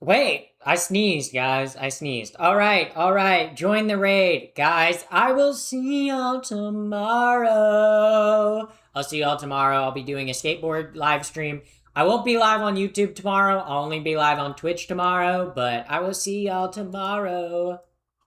Wait, I sneezed, guys. I sneezed. Alright. Join the raid. Guys, I will see y'all tomorrow. I'll see y'all tomorrow. I'll be doing a skateboard live stream. I won't be live on YouTube tomorrow. I'll only be live on Twitch tomorrow, but I will see y'all tomorrow.